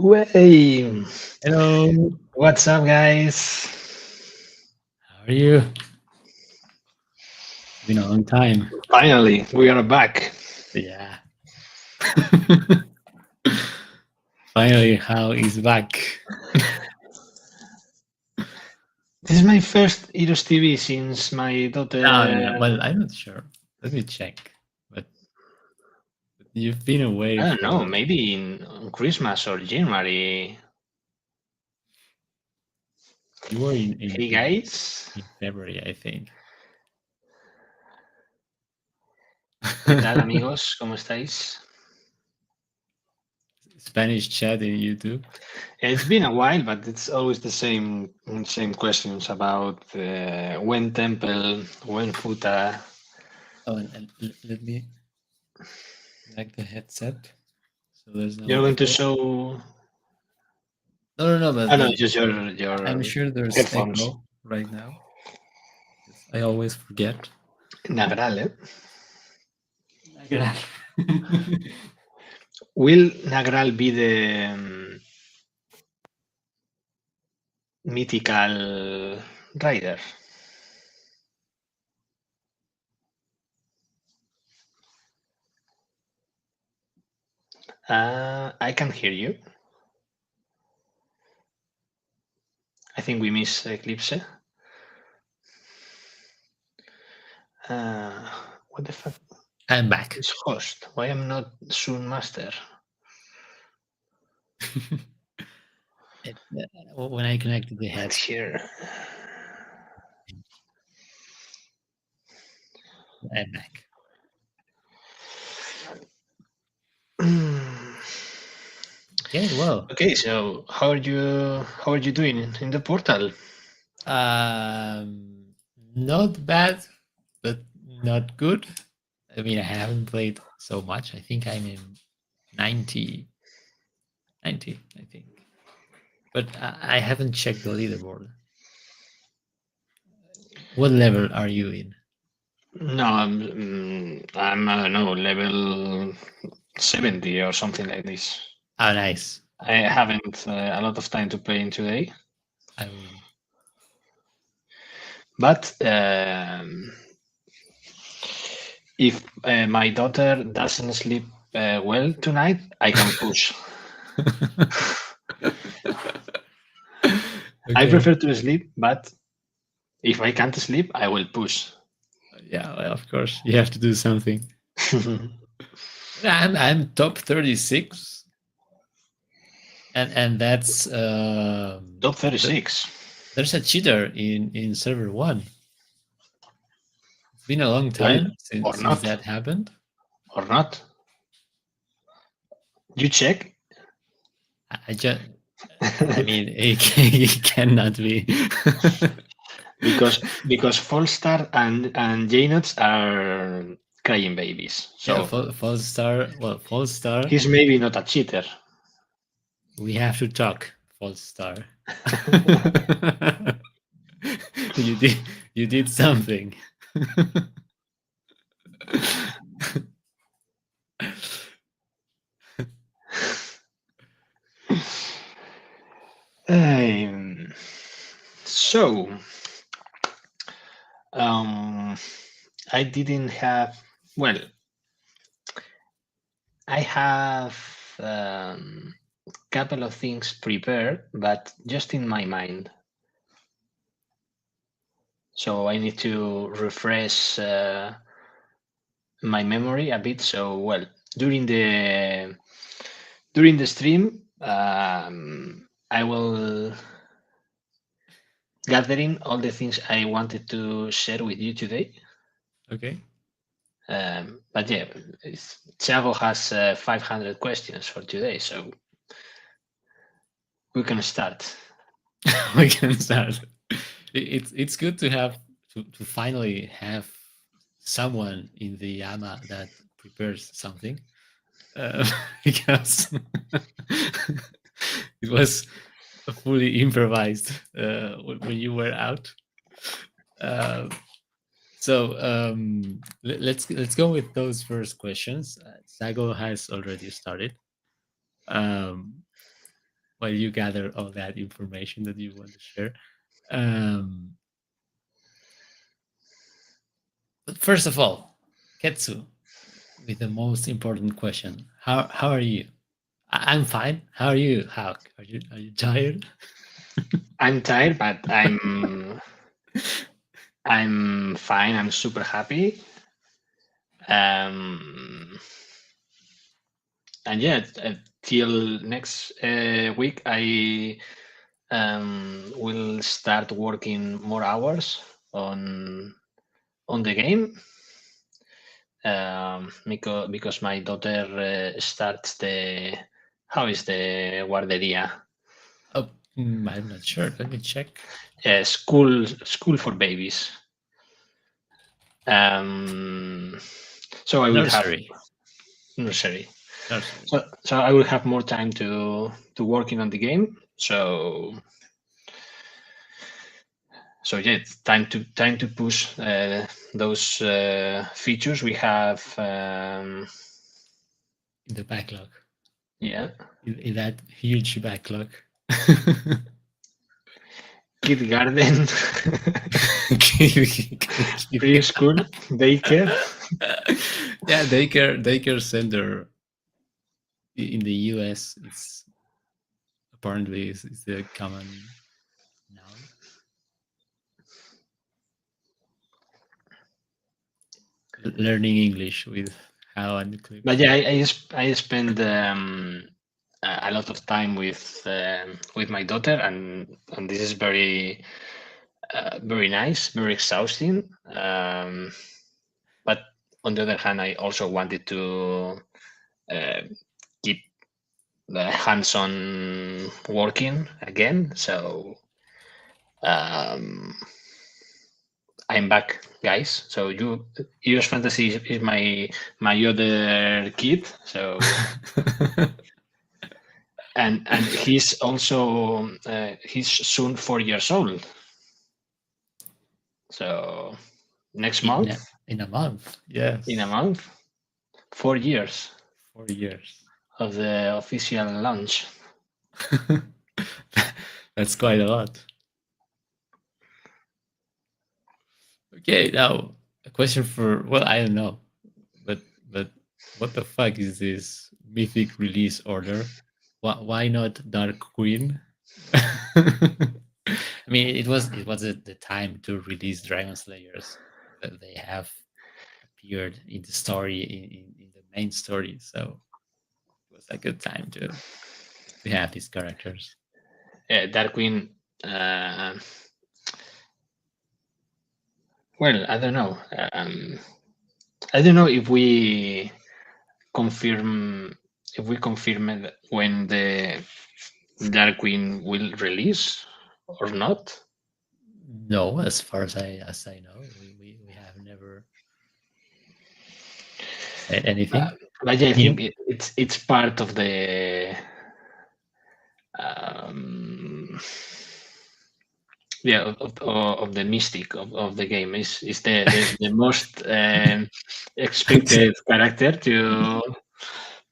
Way. Hello, What's up, guys? how are you? It's been a long time. Finally, we are back. Yeah. Finally, how is back? This is my first Eros TV since my No. daughter. Well, I'm not sure. Let me check. But you've been away I don't know, for. maybe in on Christmas or January. You were in Hey, guys. February, I think. ¿Qué tal, amigos? ¿Cómo estáis? Spanish chat in YouTube. It's been a while, but it's always the same questions about when temple, when futa. Oh, and let me connect the headset so there's no You're going to echo. show. No, I know, but just I'm your sure there's headphones. echo right now. I always forget. Nagral, eh? Nagral. Will Nagral be the mythical rider? I can hear you. I think we miss Eclipse. What the fuck I'm back. is host? Why am not soon master? When I connected the Let's headset, hear. I'm back. Okay, well, Okay, so how are you doing in the portal? not bad, but not good. I mean, I haven't played so much. I think I'm in 90, I think. But I haven't checked the leaderboard. What level are you in? No, I'm I don't know, level 70 or something like this. Oh, nice. I haven't a lot of time to play in today, I mean, but if my daughter doesn't sleep well tonight, I can push. I okay. prefer to sleep, but if I can't sleep, I will push. Yeah, well, of course, you have to do something. I'm top 36, and that's Top 36 there's a cheater in server 1. It's been a long well time or since not that happened. or not. You check. I just I mean it cannot be. because Falstar and Jnuts are crying babies, Yeah, so false star. Well, false star. he's maybe not a cheater. We have to talk. False star. you did something. So um, I didn't have. Well, I have couple of things prepared, but just in my mind. So I need to refresh my memory a bit. So well, during the stream, I will gathering all the things I wanted to share with you today. Okay. But yeah, Thiago has 500 questions for today, so we can start. We can start. It's good to have to finally have someone in the Yama that prepares something, because it was fully improvised when you were out. So let's go with those first questions. Sago has already started. Um, while you gather all that information that you want to share. But first of all, Ketsu, with the most important question: How are you? I'm fine. How are you? How are you tired? I'm tired, but I'm fine. I'm super happy. And yeah, till next week, I will start working more hours on the game. Because my daughter starts the how is the guarderia? Oh, I'm not sure. Let me check. School for babies. So I will have Nursery. nursery. Nursery. So I will have more time to working on the game. So yeah, it's time to push those features we have. In the backlog. Yeah. In that huge backlog. Kid garden, preschool, daycare. Yeah, daycare center in the US, it's apparently is the common noun. Learning English with how an Eclipse. But yeah, I spend a lot of time with my daughter, and this is very very nice, very exhausting. But on the other hand, I also wanted to keep the hands-on working again. So I'm back, guys. So Eros Fantasy is my other kid. So and he's also he's soon 4 years old. So next month, in a month, yes, in a month, 4 years 4 years of the official launch. That's quite a lot. Okay, now a question for, well, I don't know, but what the fuck is this Mythic release order? Why not Dark Queen? I mean, it was the time to release Dragon Slayers that they have appeared in the story in the main story, so it was a good time to have these characters. Dark Queen. Well, I don't know. I don't know if we confirm when the Dark Queen will release or not. No, as far as I know, we have never said anything. But yeah, I think it's part of the of the mystic of the game. Is the most expected character to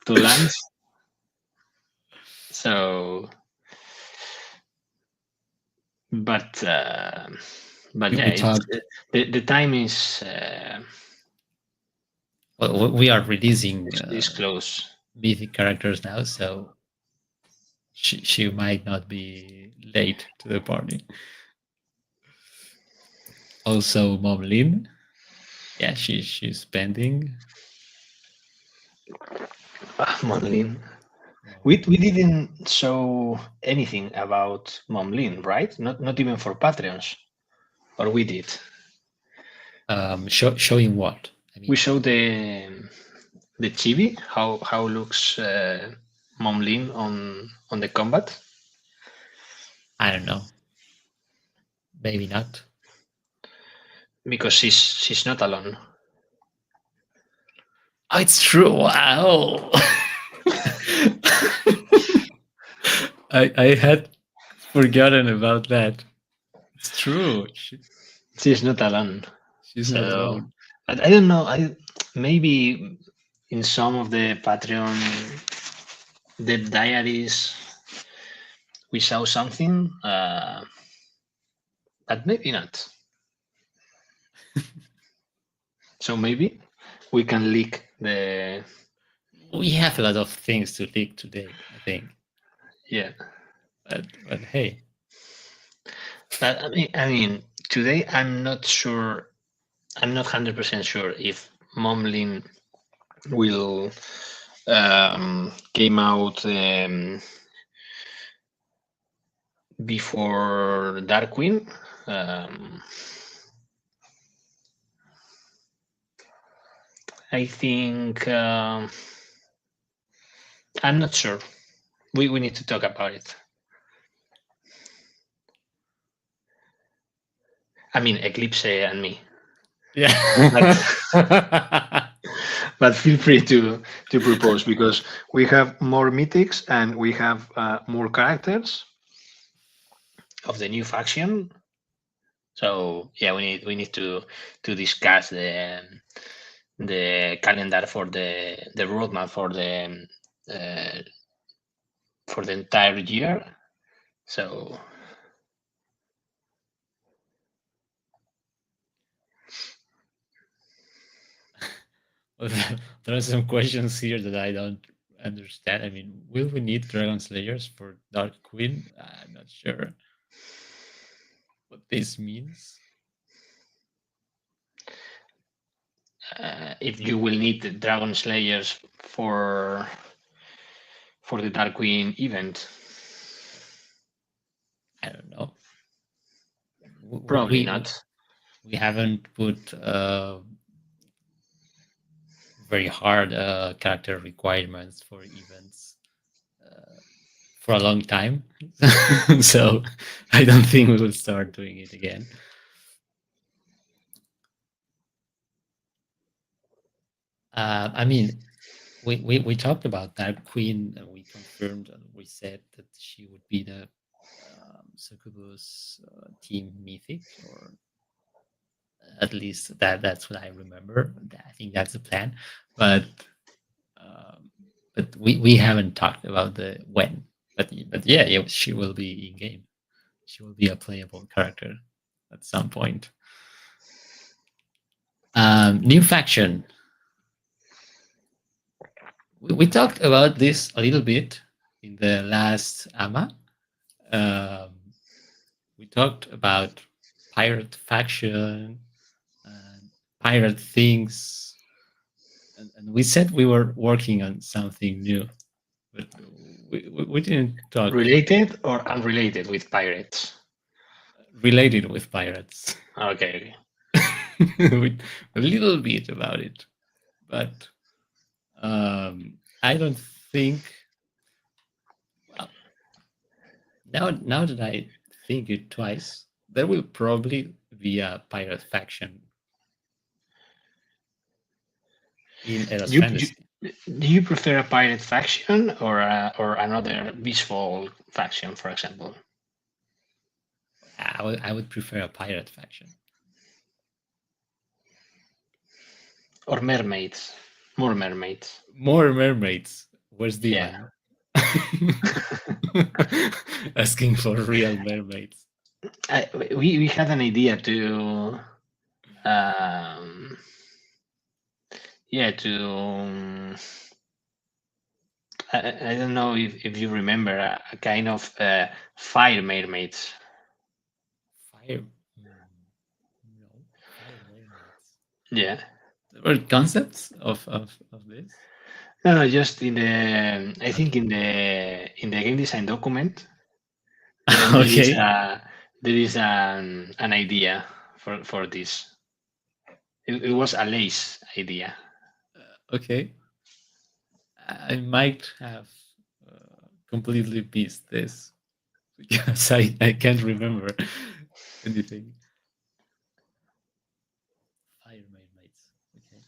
launch. So, but yeah, the time is well, we are releasing is close. Mythic characters now, so she might not be late to the party. Also, Momlin, yeah, she's pending. Momlin. We didn't show anything about Momlin, right? Not even for Patreons, or we did. Showing what? I mean, We showed the chibi, how looks Momlin on the combat. I don't know. Maybe not. Because she's not alone. Oh, it's true. Wow. I had forgotten about that. It's true. She's not alone. She's not alone. I don't know. Maybe in some of the Patreon the diaries we saw something, but maybe not. So maybe we can leak the. We have a lot of things to leak today, I think. Yeah. But hey. But I mean, today I'm not sure. I'm not 100% sure if Momlin will came out before Dark Queen. I think I'm not sure. We need to talk about it. I mean, Eclipse and me. Yeah. But feel free to propose, because we have more mythics and we have more characters of the new faction. So yeah, we need to discuss the calendar for the roadmap for the entire year. So there are some questions here that I don't understand. I mean, will we need Dragon Slayers for Dark Queen? I'm not sure what this means. if you will need the Dragon Slayers for the Dark Queen event, I don't know. probably not. We haven't put very hard character requirements for events for a long time. So I don't think we will start doing it again. I mean, we talked about Dark Queen, and we confirmed and we said that she would be the Succubus team Mythic, or at least that's what I remember. I think that's the plan, but we haven't talked about the when. But yeah, she will be in game. She will be a playable character at some point. New faction. We talked about this a little bit in the last AMA. We talked about pirate faction and pirate things, and we said we were working on something new, but we didn't talk. Related or unrelated with pirates? Related with pirates. Okay. With a little bit about it, but I don't think. Well, now that I think it twice, there will probably be a pirate faction in Eros Fantasy. Do you prefer a pirate faction or another Beastfall faction, for example? I would prefer a pirate faction. Or mermaids. More mermaids. More mermaids. Where's the Yeah. Asking for real mermaids. We had an idea to I don't know if you remember a kind of fire mermaids. Fire? No, fire mermaids. Yeah. There were concepts of this? No, just in the I think in the game design document. Okay. There is an idea for this. It was a lace idea. Okay. I might have completely missed this because I can't remember anything. Fire mermaids. Okay.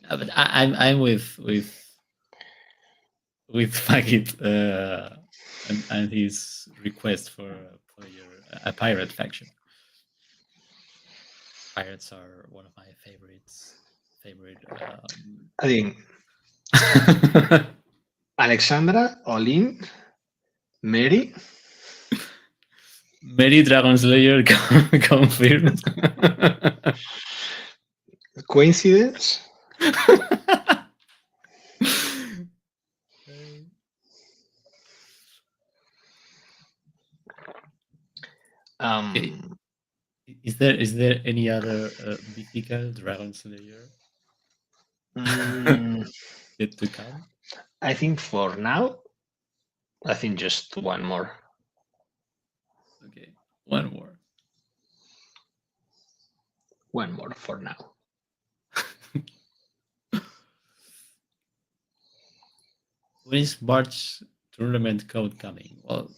No, but I'm with Faggot and his request for a pirate faction. Pirates are one of my favorites. I think Alexandra, Olin, Mary, Many Dragon Slayer confirmed. Coincidence? Okay. Um, Is there any other mythical Dragon Slayer mm, yet to come? I think for now, I think just one more. Okay, one more. One more for now. When is March tournament code coming? Well,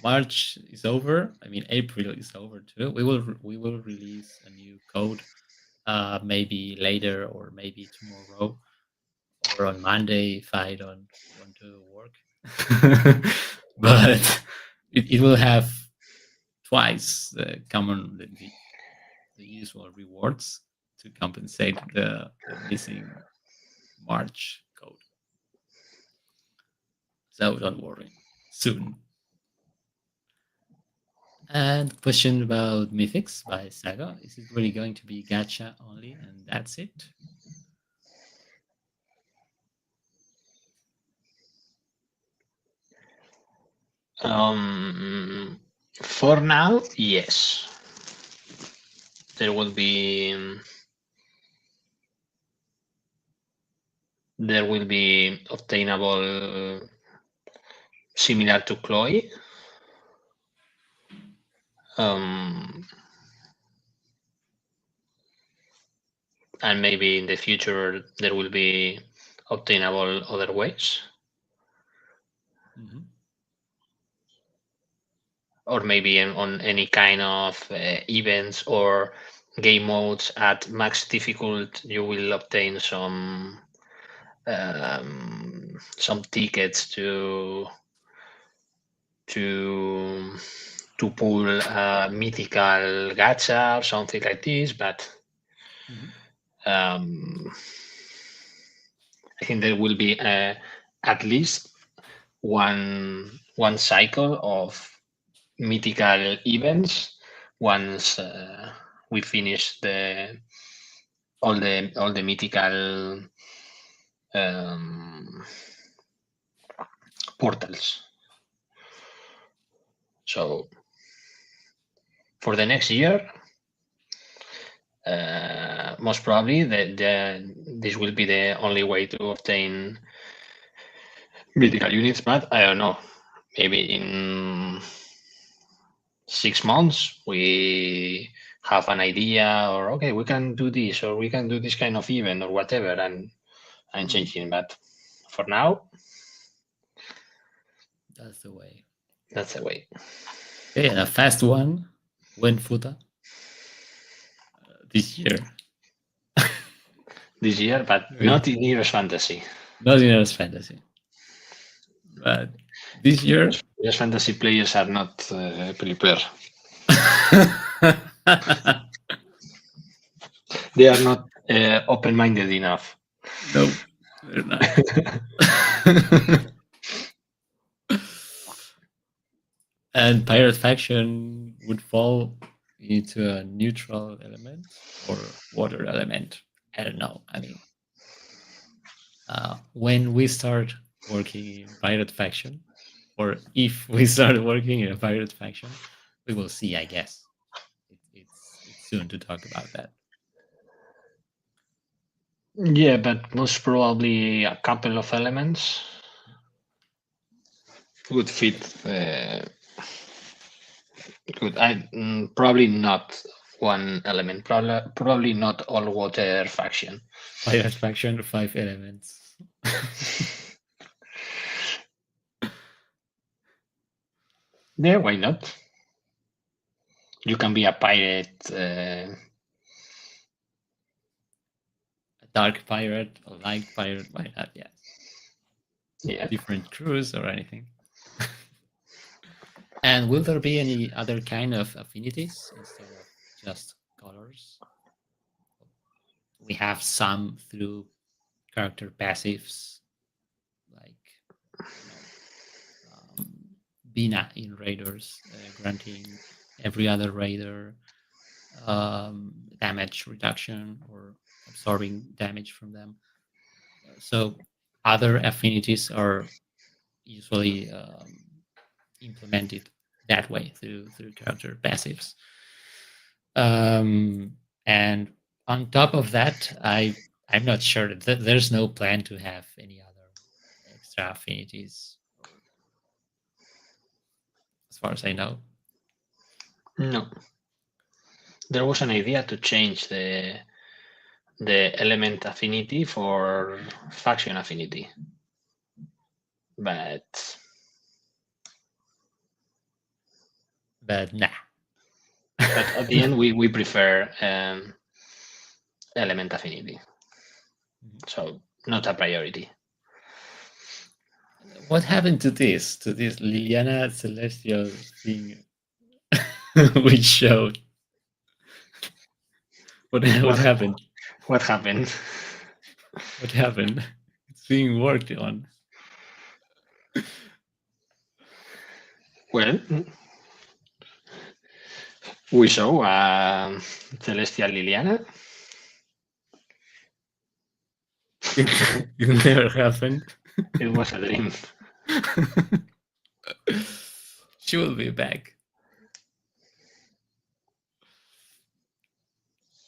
March is over. I mean, April is over too. We will release a new code, maybe later or maybe tomorrow or on Monday if I don't want to work. But it will have twice the usual rewards to compensate the missing March code. So don't worry, soon. And question about Mythics by Saga. Is it really going to be gacha only and that's it? For now, yes. There will be obtainable similar to Chloe. Um, and maybe in the future there will be obtainable other ways. Mm-hmm. Or maybe on any kind of events or game modes at max difficult, you will obtain some tickets to to pull a mythical gacha or something like this. But Mm-hmm. um, I think there will be at least one cycle of mythical events once we finish all the mythical um, portals. So for the next year, most probably this will be the only way to obtain mythical units. But I don't know. Maybe in 6 months we have an idea, or okay, we can do this, or we can do this kind of event, or whatever, and I'm Mm-hmm. changing. But for now, That's the way. that's the way. Okay, and a fast one. When Futa this year. This year, but With not in Eros Fantasy. not in Earth Fantasy. But this year. Eros Fantasy players are not prepared. They are not open-minded enough. No, they're not. And pirate faction would fall into a neutral element or water element. I don't know. I mean, when we start working in pirate faction, or if we start working in a pirate faction, we will see. I guess it's soon to talk about that. Yeah, but most probably a couple of elements would fit. Probably not one element. Probably not all water faction. Pirate faction, 5 elements. Yeah, why not? You can be a pirate. A dark pirate, a light pirate, why not? Yes. Yeah. Different crews or anything. And will there be any other kind of affinities instead of just colors? We have some through character passives, like you know, um, Bina in raiders, granting every other raider damage reduction or absorbing damage from them. So other affinities are usually implemented that way through character passives. And on top of that, I'm not sure that there's no plan to have any other extra affinities, as far as I know. No. There was an idea to change the element affinity for faction affinity, but Nah. but at the end we prefer element affinity, so not a priority. What happened to this Liliana Celestial thing we showed? What happened? What happened? What happened? It's being worked on. Well, we saw Celestial Liliana. It never happened. It was a dream. She will be back.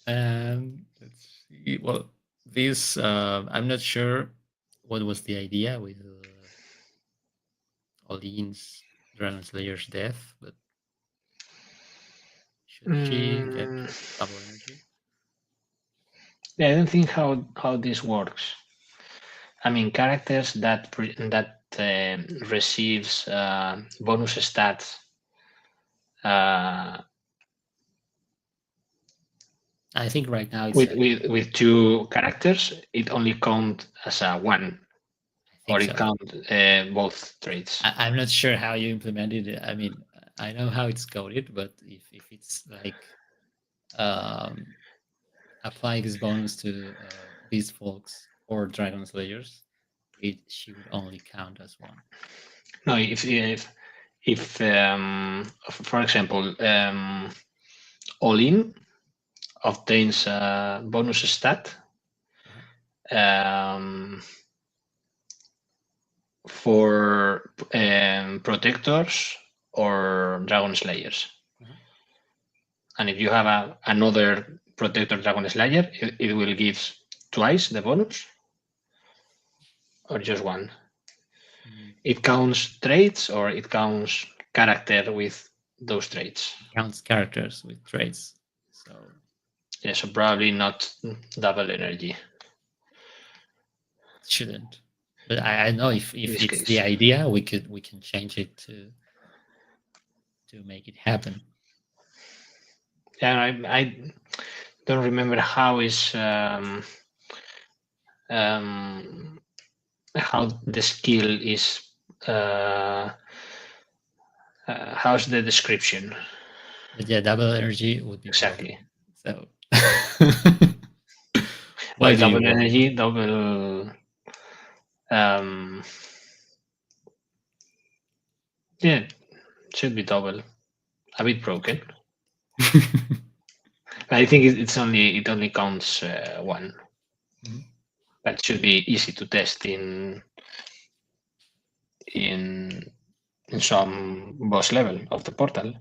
And let's see. Well, this I'm not sure what was the idea with Oline's Dragon Slayer's death, but should she get double energy? Yeah, I don't think how this works. I mean, characters that receives bonus stats. I think right now it's with two characters, it only counts as a one, or it counts both traits. I'm not sure how you implemented it. I mean, I know how it's coded, but if it's like applying this bonus to Beast Folks or Dragon Slayers, she would only count as one. No, if for example, All-in obtains a bonus stat for protectors or dragon slayers, and if you have another protector dragon slayer, it will give twice the bonus or just one. It counts traits or it counts character with those traits. It counts characters with traits. So yeah, so probably not double energy. It shouldn't. But I know if it's case. The idea, we can change it to make it happen. Yeah, I don't remember how is how the skill is. How's the description? But yeah, double energy would be exactly. Broken. So why double energy? Double. Yeah, should be double. A bit broken. I think it only counts one. That should be easy to test in some boss level of the portal.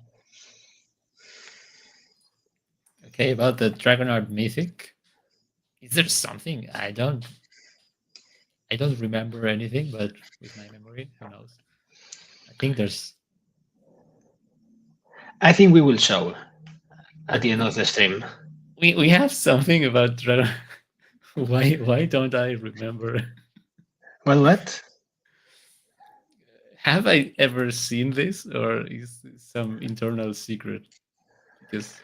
Okay, about the Dragonheart Mythic, is there something I don't remember anything, but with my memory, who knows? I think there's. I think we will show at the end of the stream. We have something about Dragonheart. Why don't I remember? Well, what? Have I ever seen this, or is this some internal secret? Because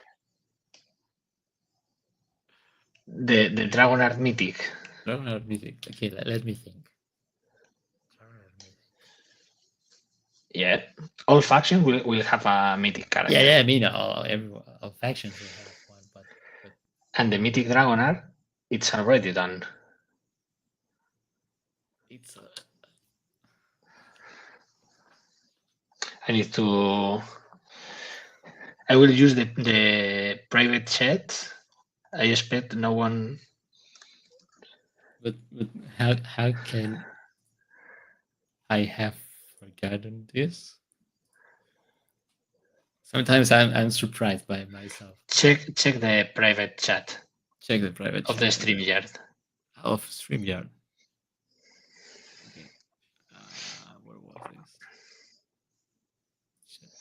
the Dragonheart Mythic. Dragonheart Mythic. Okay, let me think. Yeah, all factions will have a Mythic character. Yeah, I mean, all factions will have one, but and the Mythic Dragonheart, it's already done. It's. I need to. I will use the private chat. I expect no one. But how can I have forgotten this? Sometimes I'm surprised by myself. Check the private chat Check the private of the chat StreamYard. of StreamYard. Okay. Where was this?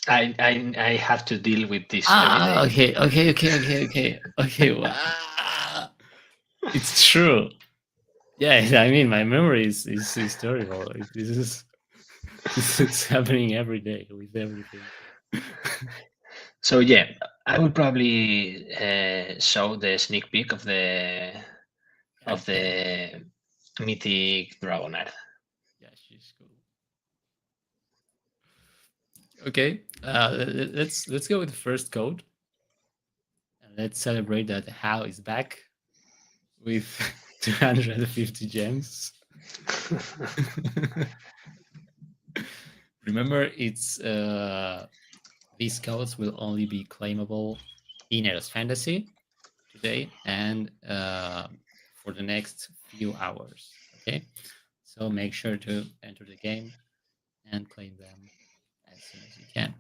I have to deal with this every day. Okay. Wow. It's true. Yeah, I mean, my memory is terrible. This is happening every day with everything. So yeah, I will probably show the sneak peek of the Mythic Dragonair. Yeah, she's cool. Okay, let's go with the first code, and let's celebrate that How is back with 250 gems. Remember, it's these codes will only be claimable in Eros Fantasy today and for the next few hours. Okay, so make sure to enter the game and claim them as soon as you can.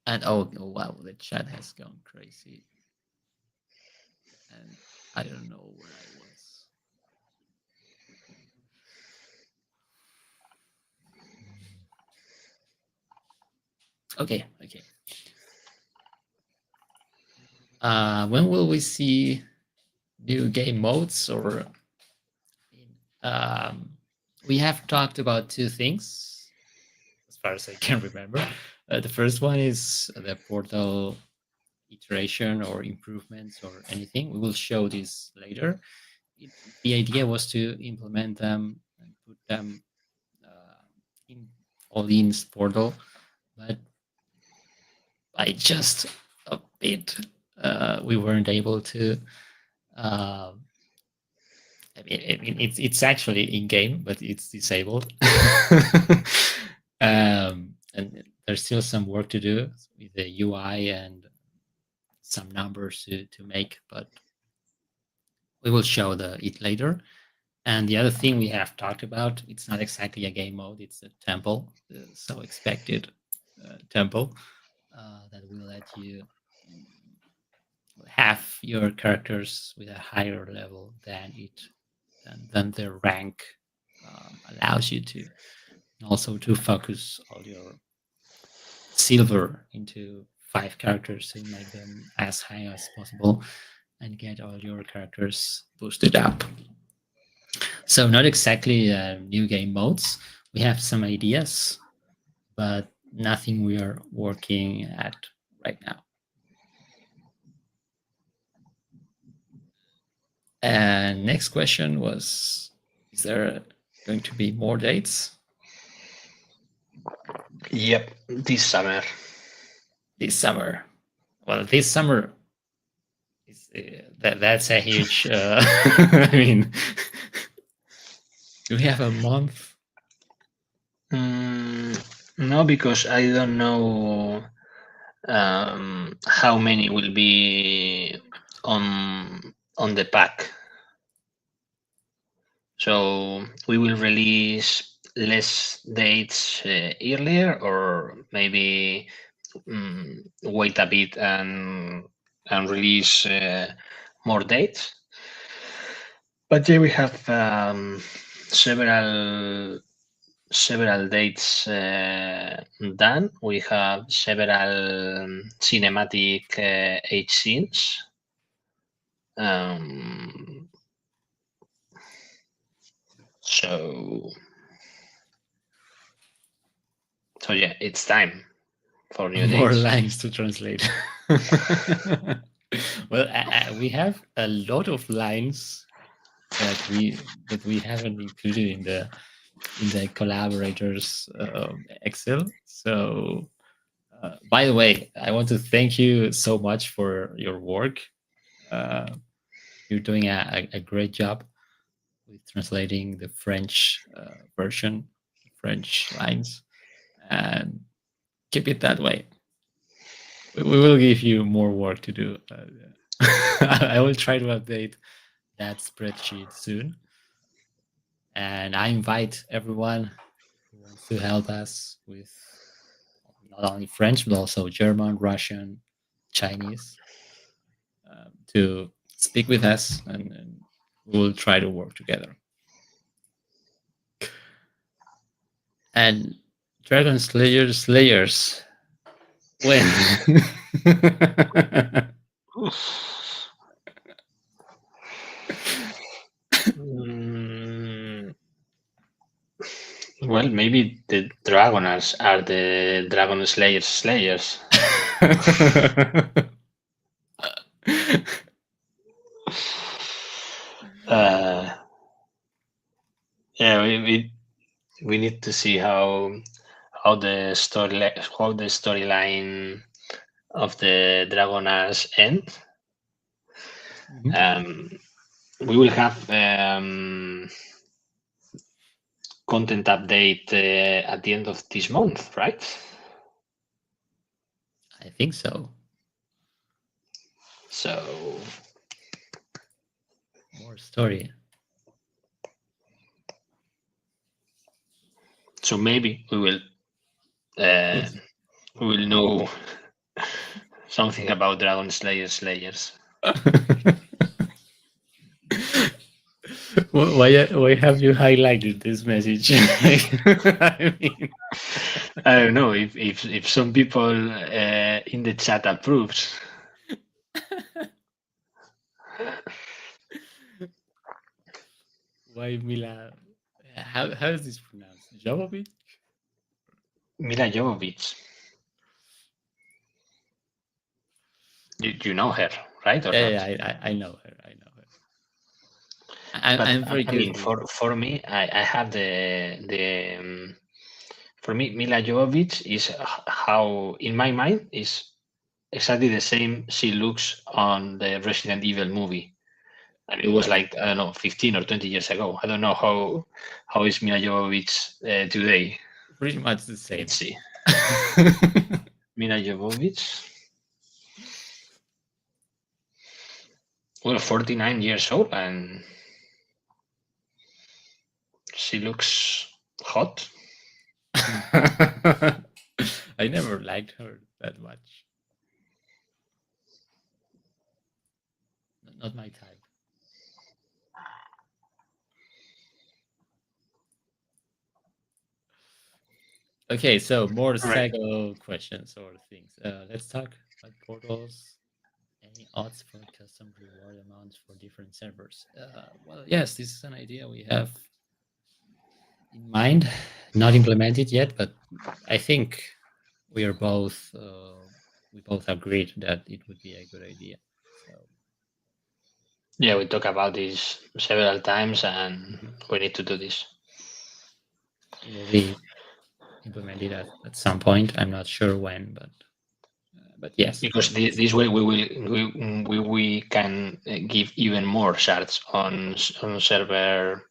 And oh wow, the chat has gone crazy, and I don't know where I was. Okay. When will we see new game modes? Or we have talked about two things, as far as I can remember. The first one is the portal iteration or improvements or anything. We will show this later. The idea was to implement them and put them in All-in's portal, but by just a bit, we weren't able to. I mean, it's actually in game, but it's disabled, and there's still some work to do with the UI and some numbers to make, but we will show it later. And the other thing we have talked about, it's not exactly a game mode, it's a temple, the so expected temple that will let you have your characters with a higher level than their rank allows you to, and also to focus all your silver into 5 characters to make them as high as possible and get all your characters boosted up. So not exactly new game modes. We have some ideas, but nothing we are working at right now. And next question was, is there going to be more dates? Yep, this summer. This summer. Well, this summer is that's a huge. I mean, do we have a month? No, because I don't know how many will be on the pack. So we will release less dates earlier, or maybe wait a bit and release more dates. But yeah, we have several dates done. We have several cinematic age scenes. So yeah, it's time for new More dates. lines to translate. Well, we have a lot of lines that we haven't included in the collaborators Excel. So, by the way, I want to thank you so much for your work. You're doing a great job with translating the French version, French lines, and keep it that way. We will give you more work to do. I will try to update that spreadsheet soon. And I invite everyone who wants to help us with not only French, but also German, Russian, Chinese, to speak with us, and we will try to work together. And Dragon Slayers, when? Well, maybe the Dragoners are the Dragon Slayers. Yeah, we need to see how the storyline of the Dragoners end. We will have content update at the end of this month, right? I think so. So more story. So maybe we will know something about Dragon Slayers. Why have you highlighted this message? I mean, I don't know if some people in the chat approves. Why Mila? How is this pronounced? Jovovich? Mila Jovovich. You know her, right? Or Yeah, I know her. I'm very good. I mean, for me, I have the for me, Mila Jovovich is how, in my mind, is exactly the same she looks on the Resident Evil movie. And it was like, I don't know, 15 or 20 years ago. I don't know how is Mila Jovovich today. Pretty much the same. Let's see. Mila Jovovich. Well, 49 years old, and she looks hot. I never liked her that much. Not my type. Okay, so more Sago questions or things. Let's talk about portals. Any odds for custom reward amounts for different servers? Well, yes, this is an idea we have in mind, not implemented yet, but I think we are both agreed that it would be a good idea. So yeah, we talked about this several times, and we need to do this. It will be implemented at some point. I'm not sure when, but yes. Because this way we can give even more shards on server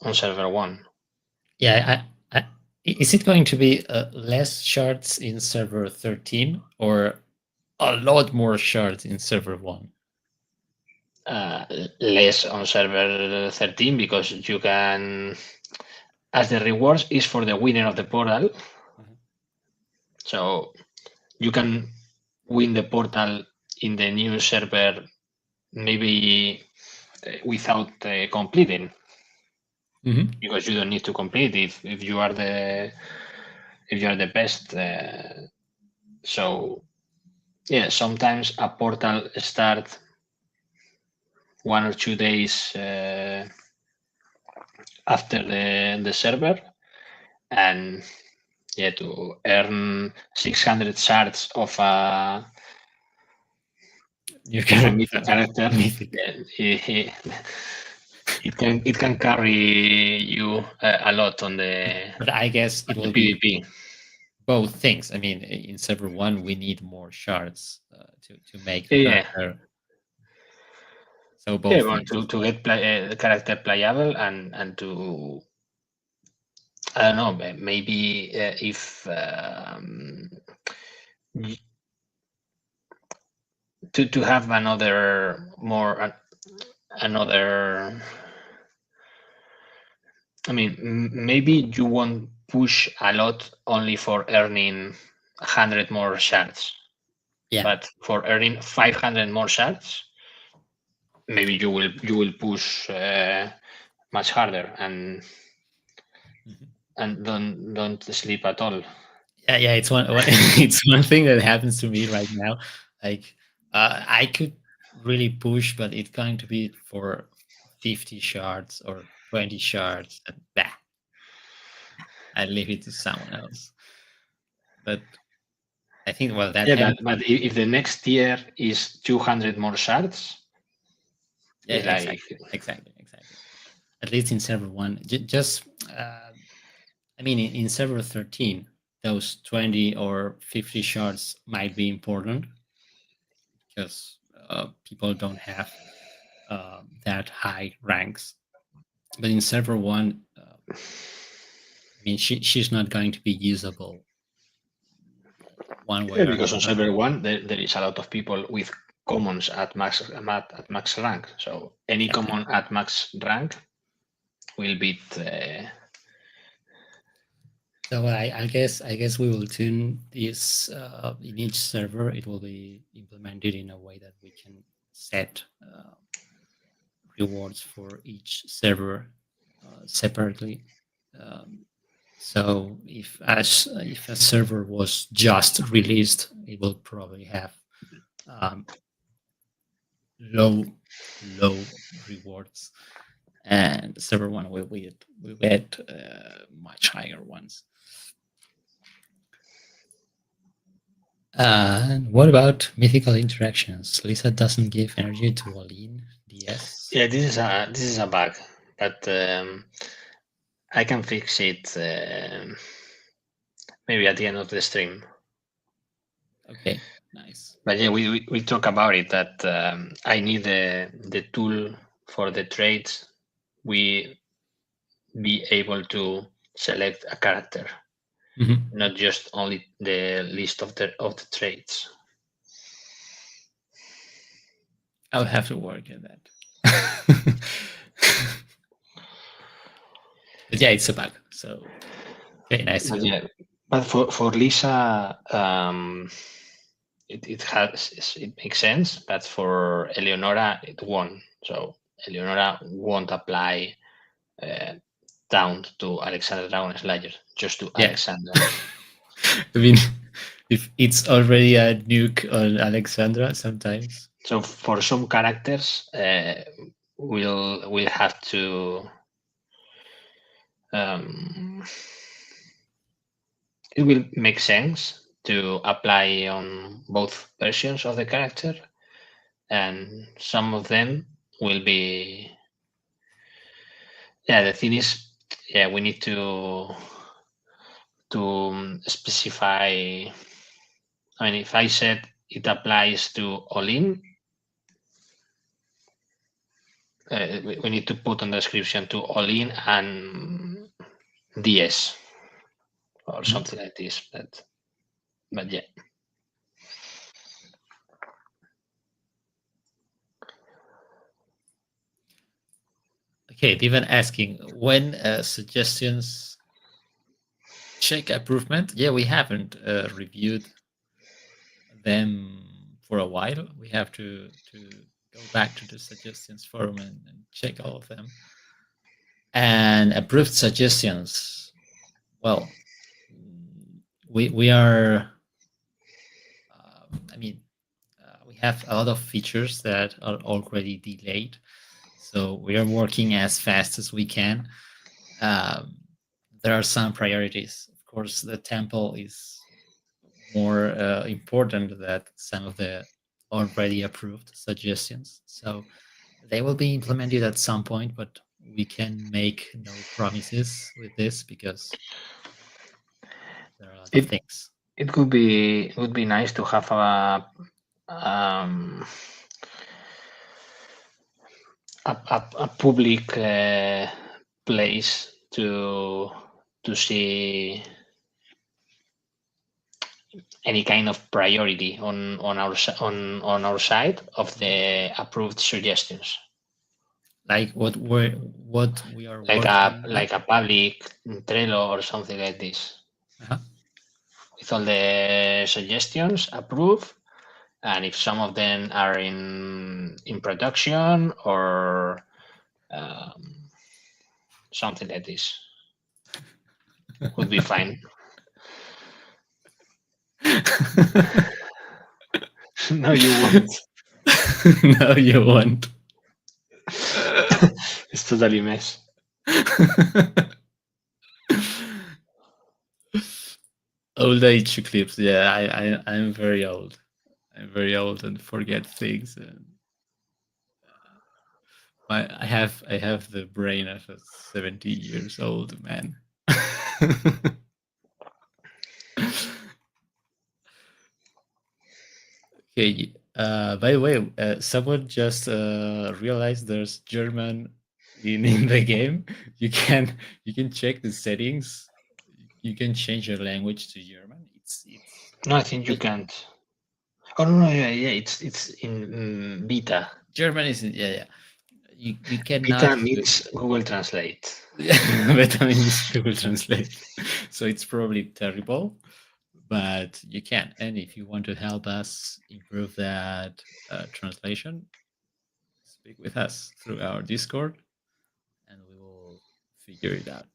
1. Yeah, is it going to be less shards in server 13 or a lot more shards in server 1? Less on server 13, because you can, as the rewards is for the winner of the portal, so you can win the portal in the new server maybe without completing, because you don't need to complete if you are the best. So yeah, sometimes a portal start 1 or 2 days after the server, and yeah, to earn 600 shards of a mythic character, it can carry you a lot on the. But I guess it will PvP. be both things. I mean, in server 1, we need more shards to make the character. So Yeah, both but things. to get the character playable and to, I don't know, maybe if y- to have another more another. I mean, maybe you won't push a lot only for earning 100 more shards, Yeah. but for earning 500 more shards, maybe you will push much harder Mhm. and don't sleep at all. Yeah, it's it's one thing that happens to me right now. Like, I could really push, but it's going to be for 50 shards or 20 shards, and bah, I leave it to someone else. But I think, well, that Yeah, happened. but if the next tier is 200 more shards, Yeah, it's like, exactly. At least in server one, just I mean, in server 13, those 20 or 50 shards might be important because people don't have that high ranks. But in server one, I mean, she's not going to be usable one way yeah, or because on another. server one there is a lot of people with commons at max rank. So any Exactly. common at max rank will beat. So I guess we will tune this in each server. It will be implemented in a way that we can set rewards for each server separately. Um, so if a server was just released, it will probably have um, low low rewards, and server one will get much higher ones. And what about mythical interactions? Lisa doesn't give energy to Aline DS. Yeah, this is a bug, but I can fix it maybe at the end of the stream. Okay, nice. But yeah, we talk about it that I need the tool for the trades. We be able to select a character, Mhm. not just only the list of the traits. I'll have to work at that. But yeah, it's a bug. So okay, nice to But know. yeah, but for Lisa, it makes sense. But for Eleonora, it won't. So Eleonora won't apply uh, down to Alexander Dragon Slayer, just to Yeah. Alexandra. I mean, if it's already a nuke on Alexandra sometimes. So for some characters, we'll have to. Um, it will make sense to apply on both versions of the character, and some of them will be. Yeah, the thing is, yeah, we need to specify. I mean, if I said it applies to Olin, we need to put on the description to Olin and DS or Mhm. something like this. But yeah. Okay, even asking when suggestions check improvement. Yeah, we haven't reviewed them for a while. We have to go back to the suggestions forum and check all of them. And approved suggestions. Well, we are. I mean, we have a lot of features that are already delayed, so we are working as fast as we can. Um, there are some priorities. Of course, the temple is more important than some of the already approved suggestions. So they will be implemented at some point, but we can make no promises with this because there are a lot of It things. it would be nice to have a um, a public place to see any kind of priority on our side of the approved suggestions, Like what we are like working at. a public Trello or something like this, Uh-huh. with all the suggestions approved, and if some of them are in production or something like this would be fine. No, you won't. No, you won't. It's totally mess. Old age Eclipse. Yeah, I'm very old. I'm very old and forget things. And I have the brain of a 70 years old man. Okay. By the way, someone just realized there's German in the game. You can check the settings. You can change your language to German. It's No, I think you can't. Oh no, no, yeah, it's in beta. German is yeah, yeah. You Beta cannot do meets Google Translate. beta means Google Translate. So it's probably terrible, but you can. And if you want to help us improve that translation, speak with us through our Discord, and we will figure it out.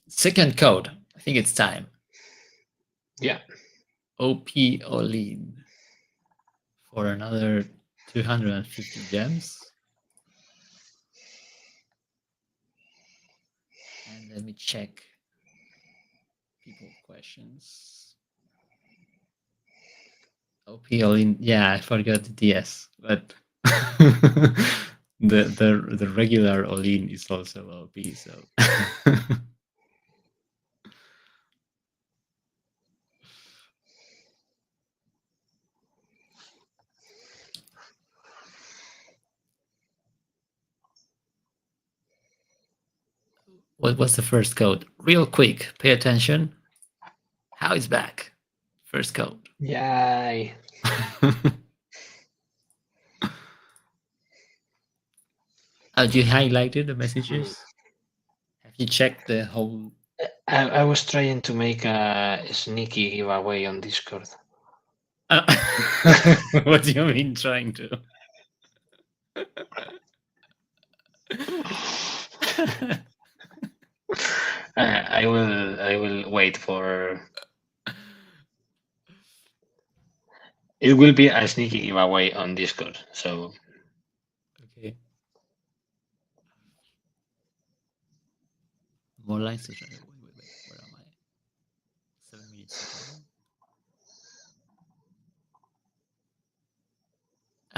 Second code. I think it's time. Yeah. OP Olin for another 250 gems. And let me check people questions. OP Olin. Yeah, I forgot the DS, but the regular Olin is also OP. So what was the first code? Real quick, pay attention. How is back? First code. Yay. You highlighted the messages? Have you checked the whole? I was trying to make a sneaky giveaway on Discord. What do you mean trying to? I will wait for. It will be a sneaky giveaway on Discord. So Okay. More lines to try. Wait. Where am I? 7 minutes to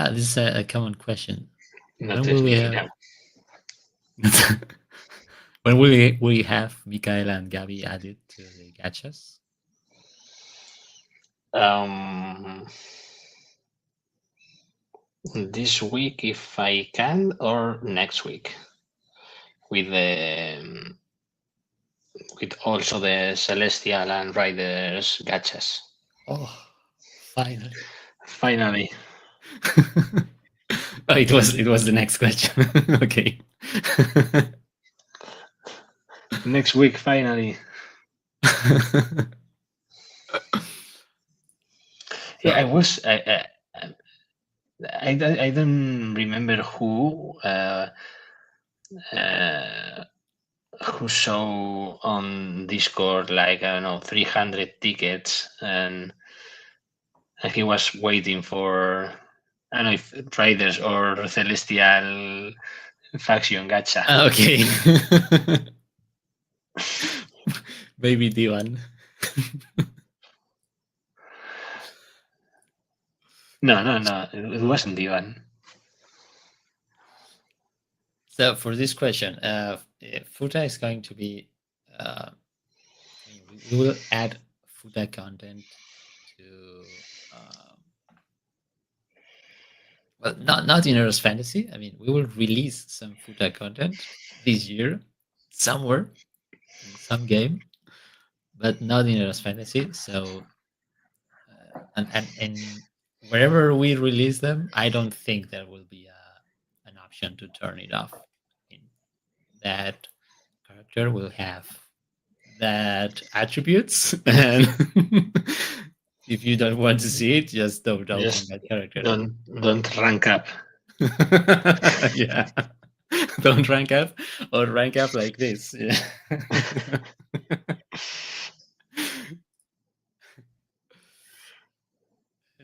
go. This is a common question. not When will we sneaky have? now. When will we have Mikael and Gabby added to the gachas? This week if I can, or next week with the with also the Celestial and Riders gachas. Oh, finally! Finally, Oh, it was the next question. Okay. next week finally. Yeah, I was. I don't remember who saw on Discord like I don't know 300 tickets and he was waiting for I don't know if Riders or Celestial faction gacha. Okay. Maybe D1. No, it wasn't even. So for this question, Futa is going to be. We will add Futa content to Well, not in Eros Fantasy. I mean, we will release some Futa content this year somewhere in some game, but not in Eros Fantasy. So, and wherever we release them, I don't think there will be an option to turn it off. In that character will have that attributes, and if you don't want to see it, just don't open Just that character. don't rank up. Yeah. Don't rank up or rank up like this. Yeah.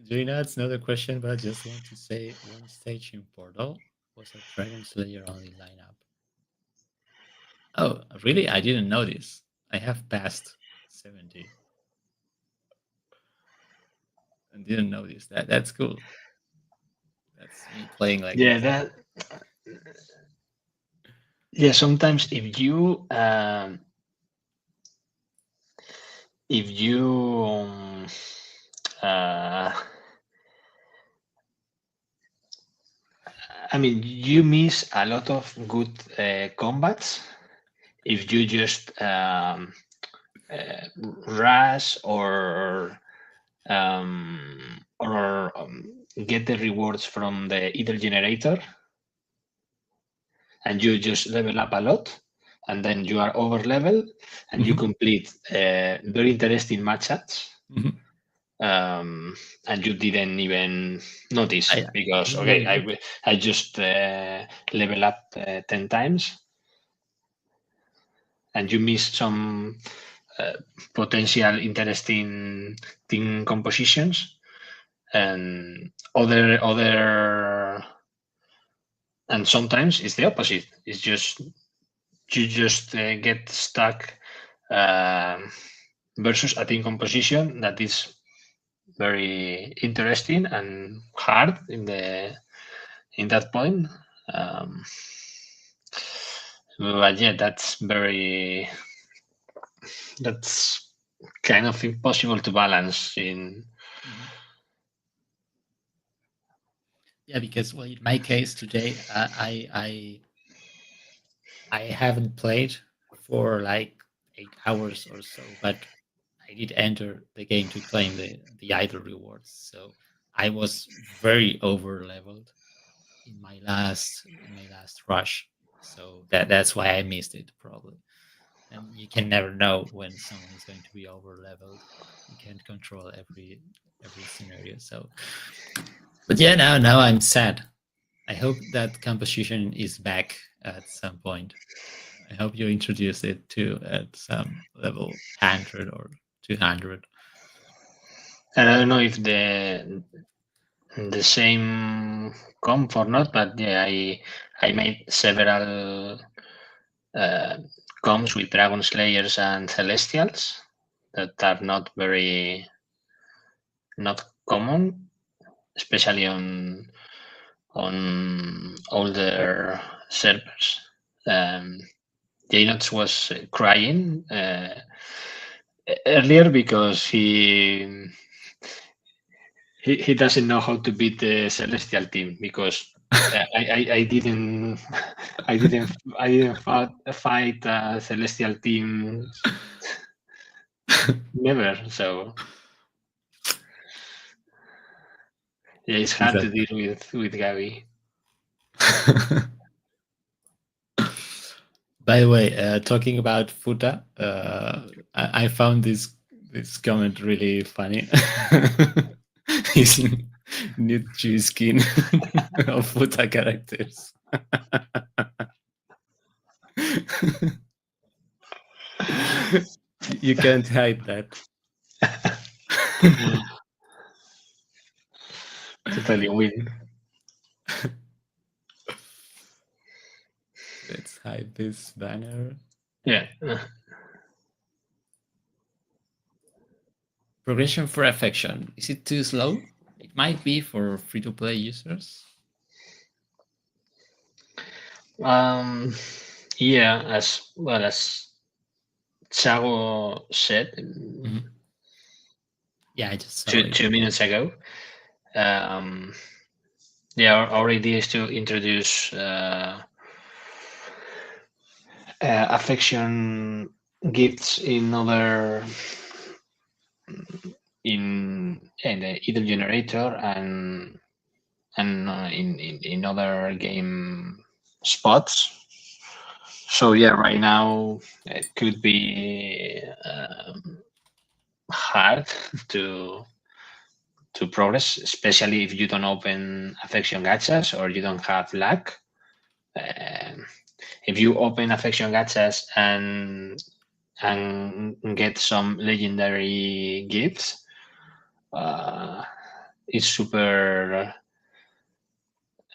Gina, it's not a question, but I just want to say one stage in Portal was a Dragon Slayer only lineup. Oh, really? I didn't know this. I have passed 70 and didn't know this. That's cool. That's me playing like Yeah, this. that. Yeah, sometimes if you uh, I mean, you miss a lot of good combats if you just uh, rush or get the rewards from the either generator, and you just level up a lot, and then you are over level, and you complete very interesting matchups. Mhm. And you didn't even notice I because okay, didn't know. I just level up 10 times, and you miss some uh, potential interesting team compositions and other and sometimes it's the opposite. It's just you just get stuck versus a team composition that is very interesting and hard in that point. Um, but yeah, that's kind of impossible to balance in. Mhm. Yeah, because well, in my case today, I haven't played for like 8 hours or so, but I did enter the game to claim the idol rewards. So I was very over leveled in my last rush. So that's why I missed it probably. And you can never know when someone is going to be over leveled. You can't control every scenario. So, but yeah, now I'm sad. I hope that composition is back at some point. I hope you introduce it to at some level 100 or 200. And I don't know if the same comp or not, but yeah, I made several uh, comps with Dragon Slayers and Celestials that are not common, especially on older servers. Janox was crying earlier because he doesn't know how to beat the Celestial team because I didn't fight Celestial team never. So yeah, it's hard to deal with Gabby. By the way, talking about Futa, I found this comment really funny. His new Jew skin of Futa characters. You can't hide that. Totally win. Let's hide this banner. Yeah. Progression for affection. Is it too slow? It might be for free-to-play users. Yeah, as well as Chago said Yeah, I just saw two, it. 2 minutes ago. Um, Yeah, our idea is to introduce affection gifts in other in the either generator and in other game spots. So yeah, right now it could be hard to to progress, especially if you don't open affection gachas or you don't have luck. Um, if you open affection gachas and get some legendary gifts, uh, it's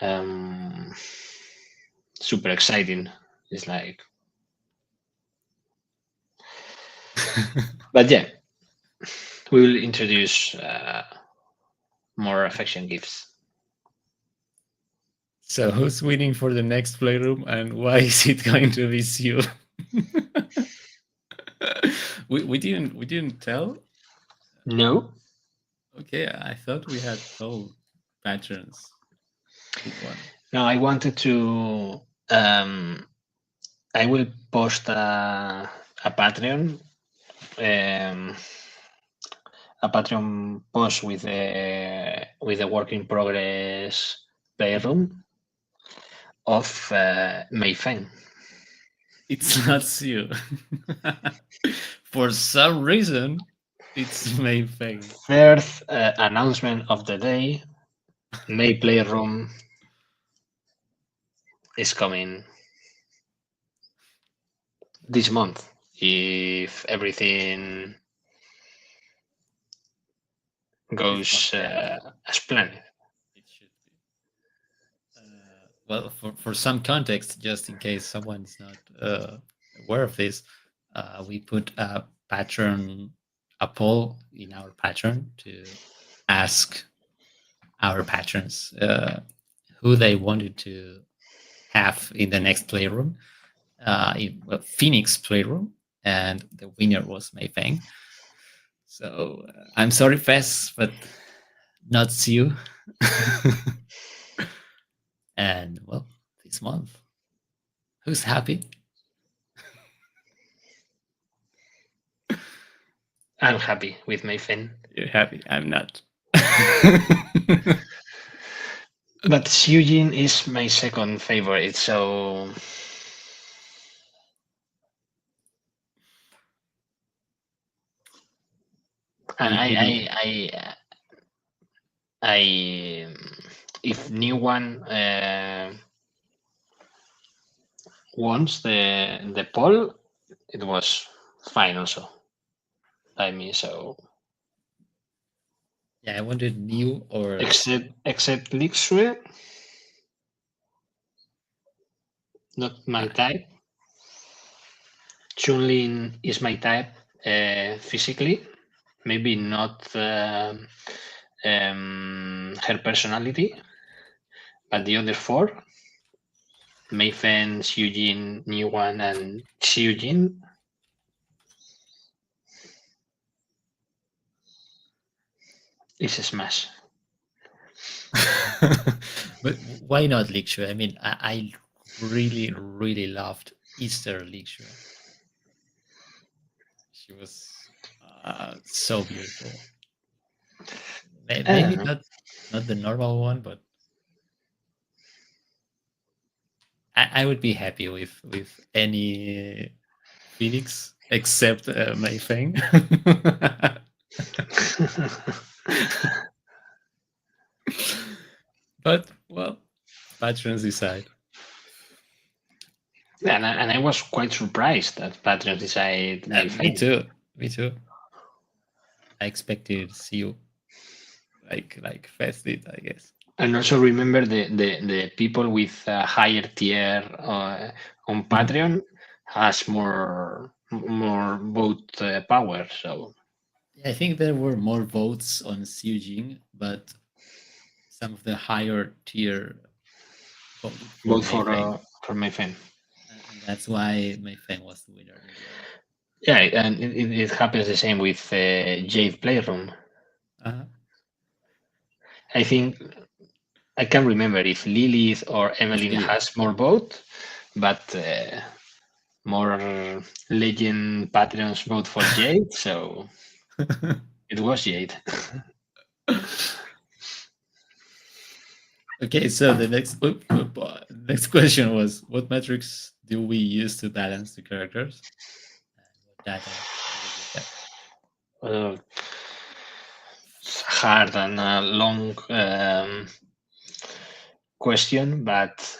um, super exciting. It's like, but yeah, we will introduce more affection gifts. So who's winning for the next playroom, and why is it going to be you? we didn't tell. No, Okay, I thought we had told patrons who won. no, I wanted to. I will post a Patreon, um, a Patreon post with a work in progress playroom of Mei Feng. It's not you. For some reason, it's Mei Feng. Third announcement of the day: Mei Playroom is coming this month if everything goes as planned. It should be. Well, for some context, just in case someone's not aware of this, we put a poll in our Patreon to ask our patrons who they wanted to have in the next playroom, Phoenix Playroom, and the winner was Mei Feng. So I'm sorry, Fess, but not you. And well, this month, who's happy? I'm happy with Mei Feng. You're happy. I'm not. But Hyujin is my second favorite, so and I if new one wants the poll, it was fine also by me. So Yeah, I wanted new or except Lixue, not my type. Chunlin is my type physically, maybe not her personality, but the other four, Mayfen, Xiujin, New One, and Xiujin, is a smash. But why not Lixue? I mean, I really, really loved Easter Lixue. She was so beautiful. Maybe not the normal one, but I would be happy with any Phoenix except Mei Feng. But well, patrons decide. And I was quite surprised that patrons decided Me too. Me too. I expected to see you like Fest did, I guess. And also remember the people with a higher tier on Patreon has more vote power. So I think there were more votes on Xujing, but some of the higher tier voted for vote Mei Feng. for my fan. And that's why Mei Feng was the winner in the end. Yeah, and it happens the same with Jade Playroom. Uh-huh. I think I can't remember if Lilith or Emmeline Lilith. has more vote, but more legend patrons vote for Jade, so it was Jade. Okay, so the next question was, what metrics do we use to balance the characters? And what data do we look at? It's hard and a long question, but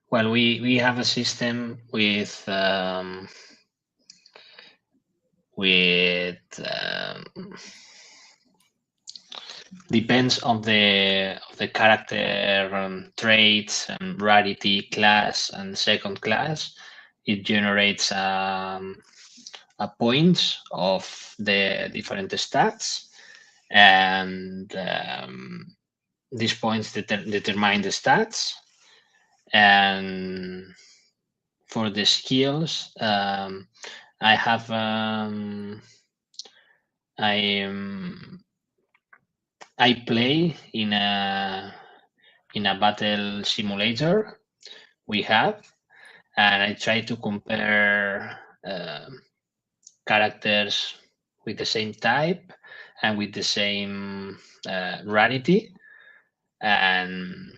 well, we have a system with depends on the character traits and rarity class and second class. It generates a points of the different stats, and these points determine the stats. And for the skills, I have I play in a battle simulator we have, and I try to compare characters with the same type and with the same rarity, and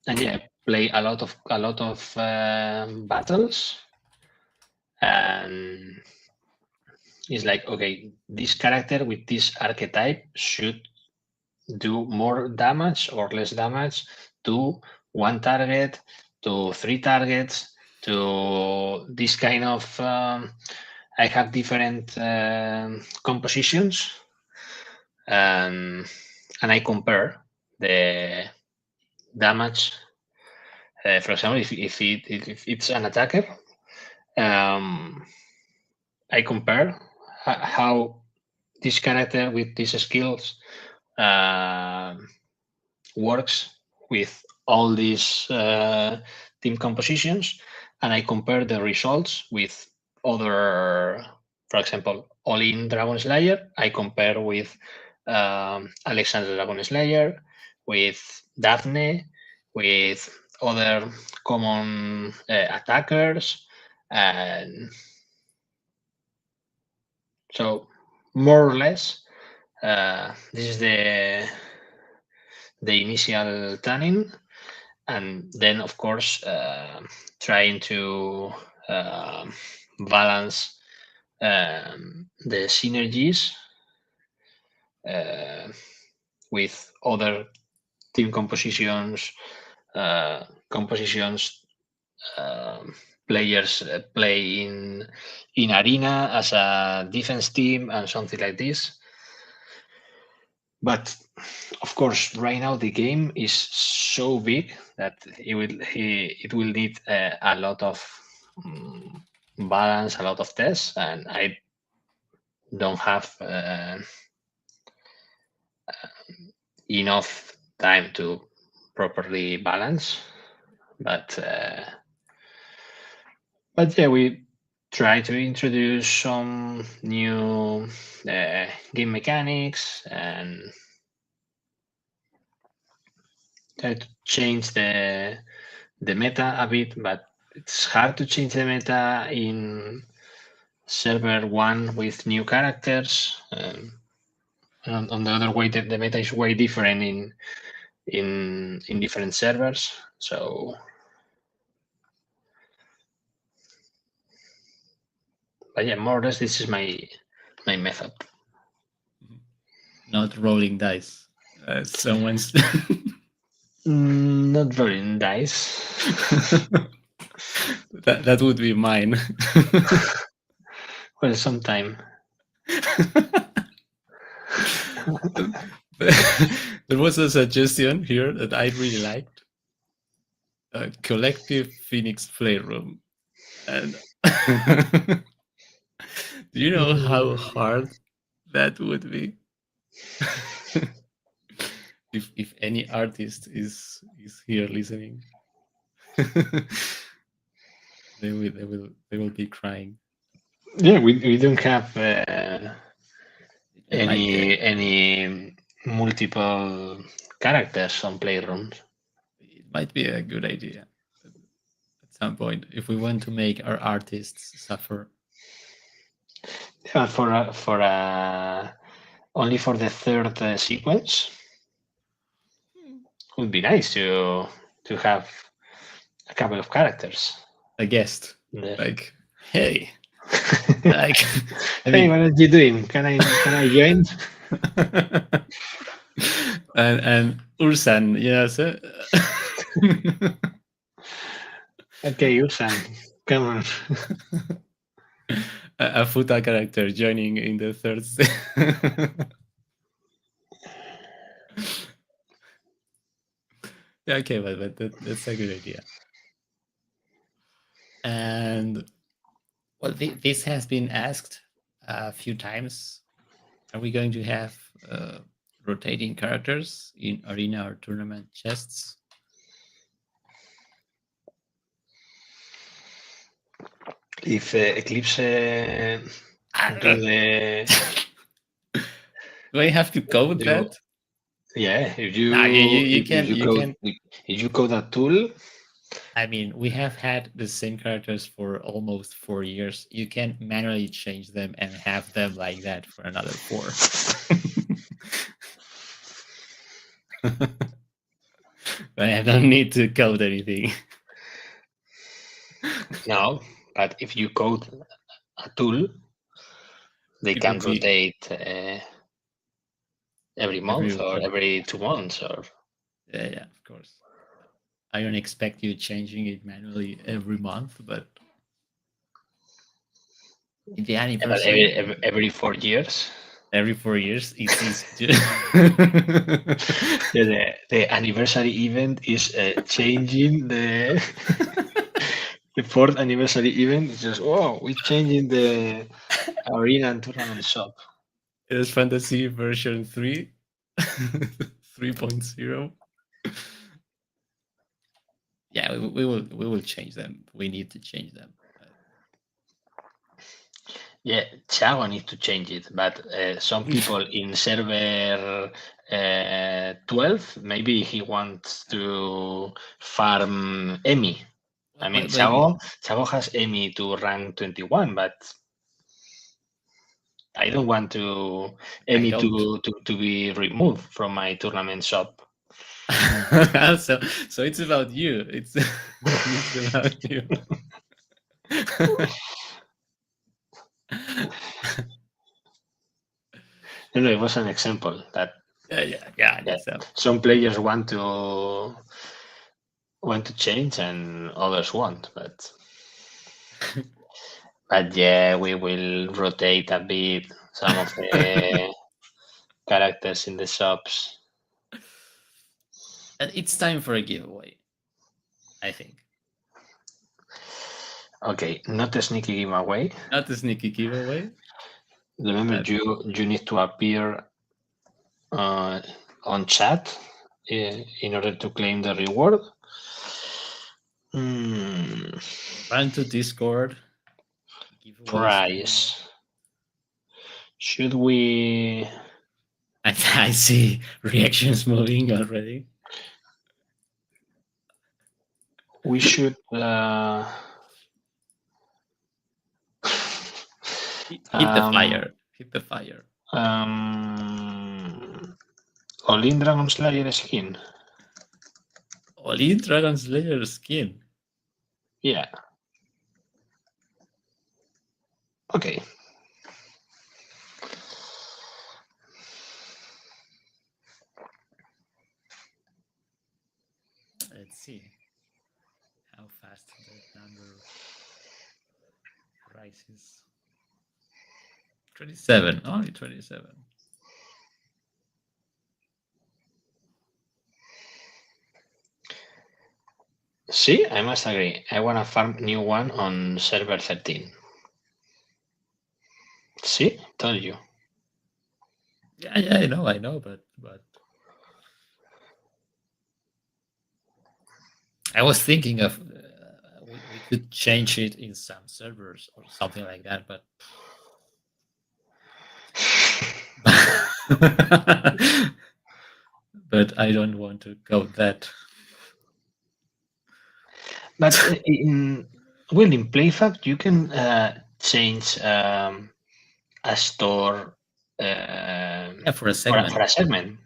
yeah, play a lot of battles, and it's like, okay, this character with this archetype should do more damage or less damage to one target, to three targets, to this kind of I have different compositions, and I compare the damage. For example, if it's an attacker, I compare how this character with these skills works with all these team compositions, and I compare the results with other, for example, All-in Dragon Slayer. I compare with Alexander Dragon Slayer, with Daphne, with other common attackers, and so more or less this is the initial tanning, and then of course trying to balance the synergies with other team compositions, compositions players play in arena as a defense team and something like this. But of course, right now the game is so big that it will need a lot of balance, a lot of tests, and I don't have enough time to properly balance. But yeah, we try to introduce some new game mechanics and try to change the meta a bit, but it's hard to change the meta in server one with new characters. And on the other way, the meta is way different in different servers. So, but yeah, more or less, this is my method. Not rolling dice. Someone's. Not rolling dice. that would be mine. Well, sometime. There was a suggestion here that I really liked. A collective Phoenix Playroom. And do you know how hard that would be? if any artist is here listening, they will be crying. Yeah, we don't have It might be any multiple characters on Playrooms. a good idea at some point if we want to make our artists suffer. Yeah, only for the third sequence, would be nice to have a couple of characters A guest, there. like, hey, like, I Hey, mean, what are you doing? Can I join? and Ursan, yeah, so Okay, Usan, come on. a Futa character joining in the third. Yeah, okay, but that's a good idea. And well, this has been asked a few times. Are we going to have rotating characters in arena or tournament chests? If Eclipse do Ah, the Do I have to code do that? yeah, if No, you if you you code can. if you code a tool, I mean, we have had the same characters for almost 4 years. You can manually change them and have them like that for another 4. But I don't need to code anything. no. But if you code a tool, they It can would be rotate every month or every. every 2 months or Yeah, of course. I don't expect you changing it manually every month, but in the yeah, but anniversary, every 4 years. every 4 years, it's easy to. Yeah, the anniversary event is changing the fourth anniversary event. Is just we're changing the arena and tournament shop. It is Fantasy version 3, 3.0. Yeah, we will change them. We need to change them. Yeah, Thiago needs to change it, but some people in server 12, maybe he wants to farm Emmy. I mean, Thiago has Emmy to rank 21, but I don't want to I Emmy don't. to be removed from my tournament shop. So it's about you. It's about you. No, no, it was an example that Yeah. yeah, That's some players want to change and others won't, but yeah, we will rotate a bit some of the characters in the shops. And it's time for a giveaway. I think Okay, not a sneaky giveaway. not a sneaky giveaway. Remember, But you need to appear on chat in order to claim the reward. Hmm, run to Discord. Giveaways there. price. Should we? I see reactions moving already. We should. Hit the fire. Hit the fire. Olin Dragon Slayer skin. Olin Dragon Slayer skin. Yeah. Okay. Let's see how fast that number rises. 27. Only 27. See, I must agree. I want to farm new one on server 13. See, told you. Yeah, I know, but I was thinking of we could change it in some servers or something like that, but but I don't want to go that. But in PlayFab, you can change a store Yeah, for a segment. for a segment.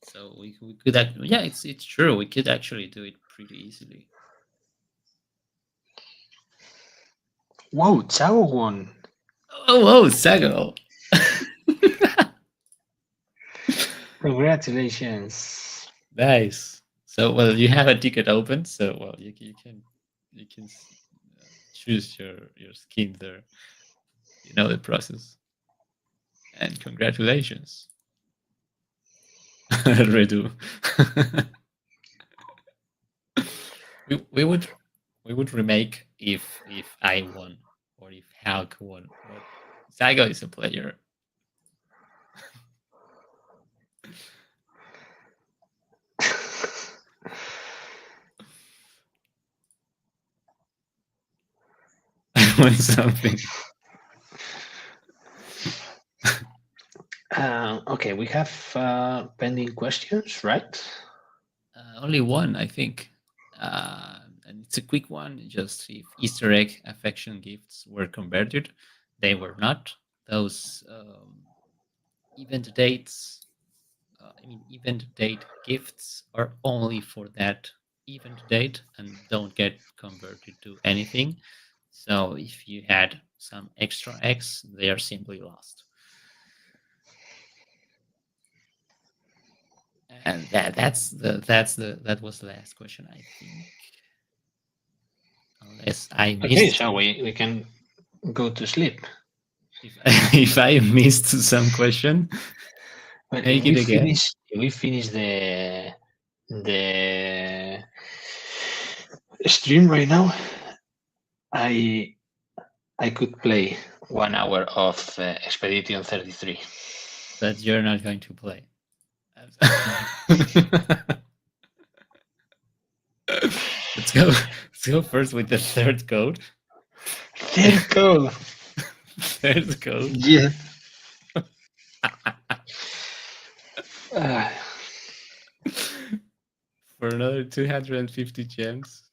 So we could yeah, it's true. We could actually do it pretty easily. Whoa, Chao won. Oh, Sago. Congratulations. Nice. So well, you have a ticket open, so well you can choose your skin there. You know the process. And congratulations. Redo. we would remake if I won or if Hulk won, but Sago is a player. I want something. Okay, we have pending questions, right? Only one, I think. And it's a quick one. Just if Easter egg affection gifts were converted, they were not. Those event dates, event date gifts are only for that event date and don't get converted to anything. So if you had some extra eggs, they are simply lost. And that was the last question, I think. Unless I missed. Okay, so we can go to sleep. If I missed some question, But make it again. If we finish the stream right now, I could play 1 hour of Expedition 33. But you're not going to play. Let's go first with the third code. Third code. Third code. Yeah. For another 250 gems.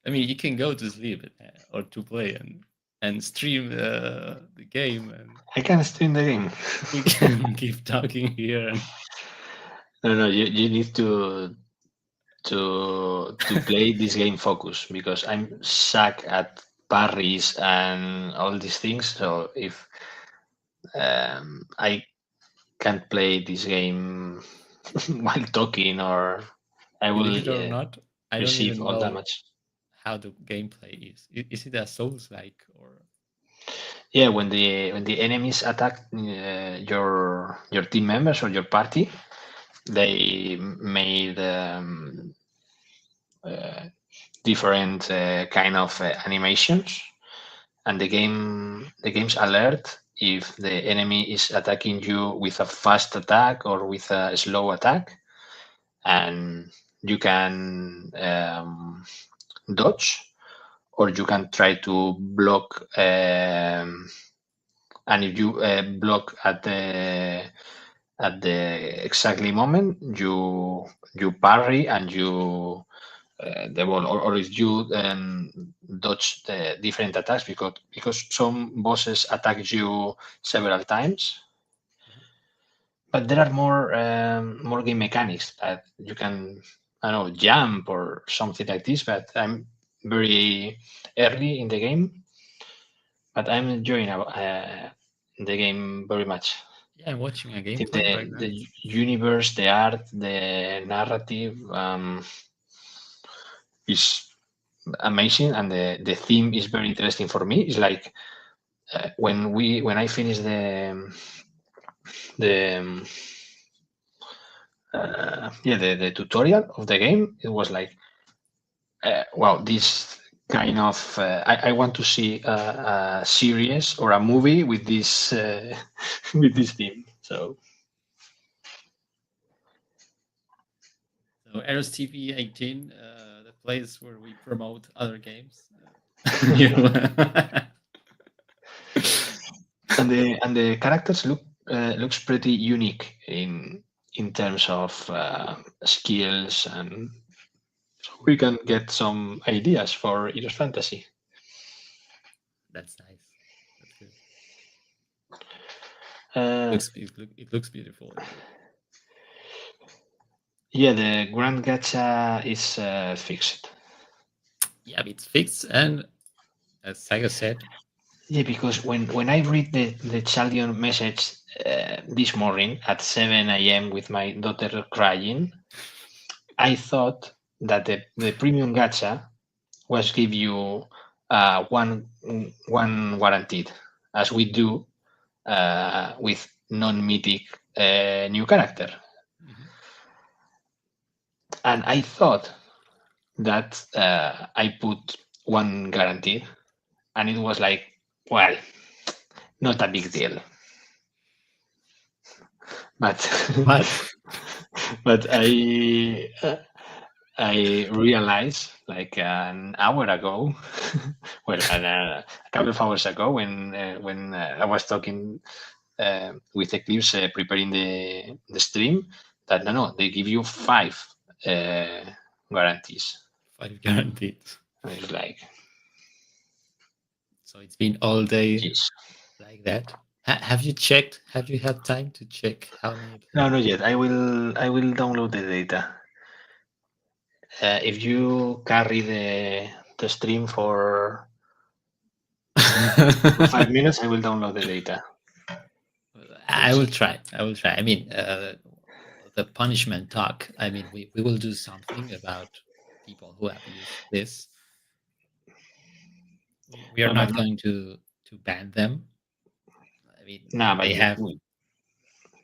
I mean, you can go to sleep or to play and stream the game. And I can stream the game. we can keep talking here. No, you need to play this game focus, because I'm suck at parries and all these things. So if I can't play this game while talking, or I will Believe it or not, I don't receive even all know damage. how the gameplay is. Is it a Souls-like or? Yeah, when the enemies attack your team members or your party, they made different kind of animations, and the game's alert if the enemy is attacking you with a fast attack or with a slow attack, and you can dodge, or you can try to block, and if you block at the exactly moment, you parry and you the ball, or if you dodge the different attacks, because some bosses attack you several times. But there are more game mechanics that you can, I don't know, jump or something like this. But I'm very early in the game, but I'm enjoying the game very much. Yeah, I'm watching a I think gameplay right now. the universe, the art, the narrative is amazing, and the theme is very interesting for me. It's like when I finish the the tutorial of the game, it was like, wow, this kind of I want to see a series or a movie with this with this theme. So Eros TV 18, the place where we promote other games. You And the characters looks pretty unique in terms of skills, and so we can get some ideas for Eros Fantasy. That's nice. That's good. Uh, It looks beautiful indeed. yeah, the Grand Gacha is fixed. Yeah, it's fixed, and as Saga said, Yeah, because when I read the Chaldion message this morning at 7 a.m. with my daughter crying, I thought that the premium gacha was give you one guaranteed, as we do with non-mythic new character. mhm. And I thought that I put one guaranteed, and it was like, well, not a big deal. But But but I realized like an hour ago, well, a couple of hours ago, when I was talking with Eclipse preparing the stream, that no, they give you 5 guarantees. 5 guaranteed. And it's like, So it's been all day geez. like that. Have you checked? Have you had time to check how many No, not players? yet. I will download the data. If you carry the stream for 5 minutes, I will download the data. I will try. I will try. I mean, the punishment talk. I mean, we will do something about people who abuse this. We are No, but not going to ban them. I mean, no, but they have.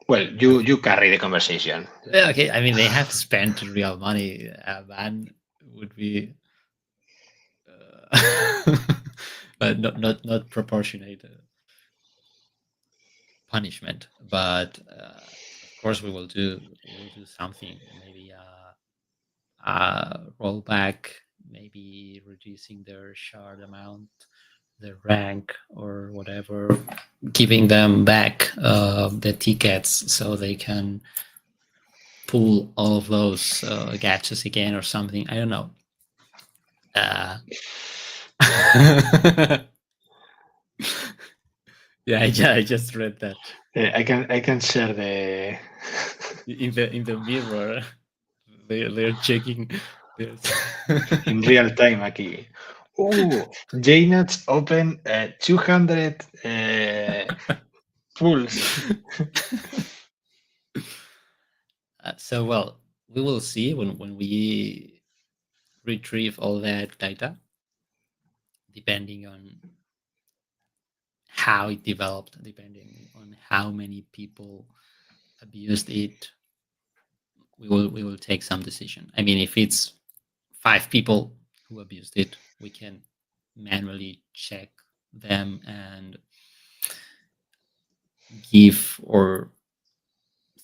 well, you carry the conversation. Yeah, okay, I mean, they have spent real money. A ban would be, but not proportionate punishment. But of course, we will do something. Maybe rollback, maybe reducing their shard amount, their rank, or whatever, giving them back the tickets so they can pull all of those gachas again or something. I don't know. Uh, yeah, I just read that I can share the in the mirror. They're checking. in real time aquí. Oh, JNuts open 200 pools. So well, we will see when we retrieve all that data, depending on how it developed, depending on how many people abused it. We will take some decision. I mean, if it's 5 people who abused it, we can manually check them and give or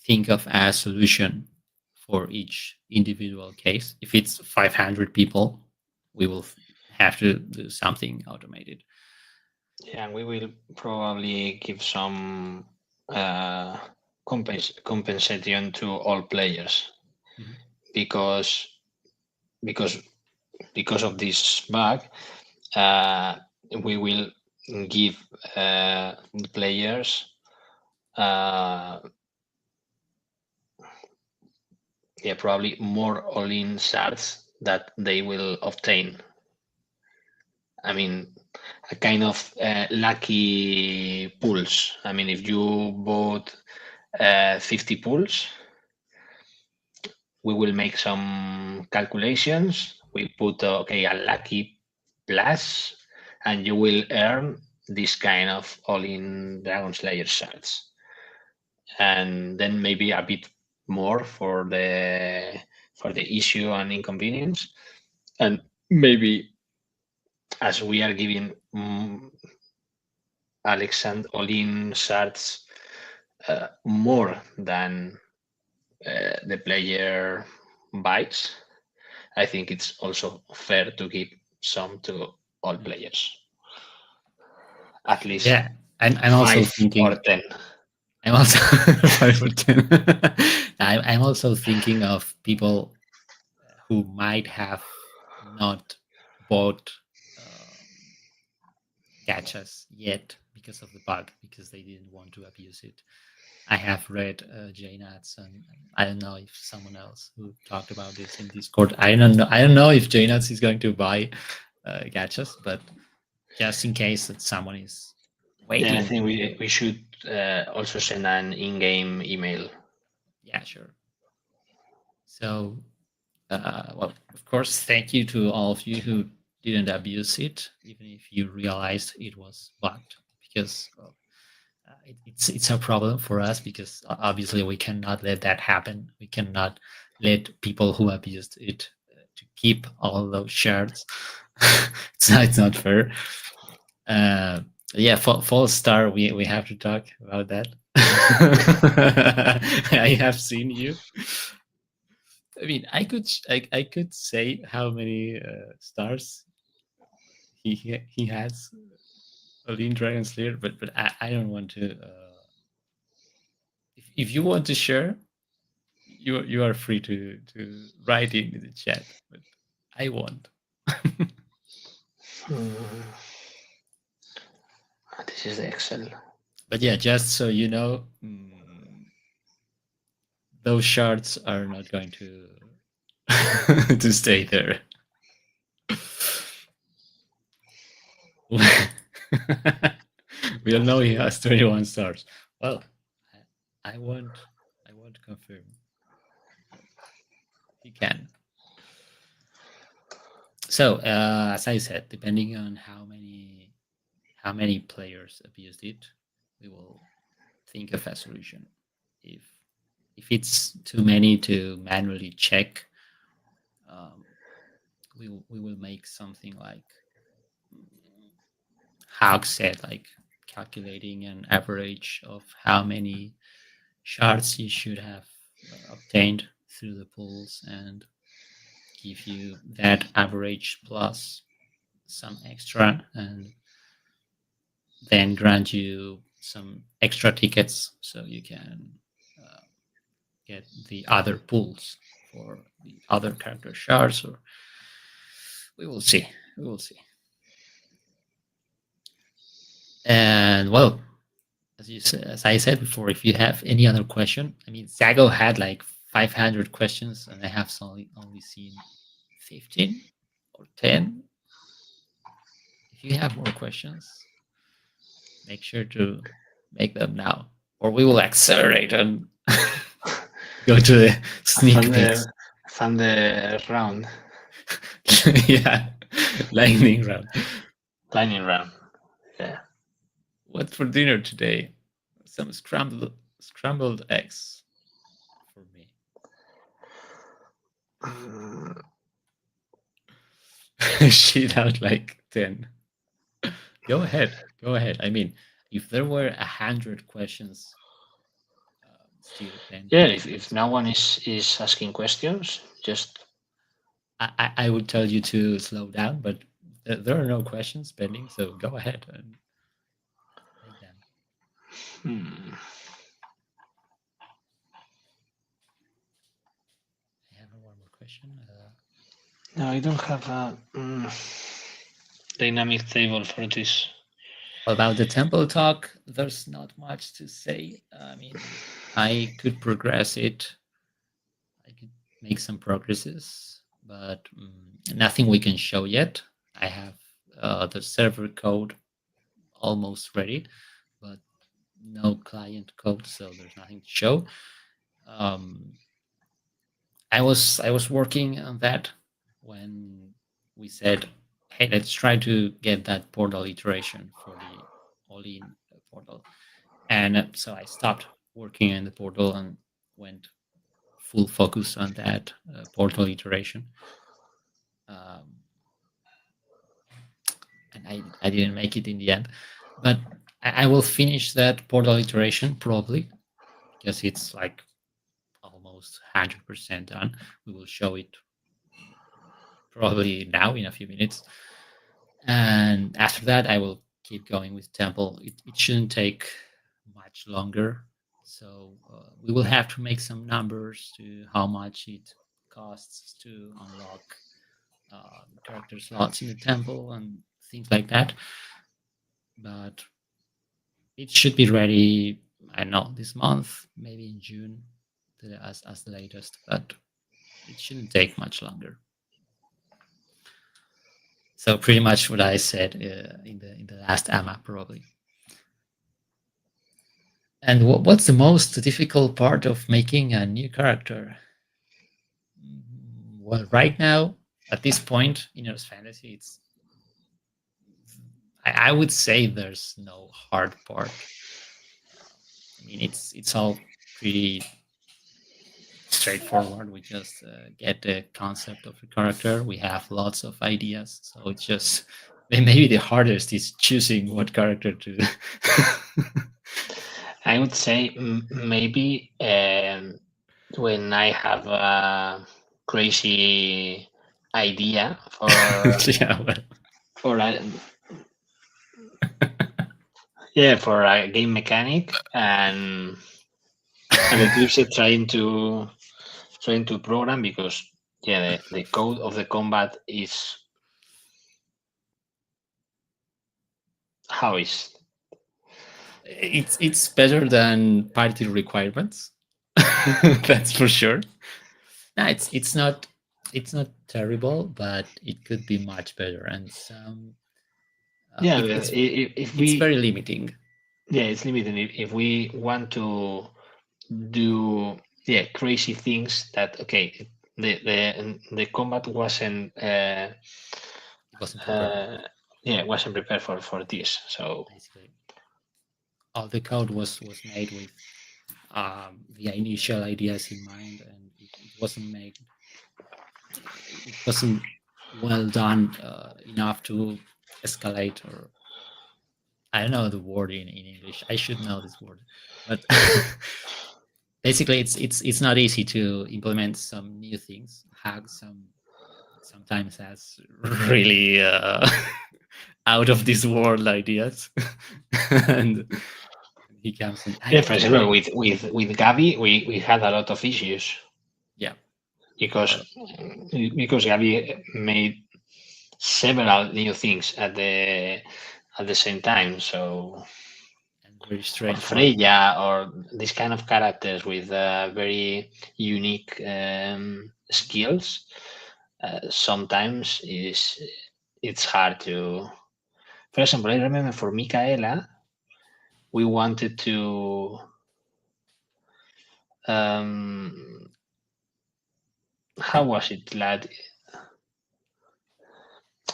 think of a solution for each individual case. If it's 500 people, we will have to do something automated. Yeah, and we will probably give some uh, compensation to all players Mhm. because because because of this bug, uh, we will give the players uh, yeah, probably more all-in shards that they will obtain. I mean, a kind of lucky pools. I mean, if you bought 50 pools, we will make some calculations. We put okay a lucky plus, and you will earn this kind of all-in Dragon Slayer shards, and then maybe a bit more for the issue and inconvenience, and maybe as we are giving Alexand all-in shards more than the player buys, I think it's also fair to give some to all players, at least Yeah, I'm also 5 or 10. I'm also 5 or 10. I'm also thinking of people who might have not bought um, gachas yet because of the bug, because they didn't want to abuse it. I have read JNuts, and I don't know if someone else who talked about this in Discord. I don't know. I don't know if JNuts is going to buy gachas, but just in case that someone is Yeah, I waiting. think we should also send an in-game email. Yeah, sure. So, well, of course, thank you to all of you who didn't abuse it, even if you realized it was bugged, because well, it's a problem for us, because obviously we cannot let that happen. We cannot let people who abused it to keep all those shards. It's not fair. Uh, yeah, false star. We have to talk about that. I have seen you. I mean, I could say how many stars he has. Lean Dragon Slayer, but I don't want to. If you want to share, you are free to write in the chat, but I won't. This is the Excel. But yeah, just so you know, those shards are not going to to stay there. We all know he has 21 stars. Well, I won't. I won't confirm. He can. So, as I said, depending on how many players abused it, we will think of a solution. If it's too many to manually check, we will make something like Haug said, like calculating an average of how many shards you should have obtained through the pools, and give you that average plus some extra, and then grant you some extra tickets so you can uh, get the other pools for the other character shards. Or we will see. We will see. And well, as I said before, if you have any other question, I mean, Zago had like 500 questions, and I have only seen 15 or 10. If you have more questions, make sure to make them now, or we will accelerate and go to the sneak peeks. Thunder round. Yeah, lightning round. Lightning round. Yeah. What's for dinner today? Some scrambled eggs for me. Shit out like 10. Go ahead. Go ahead. I mean, if there were 100 questions still pending, Yeah, if no one is asking questions, just I would tell you to slow down, but there are no questions pending, so go ahead and make them. I have one more question. No, I don't have a dynamic table for this. About the temple talk, there's not much to say. I mean, I could progress it. I could make some progresses, but nothing we can show yet. I have the server code almost ready, but no client code, so there's nothing to show. I was working on that when we said, "Hey, let's try to get that portal iteration for the all-in portal," and so I stopped working in the portal and went full focus on that portal iteration. And I didn't make it in the end, but I will finish that portal iteration probably, because it's like almost 100% done. We will show it probably now in a few minutes. And after that, I will keep going with Temple. It shouldn't take much longer. So we will have to make some numbers to how much it costs to unlock character slots in the temple and things like that. But it should be ready, I don't know, this month, maybe in June as the latest, but it shouldn't take much longer. So pretty much what I said in the last AMA probably. And what's the most difficult part of making a new character? Well, right now, at this point in Eros Fantasy, I would say there's no hard part. I mean, it's all pretty straightforward. We just get the concept of the character. We have lots of ideas, so it's just maybe the hardest is choosing what character to. I would say maybe when I have a crazy idea Yeah, well, for a, yeah, for a game mechanic, and Eclipse is trying to program, because yeah, the code of the combat is how is it's better than party requirements. That's for sure. No, it's not terrible, but it could be much better, and some yeah. If it's we very limiting. yeah, it's limited. If we want to do crazy things, that okay, the combat wasn't It wasn't prepared. wasn't prepared for this. So Basically, all the code was made with the initial ideas in mind, and it wasn't made. It wasn't well done enough to escalate, or I don't know the word in English. I should know this word, but basically, it's not easy to implement some new things. Hag sometimes has really out of this world ideas, and he comes in. I yeah, don't for know the example, name. with Gabi, we had a lot of issues Yeah, because well, Gabi made several new things at the same time. So and very or strange ones. Freya, or this kind of characters with very unique skills, sometimes it's hard to. For example, I remember for Micaela, we wanted to. How was it, lad?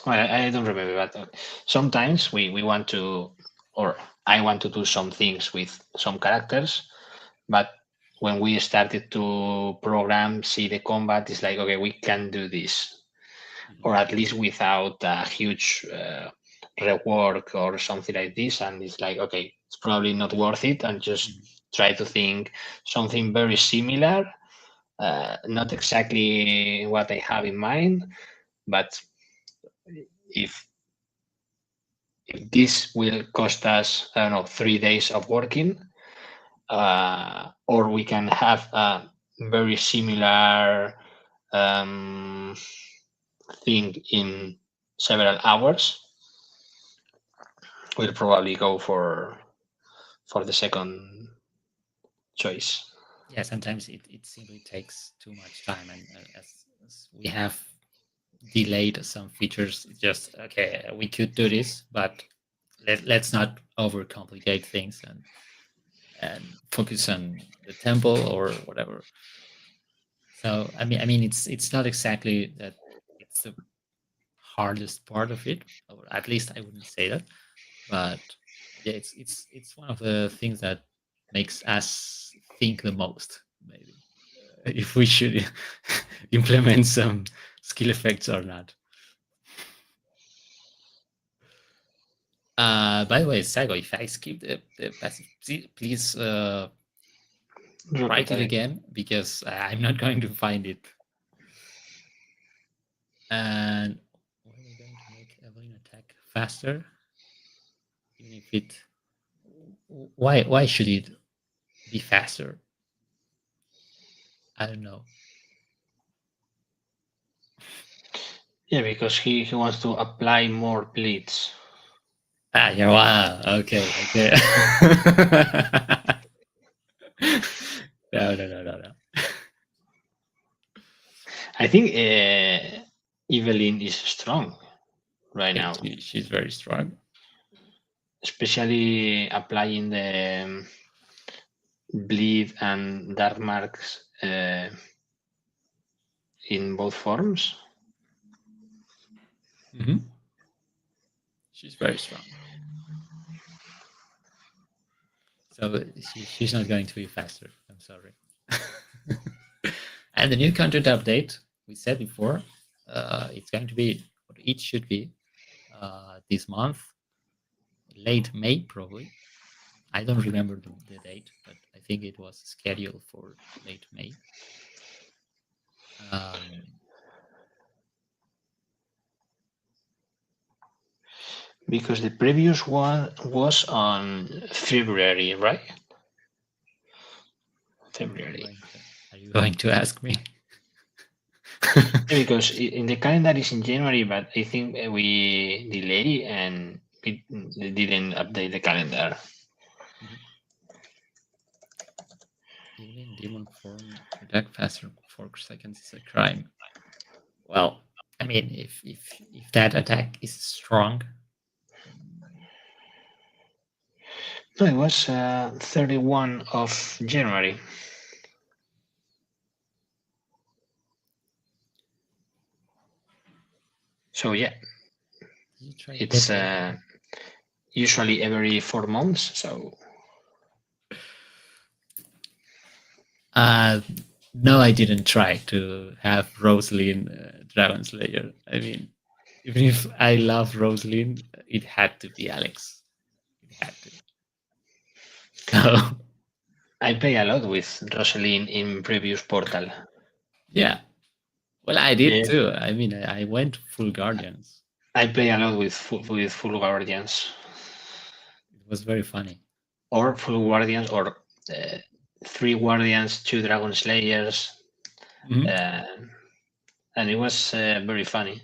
I don't remember, but sometimes we want to, or I want to do some things with some characters, but when we started to program, see the combat, it's like, okay, we can do this, Mhm, or at least without a huge rework or something like this. And it's like, okay, it's probably not worth it, and just mhm. try to think something very similar, not exactly what I have in mind, but if this will cost us, I don't know, 3 days of working, or we can have a very similar um, thing in several hours, we'll probably go for the second choice. Yeah, sometimes it simply takes too much time, and as we have delayed some features, it's just okay. We could do this, but let's not overcomplicate things and focus on the temple or whatever. So I mean, it's not exactly that it's the hardest part of it, or at least I wouldn't say that. But yeah, it's one of the things that makes us think the most, maybe, if we should implement some skill effects or not. By the way, Sago, if I skip the passive, please write it again because I'm not going to find it. javelin attack faster, even if it. Why should it be faster? I don't know. Yeah, because he wants to apply more bleeds. Ah, yeah, wow. Okay. No. I think Evelyn is strong right Yeah, now, she's very strong. especially applying the bleed and dark marks in both forms. Mm-hmm. She's very strong. So she's not going to be faster. I'm sorry. And the new content update, we said before, it's going to be, or it should be, this month, late May probably. I don't remember the date, but I think it was scheduled for late May. Because the previous one was on February, right? February. Are you going to ask me? Because in the calendar is in January, but I think we delayed and we didn't update the calendar. Even in demon form, to attack faster 4 seconds is a crime. Well, I mean, if that attack is strong. No, it was 31 of January. So yeah, it's usually every 4 months. So no, I didn't try to have Rosaline Dragon Slayer. I mean, even if I love Rosaline, it had to be Alex. It had to. So I play a lot with Rosaline in previous Portal. Yeah. Well, I did too. I mean, I went full Guardians. I play a lot with full Guardians. It was very funny. Or full Guardians, or 3 Guardians, 2 Dragon Slayers. And it was very funny.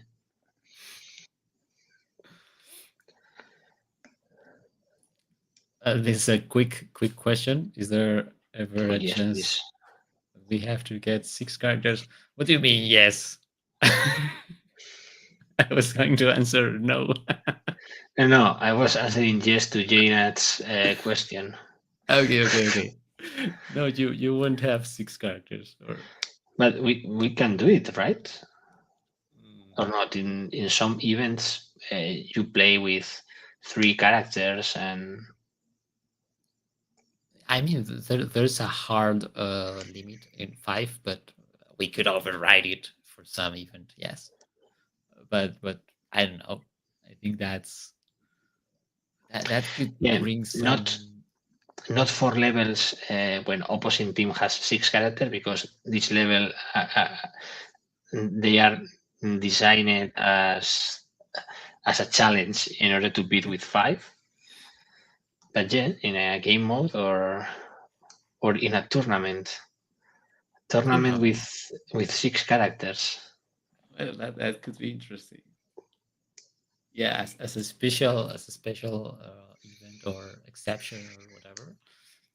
This is a quick question. Is there ever a chance please. we have to get 6 characters? What do you mean, yes? I was going to answer no. No, I was answering yes to Janet's question. Okay. No, you won't have 6 characters, but we can do it, right? Or not? In some events, you play with 3 characters, and I mean, there's a hard limit in 5, but we could override it for some event, yes. But I don't know. I think that could bring some. Not 4 levels when opposing team has 6 characters, because this level they are designed as a challenge in order to beat with 5. But yeah, in a game mode or in a tournament with 6 characters. Well, that could be interesting. Yeah, as a special event or exception or whatever,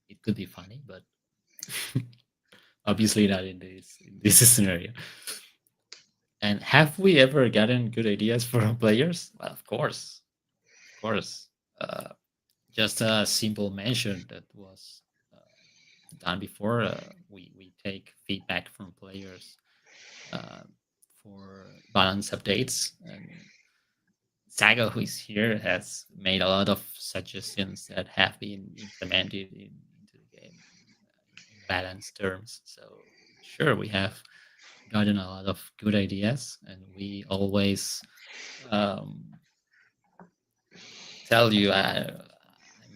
it could be funny, but obviously not in this scenario. And have we ever gotten good ideas for players? Well, of course. Just a simple mention that was done before. We take feedback from players for balance updates, and Saga, who is here, has made a lot of suggestions that have been implemented into the game in balance terms. So sure, we have gotten a lot of good ideas, and we always tell you. I'm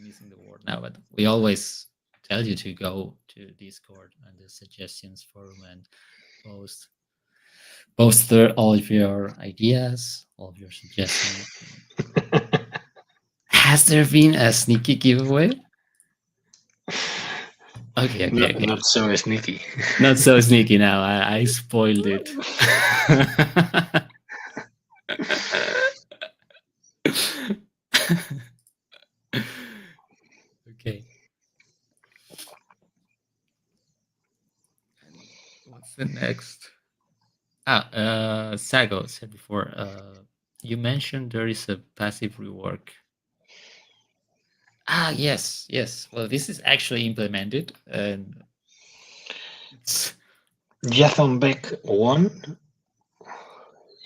missing the word now, but we always tell you to go to Discord and the suggestions forum and post all of your ideas, all of your suggestions. Has there been a sneaky giveaway? Okay. Not so sneaky. Not so sneaky now. I spoiled it. Okay. And what's the next? Sago said before, you mentioned there is a passive rework. Yes. Well, this is actually implemented, and it's Jathanbeck 1.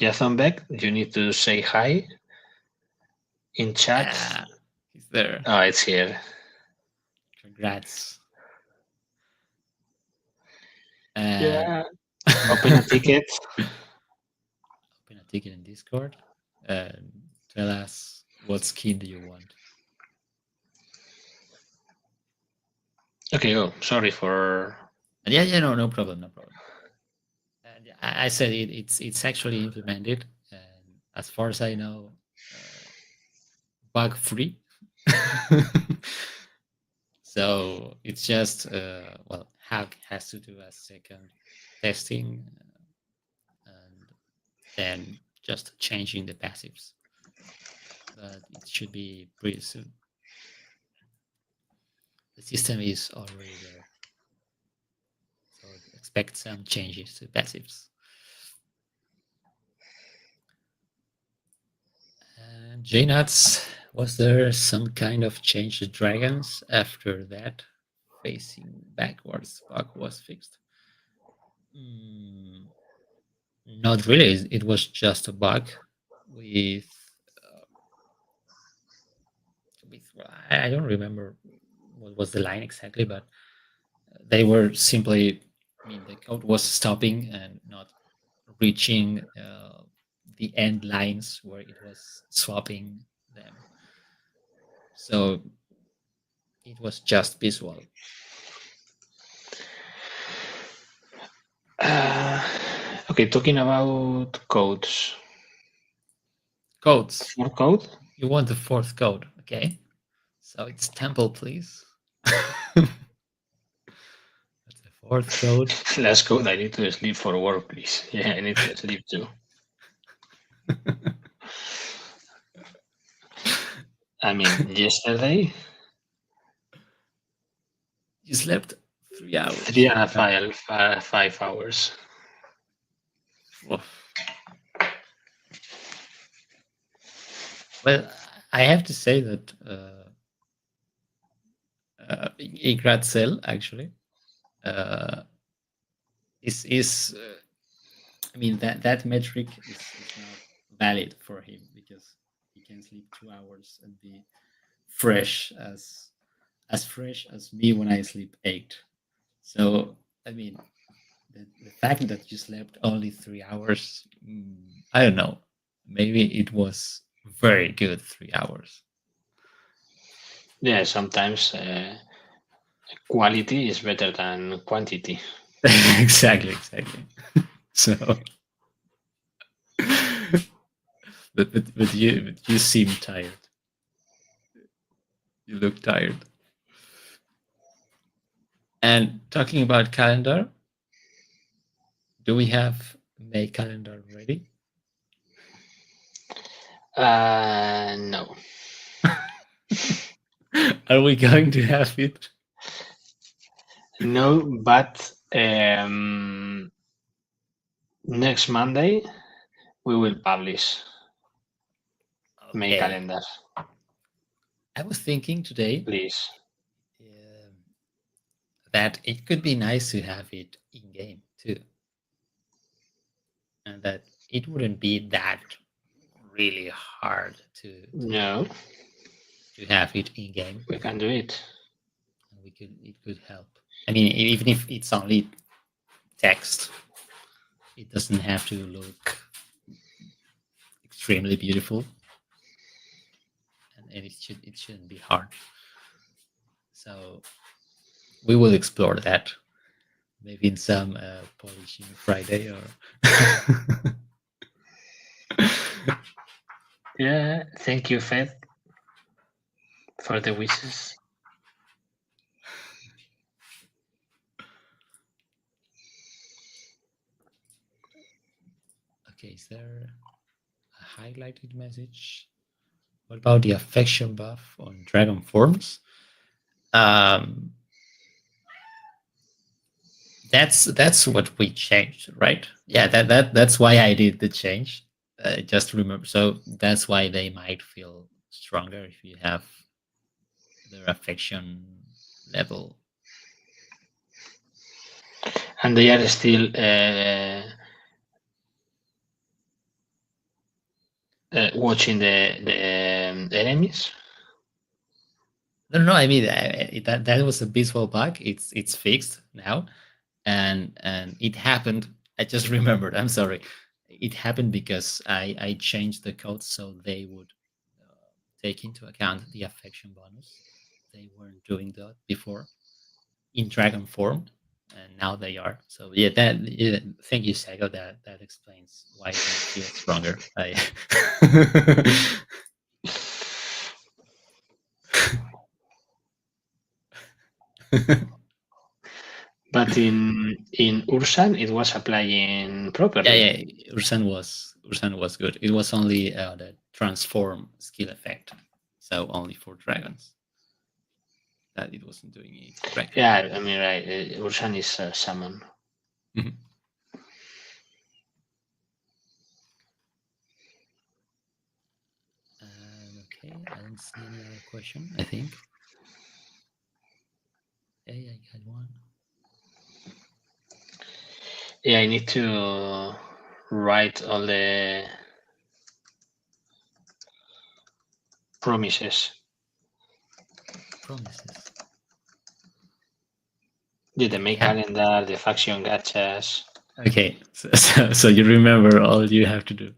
Jathanbeck, you need to say hi in chat. he's there. Oh, it's here. Congrats. Yeah. Open a ticket. Open a ticket in Discord and tell us what skin do you want. Okay, sorry for... Yeah, no problem. And I said it's actually implemented, and as far as I know, bug free. So it's just Hack has to do a second testing, and then just changing the passives. But it should be pretty soon. The system is already there, so expect some changes to passives. And JNuts, was there some kind of change to dragons after that facing backwards bug was fixed? Not really. It was just a bug with I don't remember what was the line exactly, but they were simply, the code was stopping and not reaching the end lines where it was swapping them. So it was just visual. Okay, talking about codes. Codes. Fourth code? You want the fourth code, okay? So it's temple, please. That's the fourth code. Last code, I need to sleep for work, please. Yeah, I need to sleep too. I mean, yesterday... You slept 3 hours. 5 hours. Well, I have to say that Igratzel actually is that metric is not valid for him, because he can sleep 2 hours and be fresh as fresh as me when I sleep 8. So the fact that you slept only 3 hours, I don't know, maybe it was very good 3 hours. Yeah, sometimes quality is better than quantity. Exactly. So, but you seem tired. You look tired. And talking about calendar, do we have May calendar ready? No. Are we going to have it? No, but next Monday we will publish May calendar. I was thinking today, please, that it could be nice to have it in game too, and that it wouldn't be that really hard to have it in game. We can do it. It could help. Even if it's only text, it doesn't have to look extremely beautiful, and it shouldn't be hard. So we will explore that, maybe in some polishing Friday or Yeah, thank you, Fed, for the wishes. Okay, is there a highlighted message? What about the affection buff on dragon forms? That's what we changed, right? Yeah, that's why I did the change. Just remember, so that's why they might feel stronger if you have their affection level. And they are still watching the enemies. No, I mean that was a visual bug. It's fixed now, and it happened. I just remembered. I'm sorry. It happened because I changed the code so they would take into account the affection bonus. They weren't doing that before in dragon form, and now they are. So yeah, thank you, Sego. That explains why they feel stronger. I But in Ursan, it was applying properly. yeah. Ursan was good. It was only the transform skill effect, so only for dragons. That it wasn't doing it correctly. Yeah, I mean, right. Ursan is summon. Mhm. Okay, I don't see any other question. I think. Hey, I got one. Yeah, I need to write all the promises. Promises. The May Yeah. calendar, the faction gachas. Okay, so you remember all you have to do.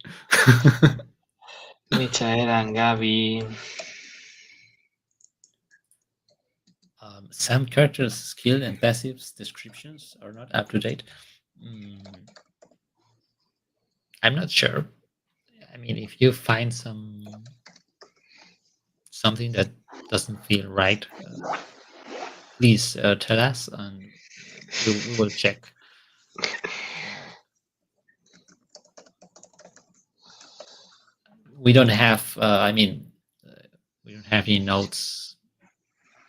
Michael and Gabi. Some characters' skill and passives descriptions are not up to date. Mm, I'm not sure. I mean, if you find something that doesn't feel right, please tell us, and we will check. We don't have. I mean, we don't have any notes,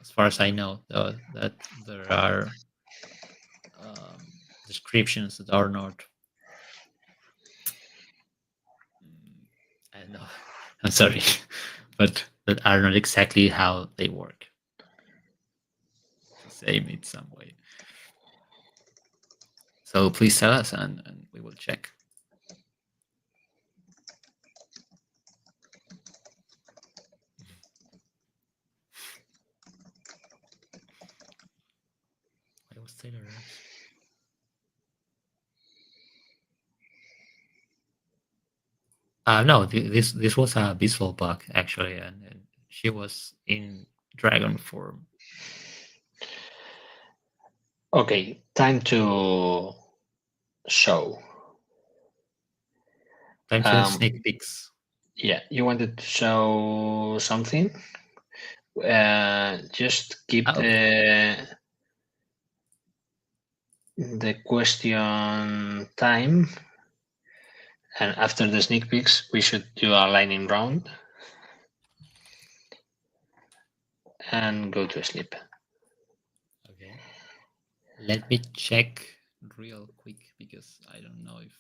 as far as I know, that there are descriptions that are not. I don't know. I'm sorry, but that are not exactly how they work. To say it some way. So please tell us, and we will check. Why was Taylor Rose? No, this was a visual bug actually, and she was in dragon form. Okay, time to show. Time to sneak peeks. Yeah, you wanted to show something? Just keep Oh, the question time, and after the sneak peeks, we should do a lightning round and go to sleep. okay. Let me check real quick because I don't know if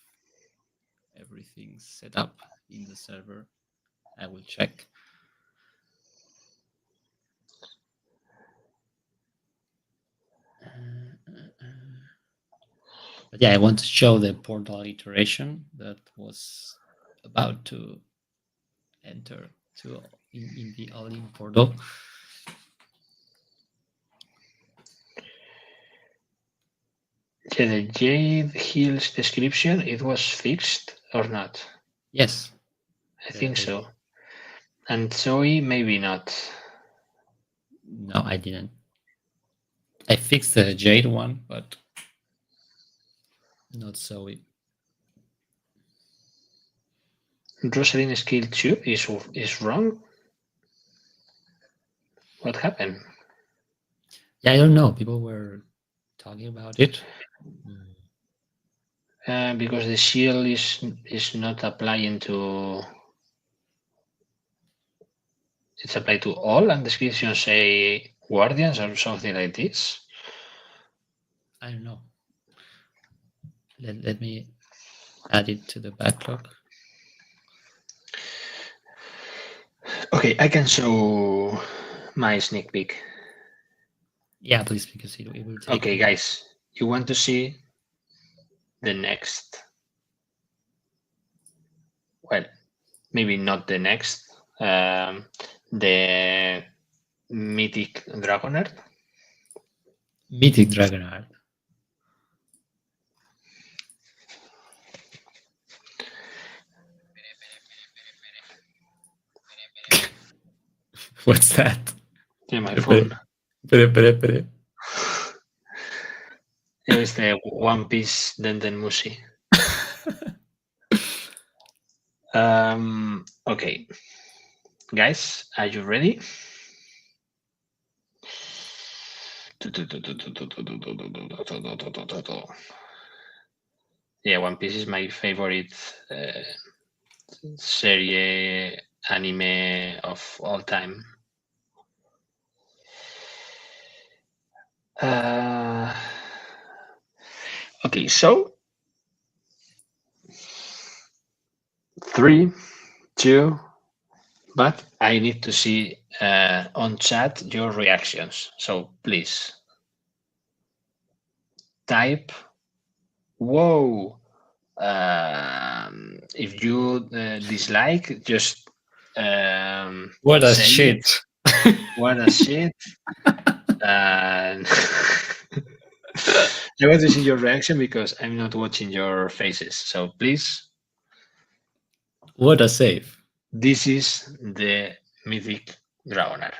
everything's set up in the server. I will check. But yeah, I want to show the portal iteration that was about to enter to in the all-in portal. Yeah, the Jade Hills description, it was fixed or not? Yes, I think the so. And Zoe, maybe not. no, I didn't. I fixed the Jade one, but not Zoe. Rosalind skill 2 is wrong. What happened? Yeah, I don't know. People were talking about it. Because the shield is not applying to. It's applied to all, and descriptions say guardians or something like this. I don't know. Let me add it to the backlog. Okay, I can show my sneak peek. Yeah, please, because it will take. Okay, guys, you want to see the next? Well, maybe not the next. The Mythic Dragonheart. Mythic Dragonheart. What's that? Yeah, my phone. Pere. It was the One Piece Denden Mushi. Okay, guys, are you ready? Yeah, One Piece is my favorite series anime of all time. Okay, so 3, 2, but I need to see on chat your reactions. So please type "whoa." If you dislike, just What a say shit! it. What a shit! And I want to see your reaction because I'm not watching your faces. So please, What a save! this is the Mythic Dragonar.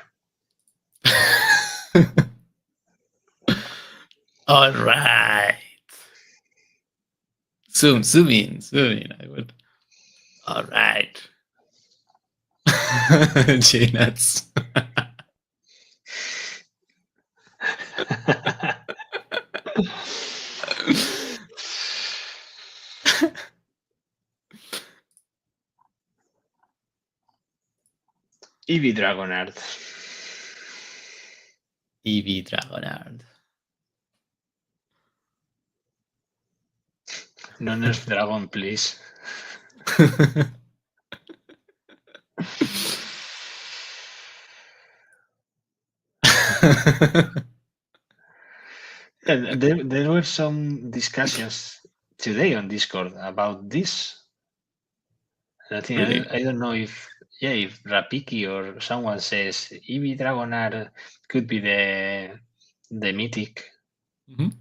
All right. Zoom in. I would. All right. Nuts. Eevee Dragonard. Eevee Dragonard. No Nerf Dragon, please. And there were some discussions today on Discord about this. And I think Really? I don't know if if Rapiki or someone says Eevee Dragonar could be the mythic. Mhm.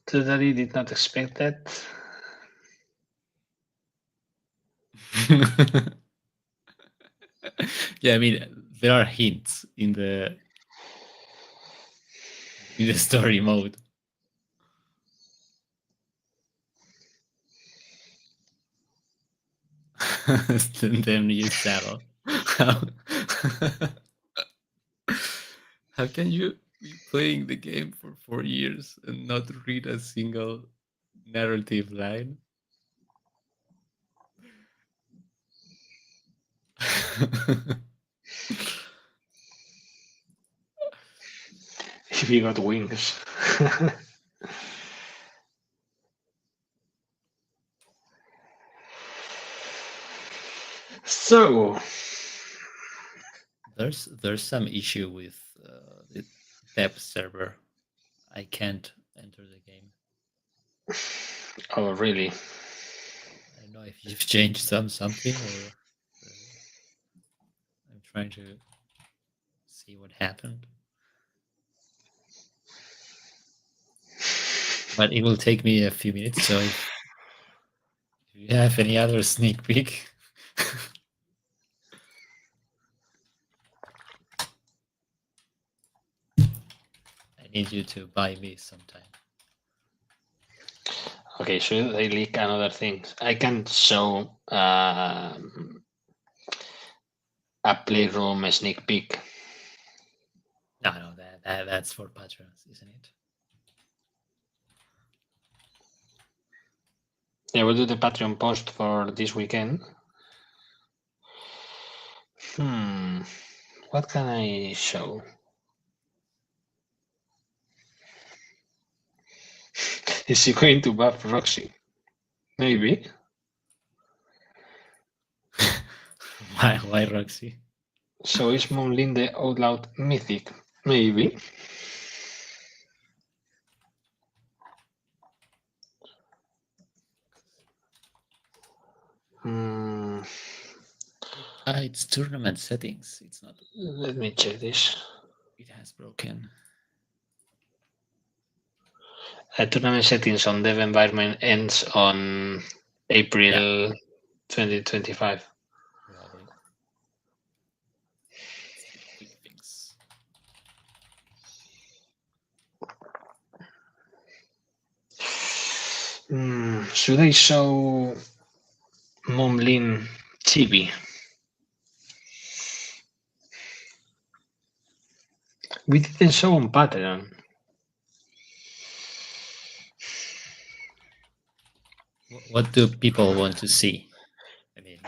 Totally did not expect that. Yeah, I mean, there are hints in the story mode. Then you saddle. How can you be playing the game for 4 years and not read a single narrative line? If he got wings. So There's some issue with the depth server. I can't enter the game. oh really? I don't know if you've changed something or I'm trying to see what happened. But it will take me a few minutes. So if you have any other sneak peek, I need you to buy me sometime. Okay, should I leak another thing? I can show a Playroom sneak peek. No, that's for patrons, isn't it? Yeah, we'll do the Patreon post for this weekend. What can I show? Is he going to buff Roxy? Maybe. Why Roxy? So is Moonlin the outlaw mythic? Maybe. It's tournament settings. It's not. Let me check this. It has broken. Tournament settings on dev environment ends on April 2025. Probably. Let's do quick fix. Should I show Moonlin Chibi? We didn't show on Patreon. What do people want to see? I mean,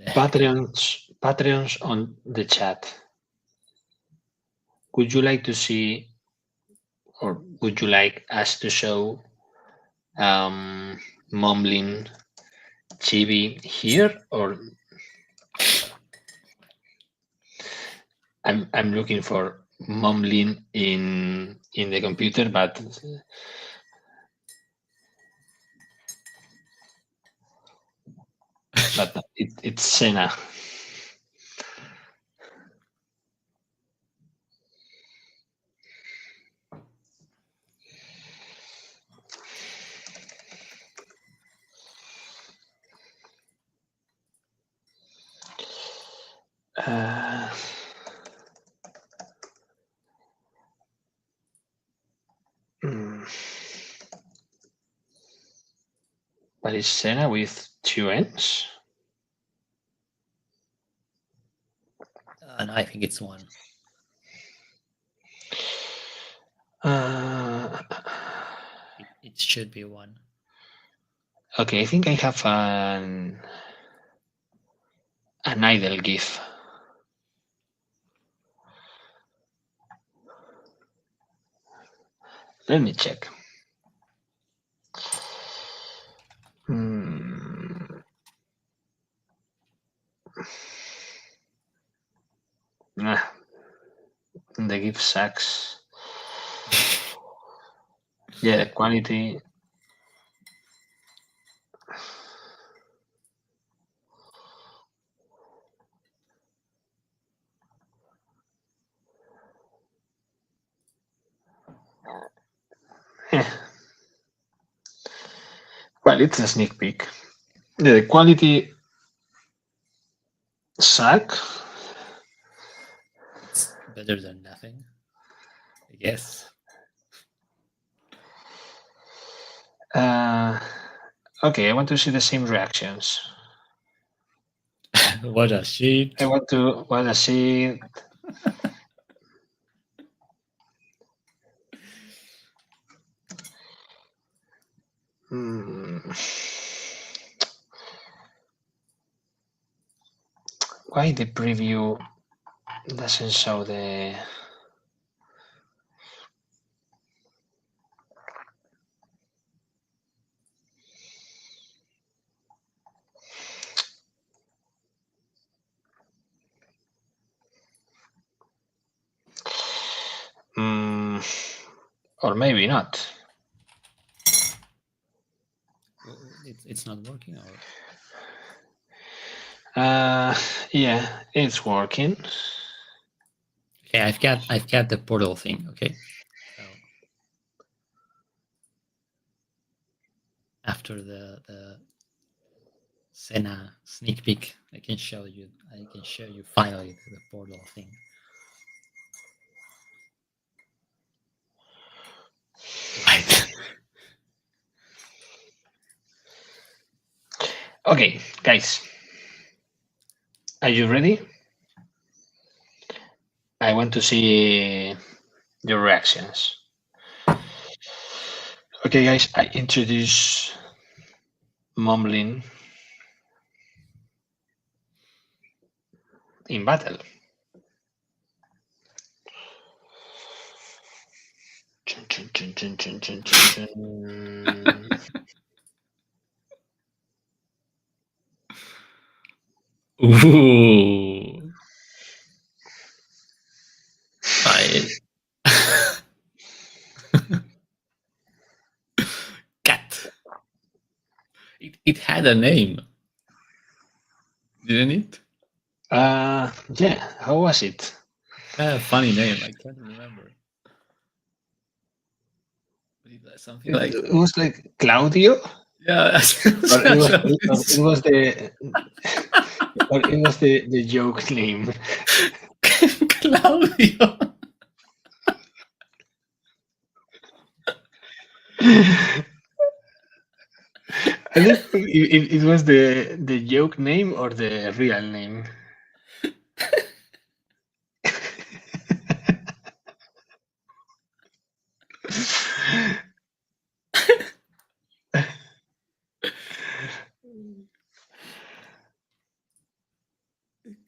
Patreons on the chat. Would you like to see, or would you like us to show Moonlin Chibi here, or I'm looking for Moonlin in the computer, but it's Senna. But it's Senna with two N's? no, I think it's one. It should be one. Okay, I think I have an idle GIF. Let me check. The GIF sucks. Yeah, the quality. Well, it's a sneak peek. Yeah, the quality suck. It's better than nothing, I guess. Okay, I want to see the same reactions. What a shit. I want to see. Why the preview doesn't show the. Or maybe not. It's not working, or yeah, it's working. okay, I've got the portal thing. Okay, so after the Senna sneak peek, I can show you finally the portal thing. Okay, guys, are you ready? I want to see your reactions. Okay, guys, I introduce Mumbling in battle. Chun, chun, chun, chun, chun, chun, chun, chun. Ooh. I cat. It had a name, didn't it? Yeah, how was it? It had a funny name. I can't remember. But it was something like It was like Claudio, yeah. or it was, That's or it was the, or it was the joke name. Claudio. I don't know if it was the joke name or the real name.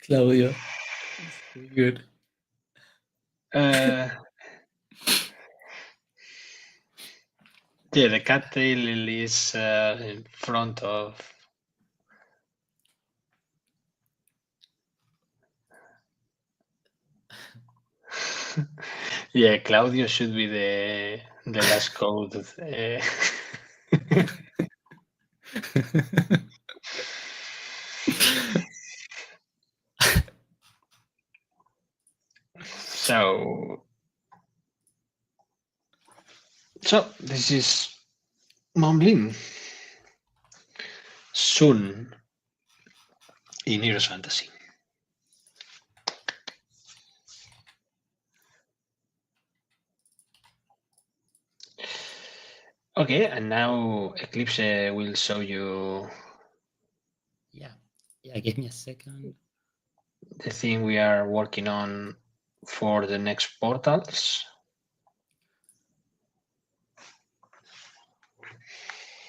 Claudio. It's pretty good. uh, yeah, the cattail is in front of. Yeah, Claudio should be the last code. So, this is Mumbling. Soon in Eros Fantasy. Okay, and now Eclipse will show you Yeah. Yeah, give me a second. the thing we are working on for the next portals.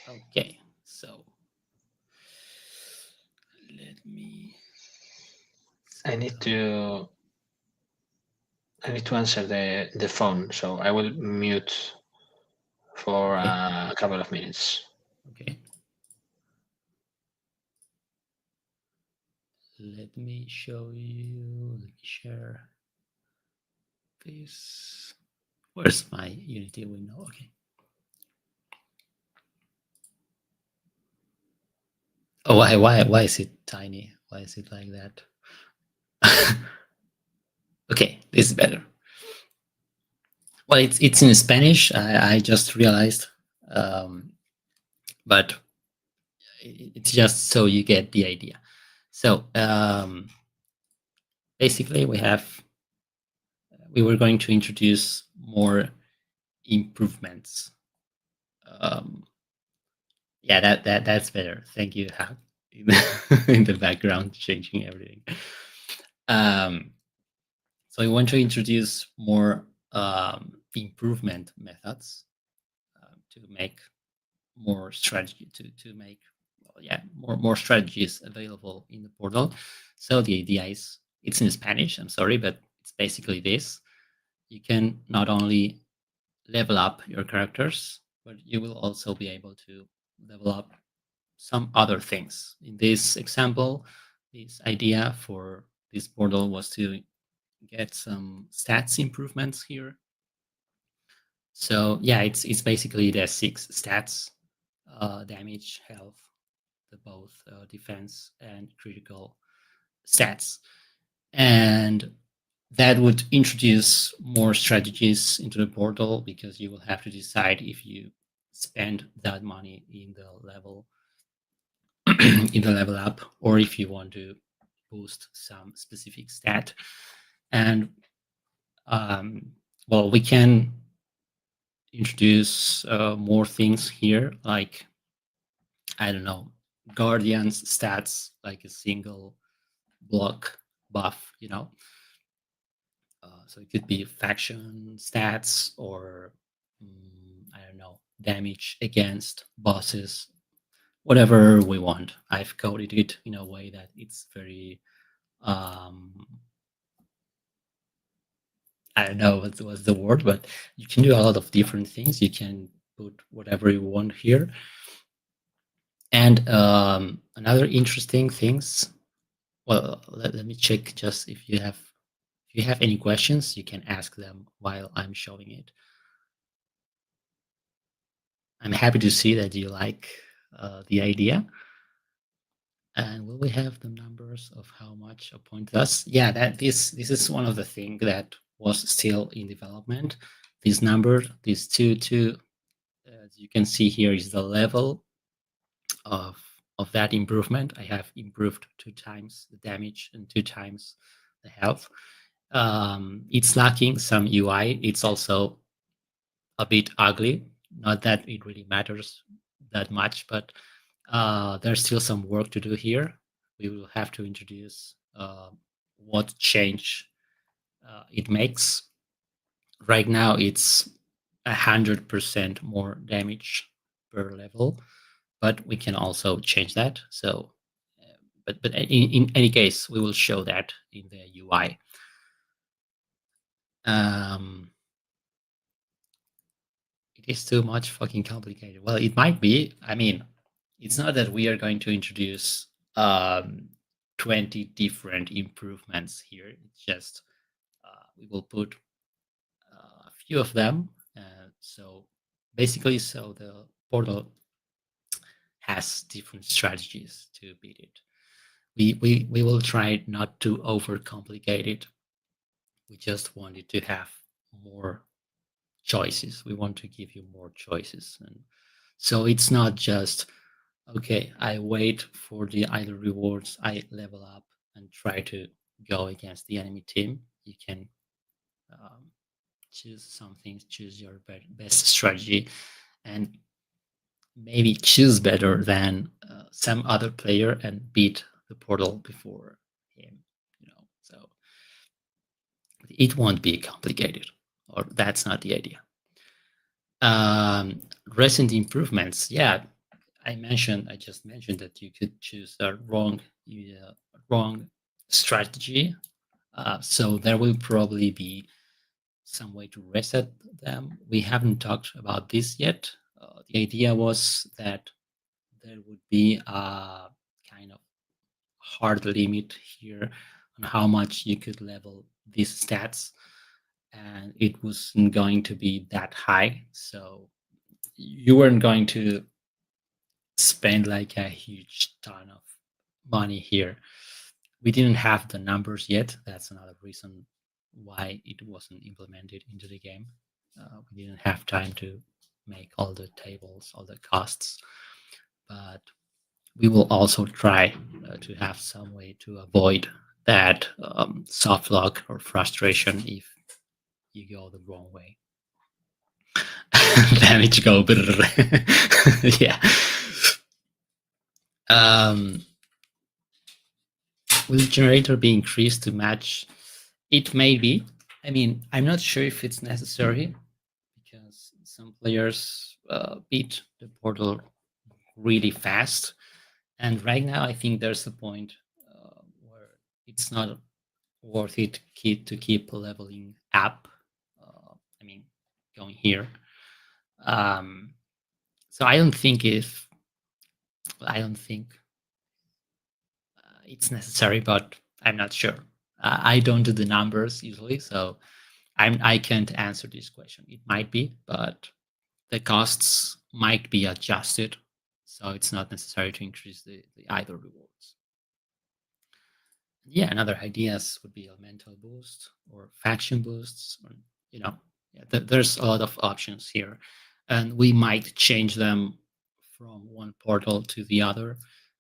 Okay, so let me. I need to answer the phone, so I will mute for Okay. a couple of minutes. Okay. Let me show you. Let me share this. Where's my Unity window? Okay. Oh, why is it tiny? Why is it like that? Okay, this is better. Well, it's in Spanish. I just realized, but it's just so you get the idea. So basically, we were going to introduce more improvements. Yeah, that's better. Thank you. In the background, changing everything. So we want to introduce more improvement methods to make more strategy to make more strategies available in the portal. So the idea is it's in Spanish. I'm sorry, but it's basically this: you can not only level up your characters, but you will also be able to level up some other things. In this example, this idea for this portal was to get some stats improvements here. So yeah, it's basically the 6 stats: damage, health, the both defense and critical stats, and that would introduce more strategies into the portal because you will have to decide if you spend that money in the level in the level up, or if you want to boost some specific stat. And well, we can introduce more things here, like I don't know, guardians stats, like a single block buff, so it could be faction stats or I don't know, damage against bosses, whatever we want. I've coded it in a way that it's very um, I don't know what was the word, but you can do a lot of different things. You can put whatever you want here. And another interesting things. Well, let me check just if you have any questions, you can ask them while I'm showing it. I'm happy to see that you like the idea. And will we have the numbers of how much a point does? Yeah, that this is one of the things that was still in development. This number, these two, as you can see here, is the level of that improvement. I have improved 2 times the damage and 2 times the health. It's lacking some UI. It's also a bit ugly. Not that it really matters that much, but there's still some work to do here. We will have to introduce what change it makes. Right now, it's 100% more damage per level, but we can also change that. So, but in any case, we will show that in the UI. It is too much fucking complicated. Well, it might be. I mean, it's not that we are going to introduce 20 different improvements here. It's just we will put a few of them. So basically, so the portal has different strategies to beat it. We will try not to overcomplicate it. We just want it to have more choices. We want to give you more choices. And so it's not just, okay, I wait for the either rewards, I level up and try to go against the enemy team. You can choose something, choose your best strategy, and maybe choose better than some other player and beat the portal before him. So it won't be complicated, or that's not the idea. Recent improvements, yeah, I just mentioned that you could choose a wrong strategy. So there will probably be some way to reset them. We haven't talked about this yet. The idea was that there would be a kind of hard limit here on how much you could level these stats, and it wasn't going to be that high. So you weren't going to spend like a huge ton of money here. We didn't have the numbers yet. That's another reason why it wasn't implemented into the game. We didn't have time to make all the tables, all the costs, but we will also try to have some way to avoid that soft lock or frustration if you go the wrong way. Damage go. Yeah. Will generator be increased to match? It may be. I mean, I'm not sure if it's necessary because some players beat the portal really fast. And right now, I think there's a point where it's not worth it to keep leveling up. I mean, going here. So I don't think it's necessary, but I'm not sure. I don't do the numbers usually, so I can't answer this question. It might be, but the costs might be adjusted, so it's not necessary to increase the either rewards. Yeah, another ideas would be elemental boost or faction boosts, or there's a lot of options here, and we might change them from one portal to the other.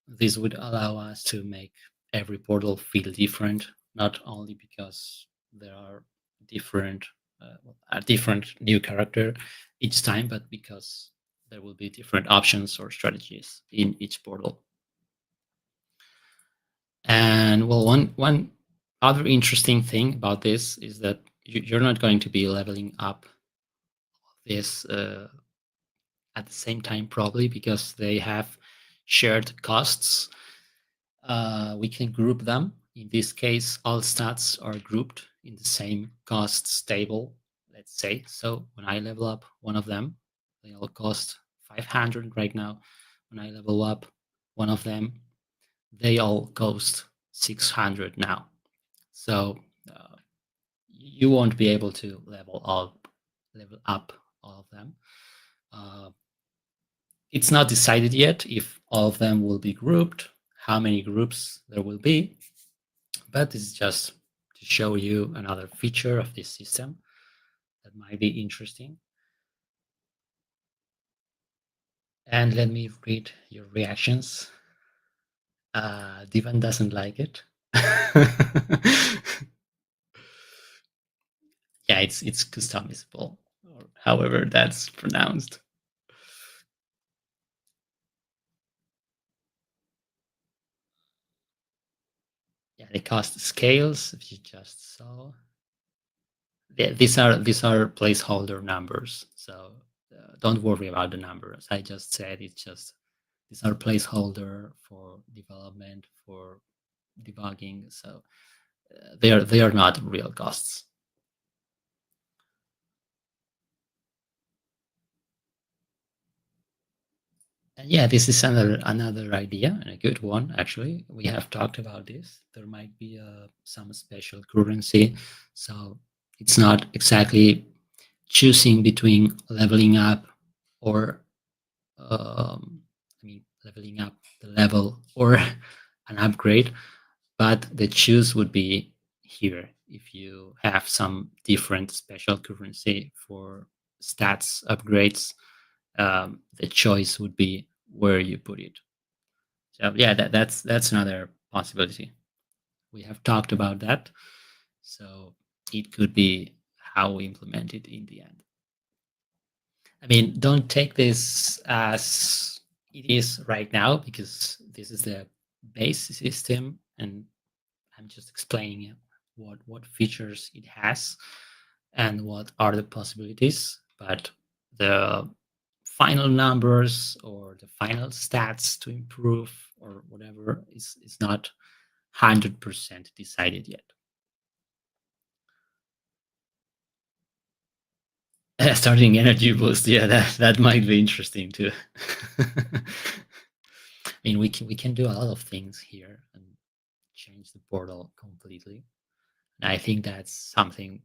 This would allow us to make every portal feel different, not only because there are a different new character each time, but because there will be different options or strategies in each portal. And well, one other interesting thing about this is that you're not going to be leveling up this at the same time, probably because they have shared costs. We can group them. In this case, all stats are grouped in the same costs table, let's say. So when I level up one of them, they all cost 500 right now. When I level up one of them, they all cost 600 now. So you won't be able to level up all of them. It's not decided yet if all of them will be grouped, how many groups there will be, but it's just to show you another feature of this system that might be interesting. And let me read your reactions. Divan doesn't like it. Yeah, it's customizable, or however that's pronounced. Yeah, the cost scales, if you just saw. Yeah, these are placeholder numbers, so don't worry about the numbers. I just said it's just these are placeholder for development, for debugging, so they are not real costs. And yeah, this is another idea, and a good one actually. We have talked about this. There might be some special currency, so it's not exactly choosing between leveling up or leveling up the level or an upgrade, but the choose would be here. If you have some different special currency for stats upgrades, the choice would be where you put it. So yeah, that's another possibility. We have talked about that, so it could be how we implement it in the end. I mean, don't take this as it is right now because this is the base system, and I'm just explaining what features it has and what are the possibilities. But the final numbers or the final stats to improve or whatever is not 100% decided yet. Starting energy boost, yeah, that might be interesting too. I mean, we can do a lot of things here and change the portal completely. And I think that's something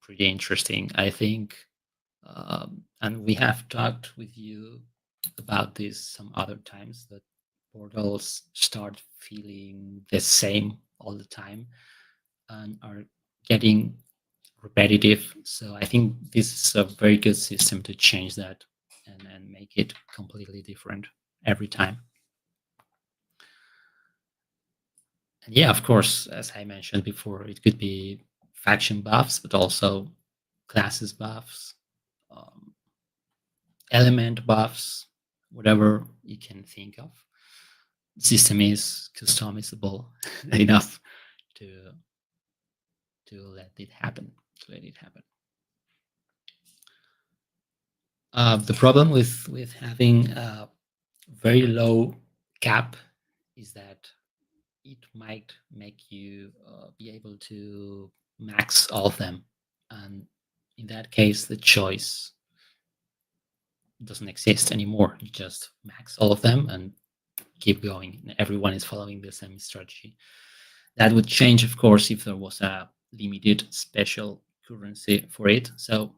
pretty interesting. I think, and we have talked with you about this some other times, that portals start feeling the same all the time and are getting repetitive. So I think this is a very good system to change that and make it completely different every time. And yeah, of course, as I mentioned before, it could be faction buffs, but also classes buffs, um, element buffs, whatever you can think of. The system is customizable enough to let it happen. To let it happen. The problem with having a very low cap is that it might make you be able to max all of them, and in that case, the choice doesn't exist anymore. You just max all of them and keep going. Everyone is following the same strategy. That would change, of course, if there was a limited special currency for it. So,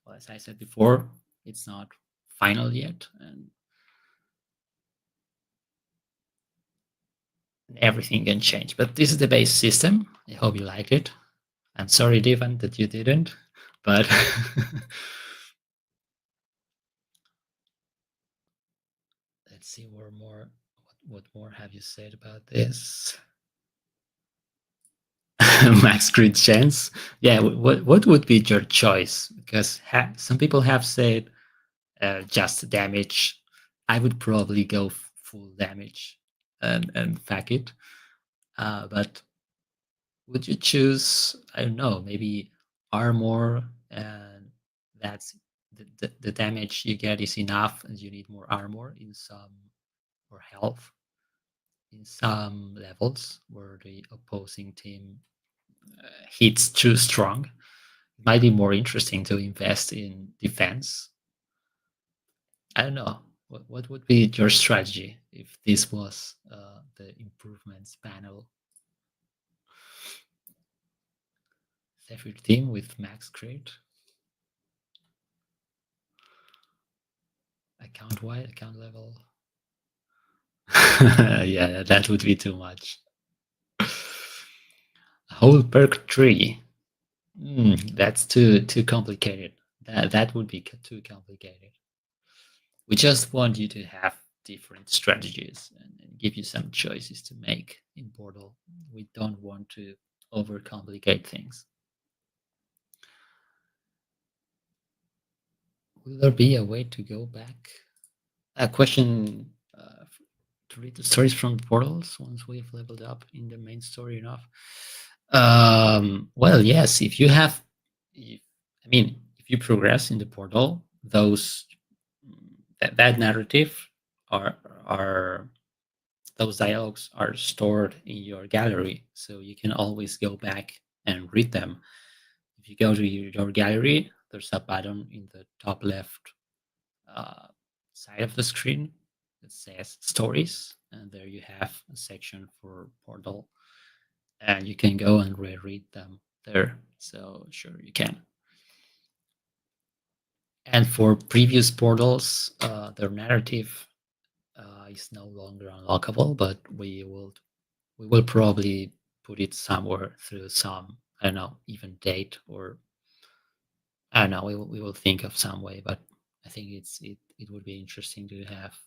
well, as I said before, it's not final yet, and everything can change. But this is the base system. I hope you liked it. I'm sorry, Divan, that you didn't, but let's see what more have you said about this? Max crit chance. Yeah, what would be your choice? Because some people have said just damage. I would probably go full damage and fack it. But would you choose, I don't know, maybe armor, and that's the damage you get is enough and you need more armor in some, or health in some levels where the opposing team hits too strong? It might be more interesting to invest in defense. I don't know. What would be your strategy if this was the improvements panel? Zephyr team with max crit. Account wide, account level. Yeah, that would be too much. Whole perk tree. That's too complicated. That would be too complicated. We just want you to have different strategies and give you some choices to make in Portal. We don't want to overcomplicate things. Will there be a way to go back? A question to read the stories from portals once we've leveled up in the main story enough. Well, yes, if you have, if you progress in the portal, those that narrative are those dialogues are stored in your gallery, so you can always go back and read them. If you go to your gallery, there's a button in the top left side of the screen that says stories, and there you have a section for portal, and you can go and reread them there. So sure, you can. And for previous portals, their narrative is no longer unlockable, but we will probably put it somewhere through some, I don't know, even date, or I don't know. We will think of some way, but I think it would be interesting to have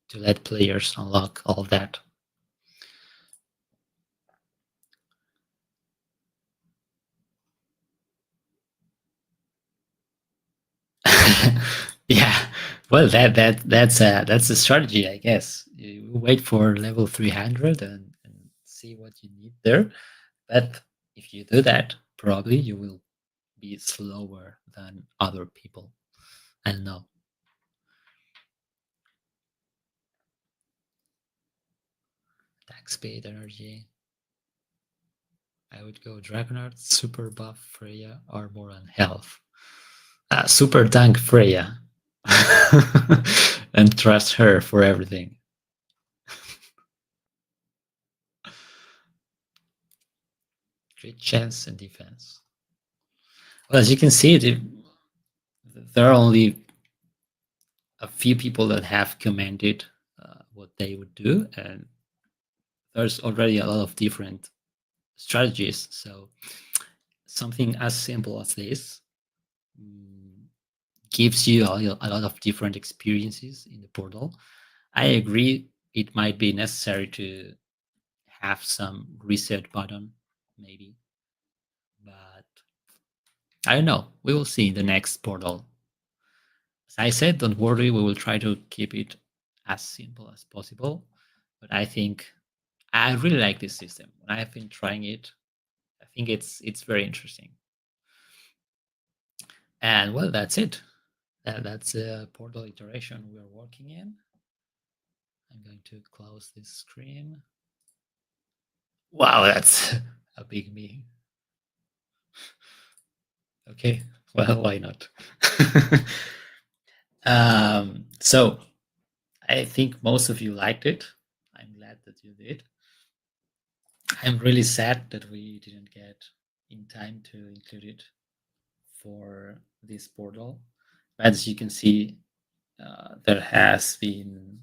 to let players unlock all of that. Yeah, well, that's a strategy, I guess. You wait for level 300 and see what you need there. But if you do that, probably you will be slower than other people. I don't know. Attack speed, energy. I would go Dragonheart, super buff Freya, armor, and health. Super tank Freya. And trust her for everything. Great chance and defense. Well, as you can see, there are only a few people that have commented what they would do, and there's already a lot of different strategies. So something as simple as this gives you a lot of different experiences in the portal. I agree it might be necessary to have some reset button, maybe, but I don't know. We will see in the next portal. As I said, don't worry, we will try to keep it as simple as possible. But I think I really like this system. When I've been trying it, I think it's very interesting. And well, that's it. That's a portal iteration we are working in. I'm going to close this screen. Wow, that's a big me. Okay, well, why not? So I think most of you liked it. I'm glad that you did. I'm really sad that we didn't get in time to include it for this portal. But as you can see, there has been,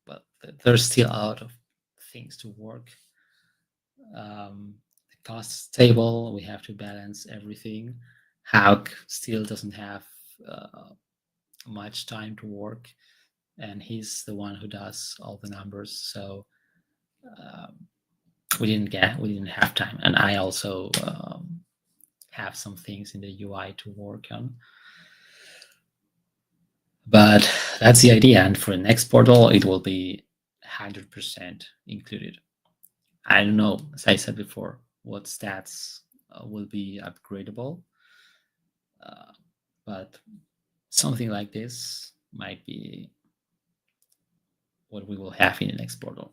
well, there's still a lot of things to work. The cost table, we have to balance everything. Hauk still doesn't have much time to work, and he's the one who does all the numbers. So we didn't have time, and I also have some things in the UI to work on. But that's the idea, and for the next portal, it will be 100% included. I don't know, as I said before, what stats will be upgradable, but something like this might be what we will have in the next portal.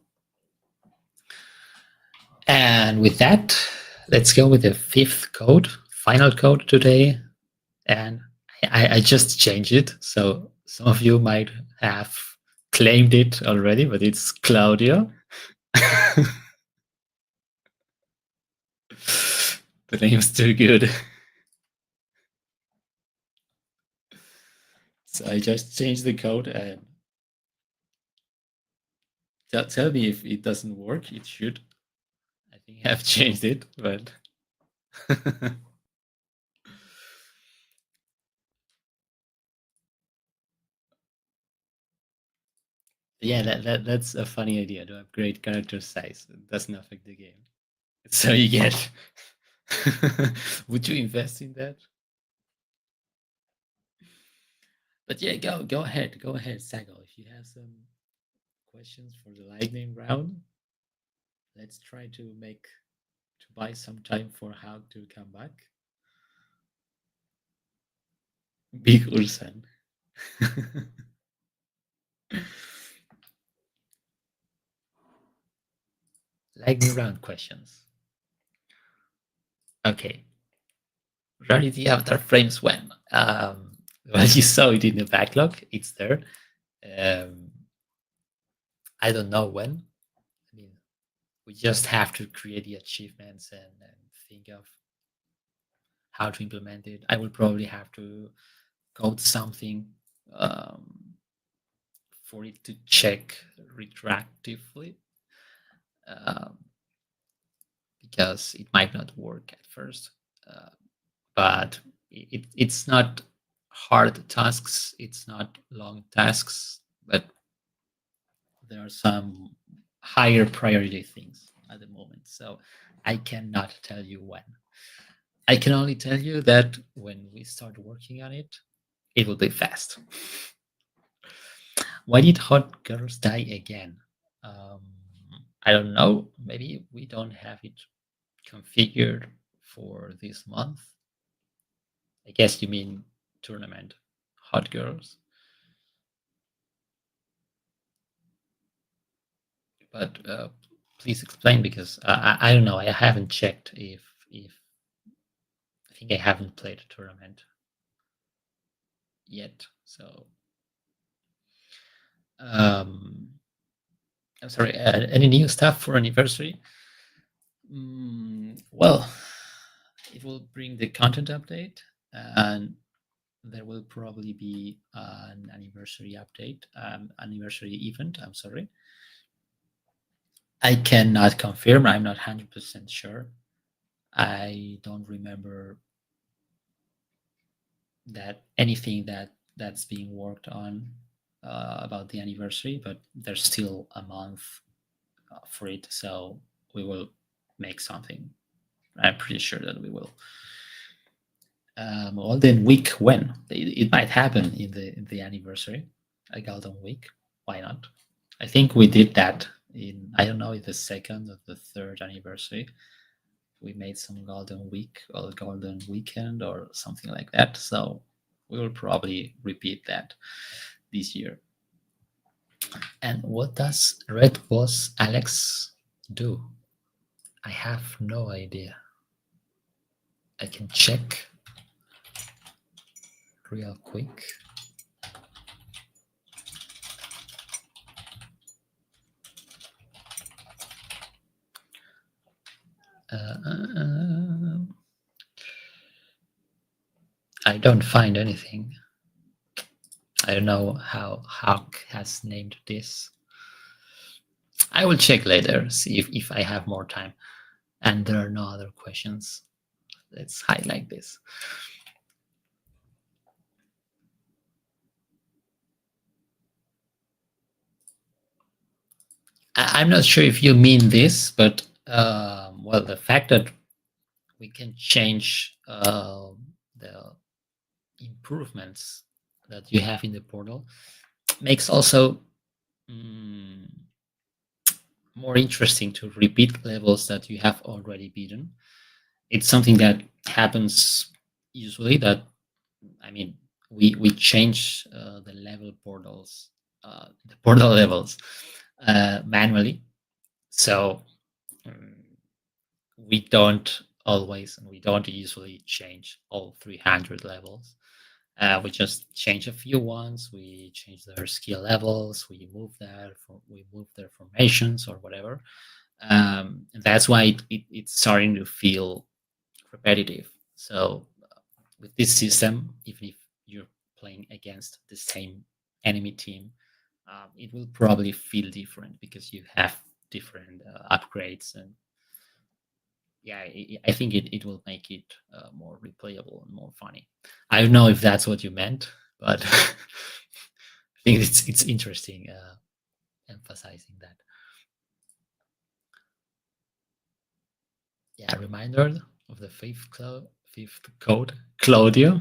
And with that, let's go with the fifth code, final code today. And I just changed it. So some of you might have claimed it already, but it's Claudio. The name's too good. So I just changed the code and tell me if it doesn't work. It should. I think I've changed it, but yeah, that's a funny idea to upgrade character size. It doesn't affect the game. So you get. Would you invest in that? But yeah, go ahead, Sago. If you have some questions for the lightning round, let's try to buy some time for how to come back. Big Ursan. Lightning round questions. Okay. Rarity avatar frames when? Well, you saw it in the backlog. It's there. I don't know when. I mean, we just have to create the achievements and think of how to implement it. I will probably have to code something for it to check retroactively, um, because it might not work at first. But it's not hard tasks, it's not long tasks, but there are some higher priority things at the moment. So I cannot tell you when. I can only tell you that when we start working on it, it will be fast. Why did hot girls die again? Um, I don't know. Maybe we don't have it configured for this month. I guess you mean tournament hot girls. But please explain, because I don't know. I haven't checked if I think I haven't played a tournament yet. So I'm sorry. Any new stuff for anniversary? Well, it will bring the content update, and there will probably be an anniversary update, anniversary event. I'm sorry. I cannot confirm. I'm not 100% sure. I don't remember that anything that's being worked on about the anniversary, but there's still a month for it, so we will make something. I'm pretty sure that we will. Golden Week, when it might happen in the anniversary, a Golden Week. Why not? I think we did that in, I don't know if the second or the third anniversary. We made some Golden Week or Golden Weekend or something like that. So we will probably repeat that this year. And what does Red Boss Alex do? I have no idea. I can check real quick. I don't find anything. I don't know how Hawk has named this. I will check later, see if I have more time. And there are no other questions. Let's highlight this. I'm not sure if you mean this, but well, the fact that we can change the improvements that you have in the portal makes also more interesting to repeat levels that you have already beaten. It's something that happens usually. That I mean, we change the level portals, the portal levels manually. So um, we don't always and we don't usually change all 300 levels. We just change a few ones. We change their skill levels. We move their formations or whatever. And that's why it's starting to feel repetitive. So with this system, even if you're playing against the same enemy team, it will probably feel different because you have different upgrades. And yeah, I think it will make it more replayable and more funny. I don't know if that's what you meant, but I think it's interesting emphasizing that. Yeah, reminder of the fifth code, Claudio.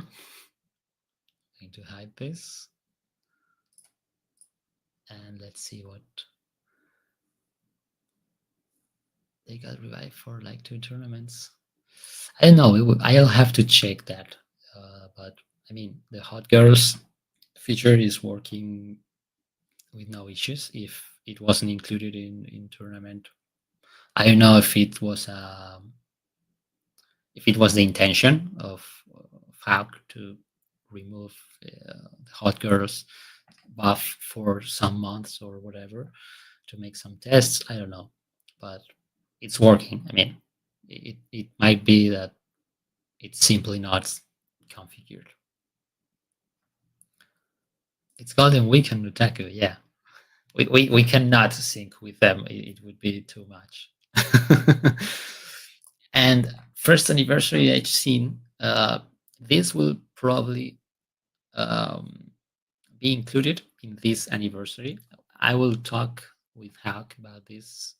Going to hide this, and let's see what they got revived for. Like 2 tournaments. I don't know. I'll have to check that. But I mean, the hot girls feature is working with no issues. If it wasn't included in tournament, I don't know if it was the intention of Falk to remove the hot girls buff for some months or whatever to make some tests. I don't know, but it's working. I mean, it might be that it's simply not configured. It's Golden Weekend Otaku, yeah. We cannot sync with them. It would be too much. And first anniversary I've seen, this will probably um, be included in this anniversary. I will talk with Hawk about this,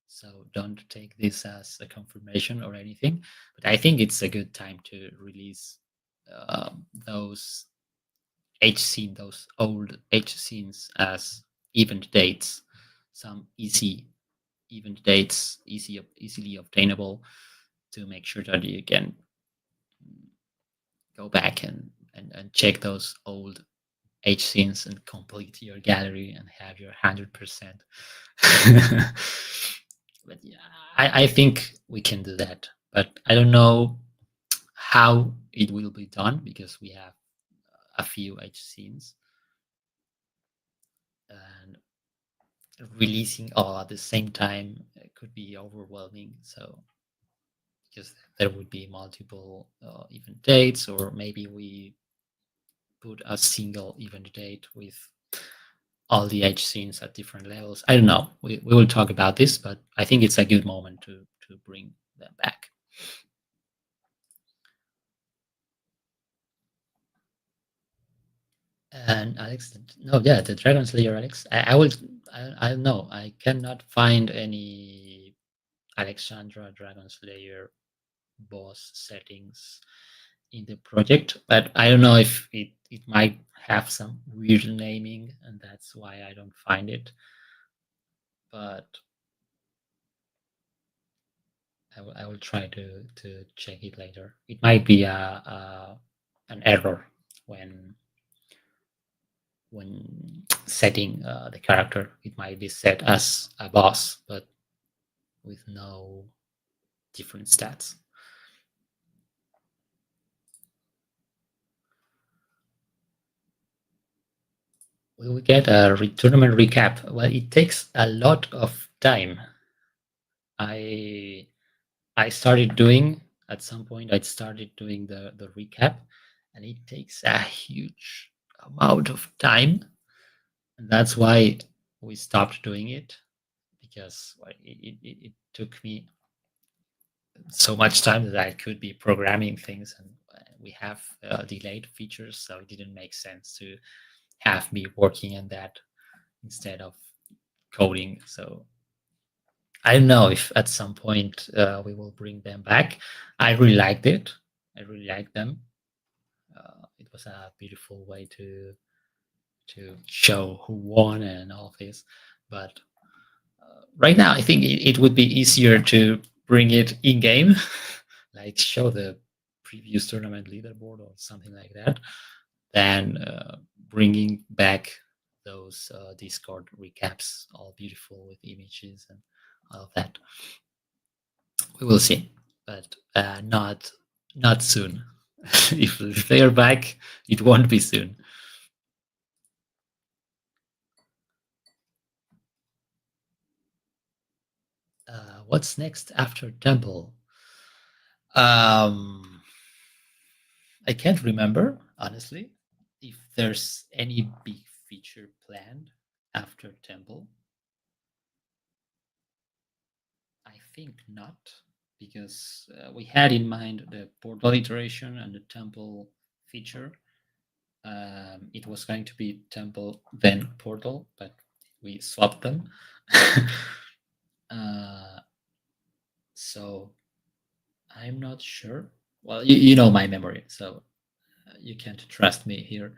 so don't take this as a confirmation or anything. But I think it's a good time to release those those old H scenes as event dates, some easy event dates, easily obtainable, to make sure that you can go back and check those old H scenes and complete your gallery and have your 100%. But yeah, I think we can do that. But I don't know how it will be done because we have a few H scenes. And releasing all at the same time could be overwhelming. So because there would be multiple event dates, or maybe we put a single event date with all the H scenes at different levels. I don't know. We will talk about this, but I think it's a good moment to bring them back. And Alex, no, yeah, the Dragon Slayer, Alex. I don't know. I cannot find any Alexandra Dragon Slayer boss settings in the project, but I don't know if it might have some weird naming, and that's why I don't find it. But I will try to check it later. It might be an error when setting the character. It might be set as a boss, but with no different stats. We will get a tournament recap. Well, it takes a lot of time. I started doing at some point. I started doing the recap, and it takes a huge amount of time, and that's why we stopped doing it, because it took me so much time that I could be programming things, and we have delayed features, so it didn't make sense to have me working on that instead of coding. So I don't know if at some point we will bring them back. I really liked it. I really liked them. It was a beautiful way to show who won and all this. But right now, I think it would be easier to bring it in game, like show the previous tournament leaderboard or something like that, than bringing back those Discord recaps, all beautiful with images and all of that. We will see, but not soon. If they are back, it won't be soon. What's next after Temple? I can't remember, honestly, if there's any big feature planned after Temple. I think not, because we had in mind the portal iteration and the Temple feature. It was going to be Temple, then Portal, but we swapped them. So I'm not sure. Well, you know my memory, so you can't trust me here,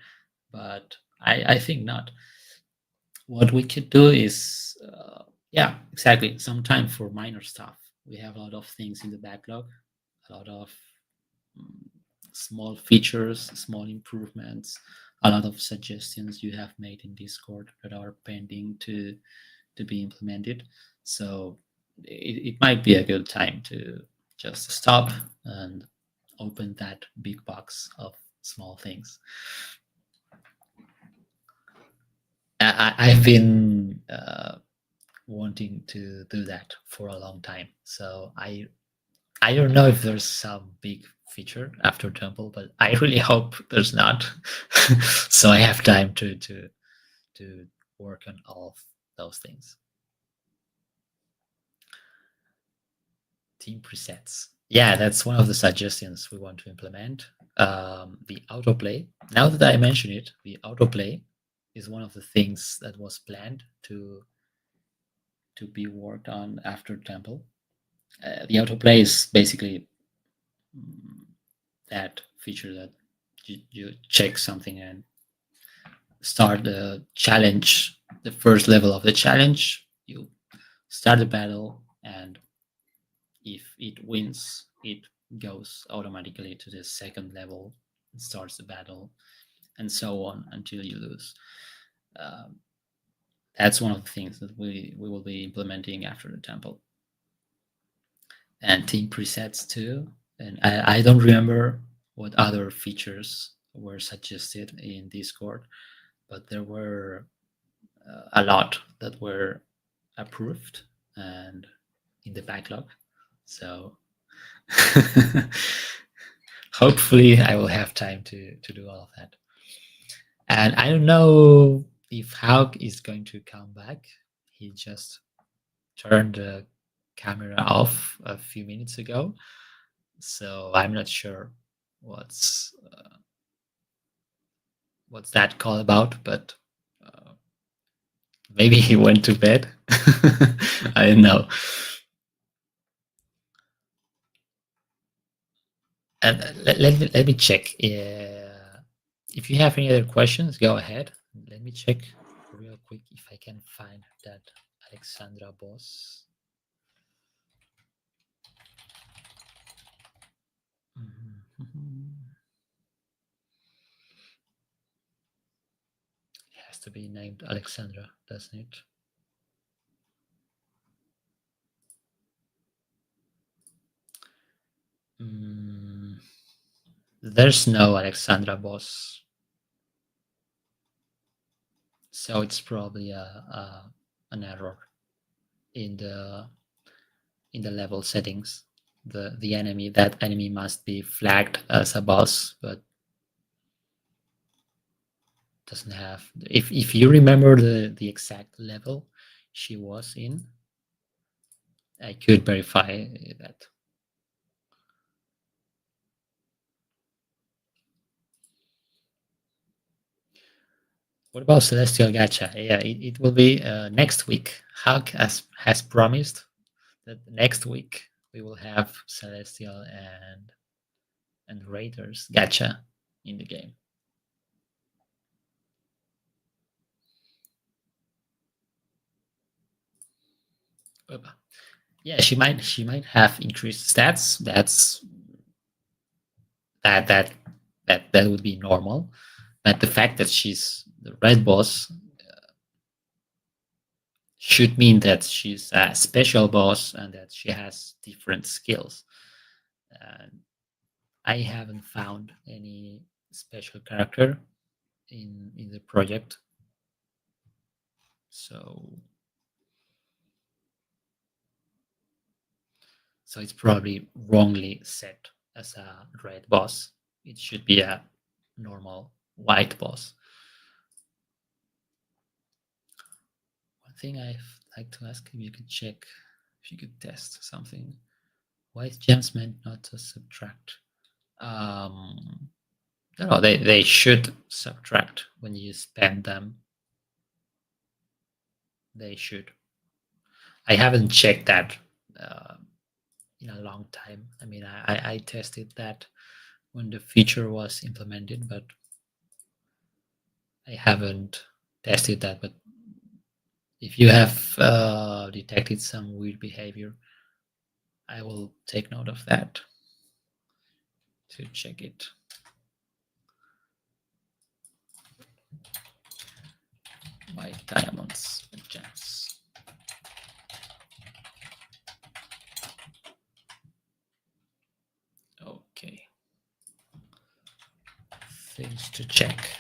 but I think not. What we could do is, yeah, exactly, some time for minor stuff. We have a lot of things in the backlog, a lot of mm, small features, small improvements, a lot of suggestions you have made in Discord that are pending to be implemented. So it might be a good time to just stop and open that big box of small things. I've been wanting to do that for a long time. So I don't know if there's some big feature after Temple, but I really hope there's not. So I have time to work on all of those things. Team presets. Yeah, that's one of the suggestions we want to implement. The autoplay. Now that I mention it, the autoplay is one of the things that was planned to be worked on after Temple. The autoplay is basically that feature that you check something and start the challenge, the first level of the challenge. You start the battle, and if it wins, it goes automatically to the second level, starts the battle, and so on until you lose. That's one of the things that we will be implementing after the Temple. And team presets too. And I don't remember what other features were suggested in Discord, but there were a lot that were approved and in the backlog. So hopefully I will have time to do all of that. And I don't know if Hauk is going to come back. He just turned the camera off a few minutes ago. So I'm not sure what's that call about, but maybe he went to bed. I don't know. And let me check. If you have any other questions, go ahead. Let me check real quick if I can find that Alexandra boss. It has to be named Alexandra, doesn't it? There's no Alexandra boss. So it's probably an error in the level settings. The enemy, that enemy must be flagged as a boss, but doesn't have. If you remember the exact level she was in, I could verify that. What about Celestial Gacha? Yeah, it will be next week. Hug has promised that next week we will have Celestial and Raiders Gacha in the game. Yeah, she might have increased stats. That would be normal. But the fact that she's the red boss should mean that she's a special boss and that she has different skills. I haven't found any special character in the project, so it's probably wrongly set as a red boss. It should be a normal white boss. One thing I'd like to ask, if you could check, if you could test something. Why is gems meant not to subtract? No, they should subtract when you spend them. They should. I haven't checked that in a long time. I mean, I tested that when the feature was implemented, but I haven't tested that. But if you have detected some weird behavior, I will take note of that to check it. White diamonds and gems. Okay. Things to check.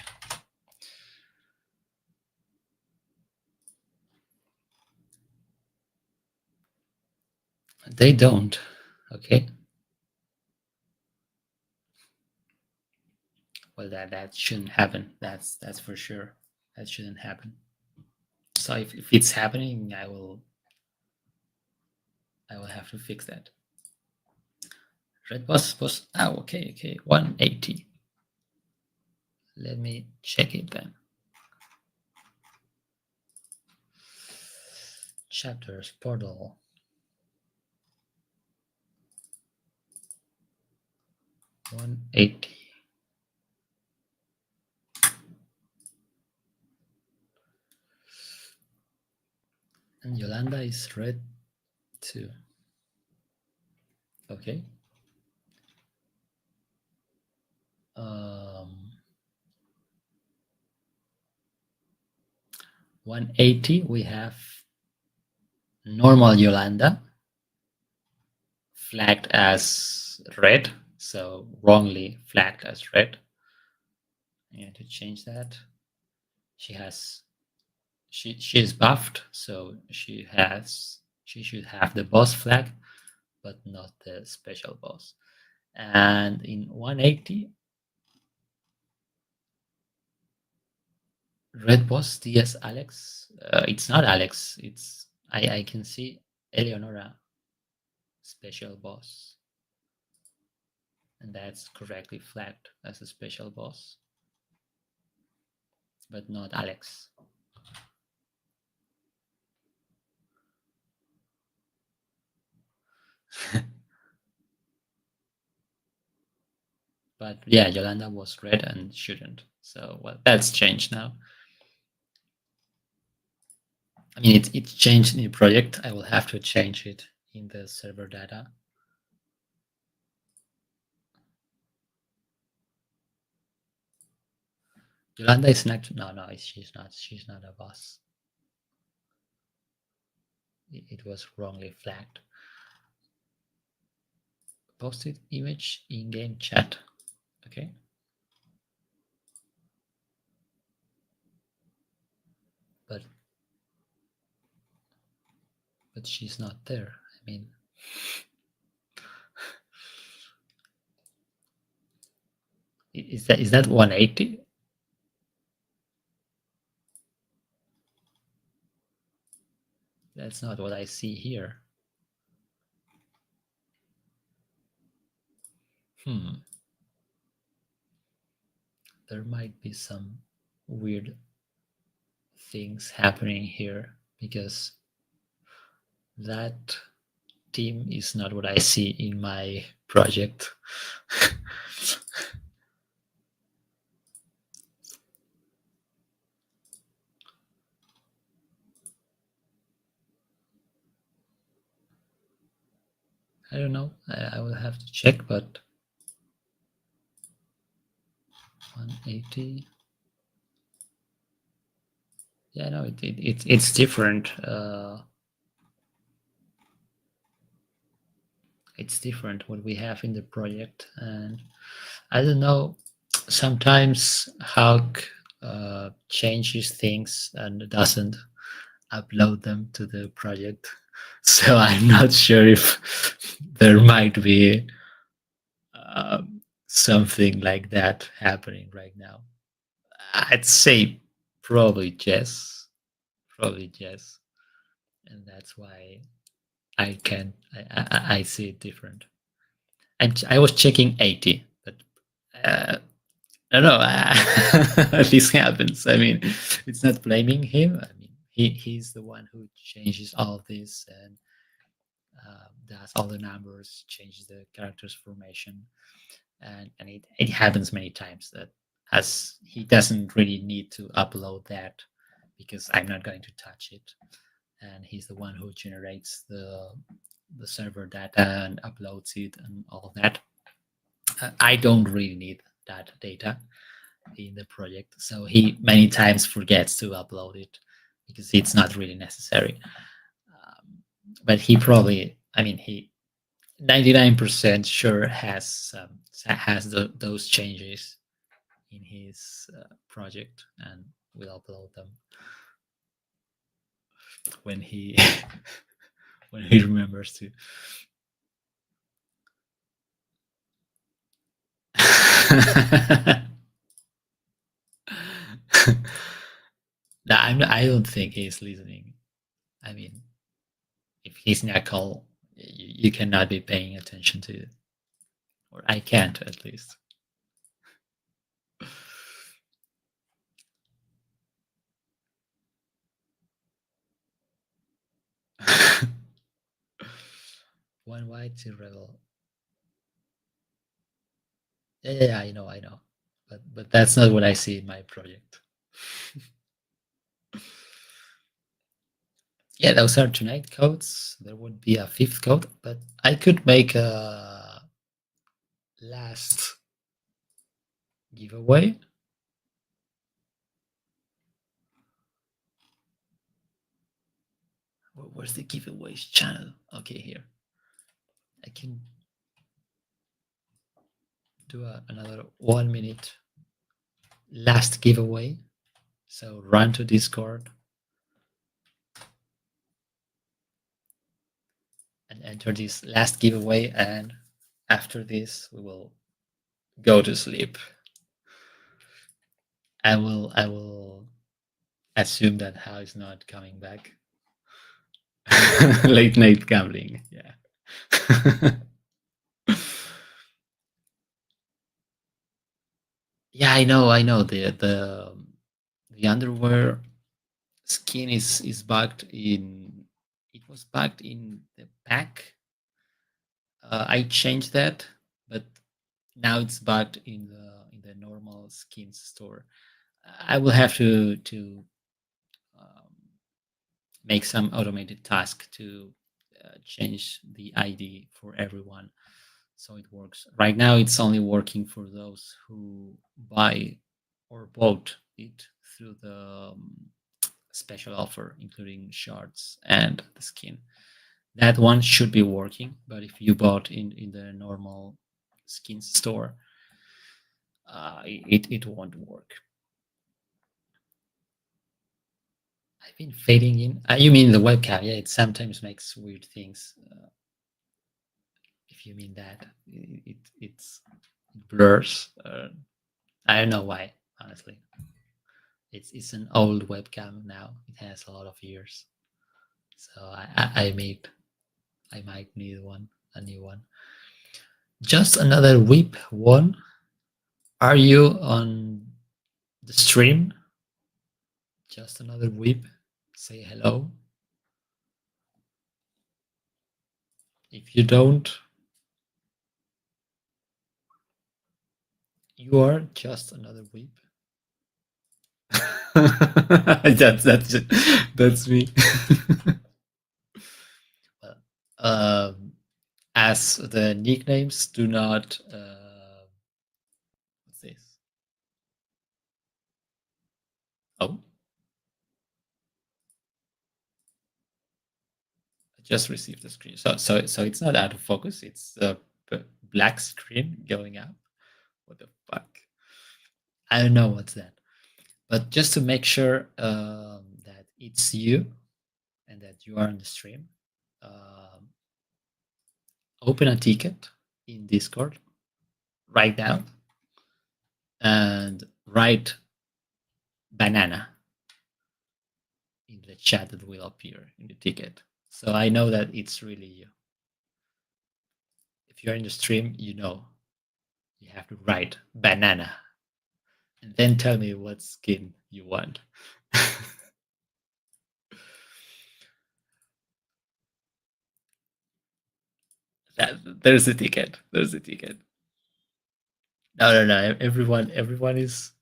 They don't. Okay. Well, that shouldn't happen. That's for sure. That shouldn't happen. So if it's happening, I will have to fix that. Red boss was okay 180. Let me check it then. Chapters portal. $180. And Yolanda is red too. Okay. 180, we have normal Yolanda flagged as red, so wrongly flagged as red. I need to change that. She is buffed, so she should have the boss flag, but not the special boss. And in 180, red boss DS Alex. It's not Alex. It's I can see Eleonora special boss, and that's correctly flagged as a special boss, but not Alex. But yeah, Yolanda was red and shouldn't. So well, that's changed now. I mean, it's changed in the project. I will have to change it in the server data. Yolanda is not. No, she's not. She's not a boss. It was wrongly flagged. Posted image in-game chat. Okay. But she's not there. I mean, is that 180? That's not what I see here. There might be some weird things happening here because that team is not what I see in my project. I don't know. I will have to check, but 180. Yeah, no, it's different. It's different what we have in the project, and I don't know. Sometimes Hulk changes things and doesn't upload them to the project, so I'm not sure if there might be something like that happening right now. I'd say probably yes, and that's why I can I see it different. I was checking 80, but I don't know. This happens. I mean, it's not blaming him. I mean, he's the one who changes all of this and does all the numbers, changes the characters formation, and it happens many times that as he doesn't really need to upload that because I'm not going to touch it, and he's the one who generates the server data and uploads it and all that. I don't really need that data in the project, so he many times forgets to upload it because it's not really necessary. But he probably, I mean, he 99% sure has those changes in his project and will upload them when he when he remembers to. No, I don't think he's listening. I mean, if he's not call, you cannot be paying attention to it, or I can't at least. One white, two rebel. Yeah, I know, but that's not what I see in my project. Yeah, those are tonight codes. There would be a fifth code, but I could make a last giveaway. Where's the giveaways channel? Okay, here. I can do another 1 minute last giveaway. So run to Discord and enter this last giveaway, and after this we will go to sleep. I will assume that Hal is not coming back. Late night gambling, yeah. Yeah, I know. The underwear skin is bugged in. It was bugged in the pack. I changed that, but now it's bugged in the normal skins store. I will have to make some automated task to change the ID for everyone, so it works. Right now, it's only working for those who buy or bought it through the special offer, including shorts and the skin. That one should be working, but if you bought in the normal skin store, it won't work. I've been fading in. You mean the webcam? Yeah, it sometimes makes weird things. If you mean that, it blurs. I don't know why, honestly. It's an old webcam now. It has a lot of years, so I might need a new one. Just another whip one. Are you on the stream? Just another whip. Say hello. If you don't, you are just another whip. that's me. Well, as the nicknames do not. What's this? Oh, I just received the screen. So it's not out of focus. It's the black screen going up. What the fuck? I don't know what's that. But just to make sure that it's you and that you are on the stream, open a ticket in Discord right now and write banana in the chat that will appear in the ticket. So I know that it's really you. If you're in the stream, you know you have to write banana and then tell me what skin you want. There's the ticket. There's the ticket. No. Everyone is.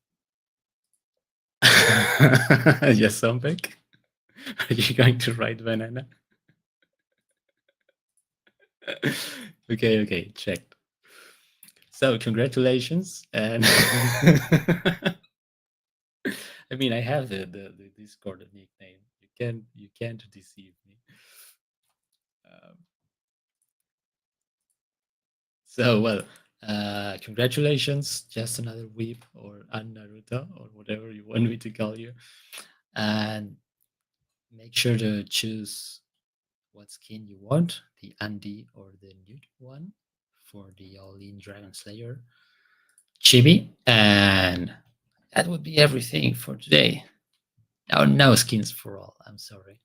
Yes, something. Are you going to write banana? Okay, checked. So congratulations, and I mean I have the Discord nickname. You can't deceive me. So well, congratulations, just another weep or an Naruto or whatever you want me to call you, and make sure to choose what skin you want, the Andy or the nude one for the all-in Dragon Slayer chibi, and that would be everything for today. Oh, no skins for all. I'm sorry.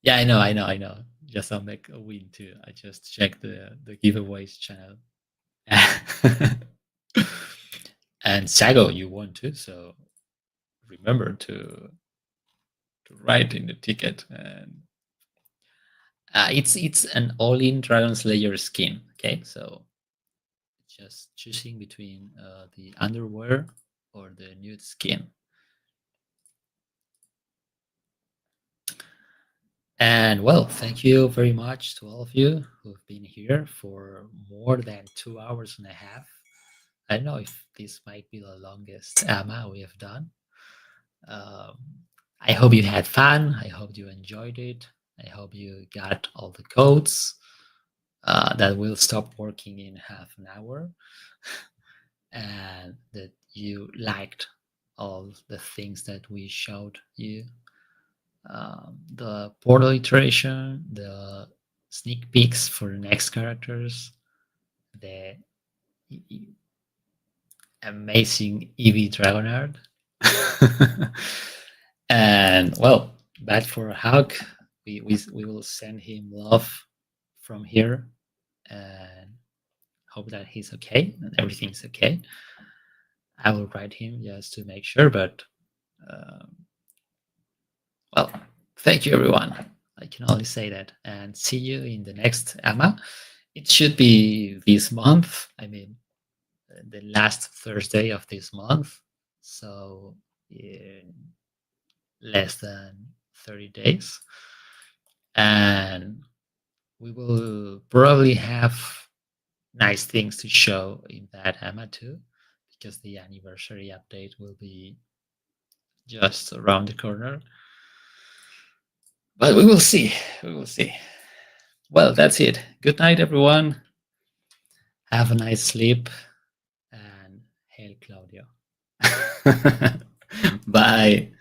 Yeah, I know. Just I'll make a win too. I just checked the giveaways channel. And Sago, you won too, so remember to write in the ticket. And it's an all-in Dragon Slayer skin. Okay, so just choosing between the underwear or the nude skin. And well, thank you very much to all of you who've been here for more than 2 hours and a half. I don't know if this might be the longest AMA we have done. I hope you had fun. I hope you enjoyed it. I hope you got all the codes that will stop working in half an hour, and that you liked all the things that we showed you. The portal iteration, the sneak peeks for the next characters, the amazing Eevee Dragonard, and well, bad for a hug. We will send him love from here, and hope that he's okay and everything's okay. I will write him just to make sure, but well, thank you everyone. I can only say that, and see you in the next AMA. It should be this month. I mean, the last Thursday of this month. So in less than 30 days. And we will probably have nice things to show in that AMA too, because the anniversary update will be just around the corner. But we will see. We will see. Well, that's it. Good night, everyone. Have a nice sleep. And hail Claudio. Bye.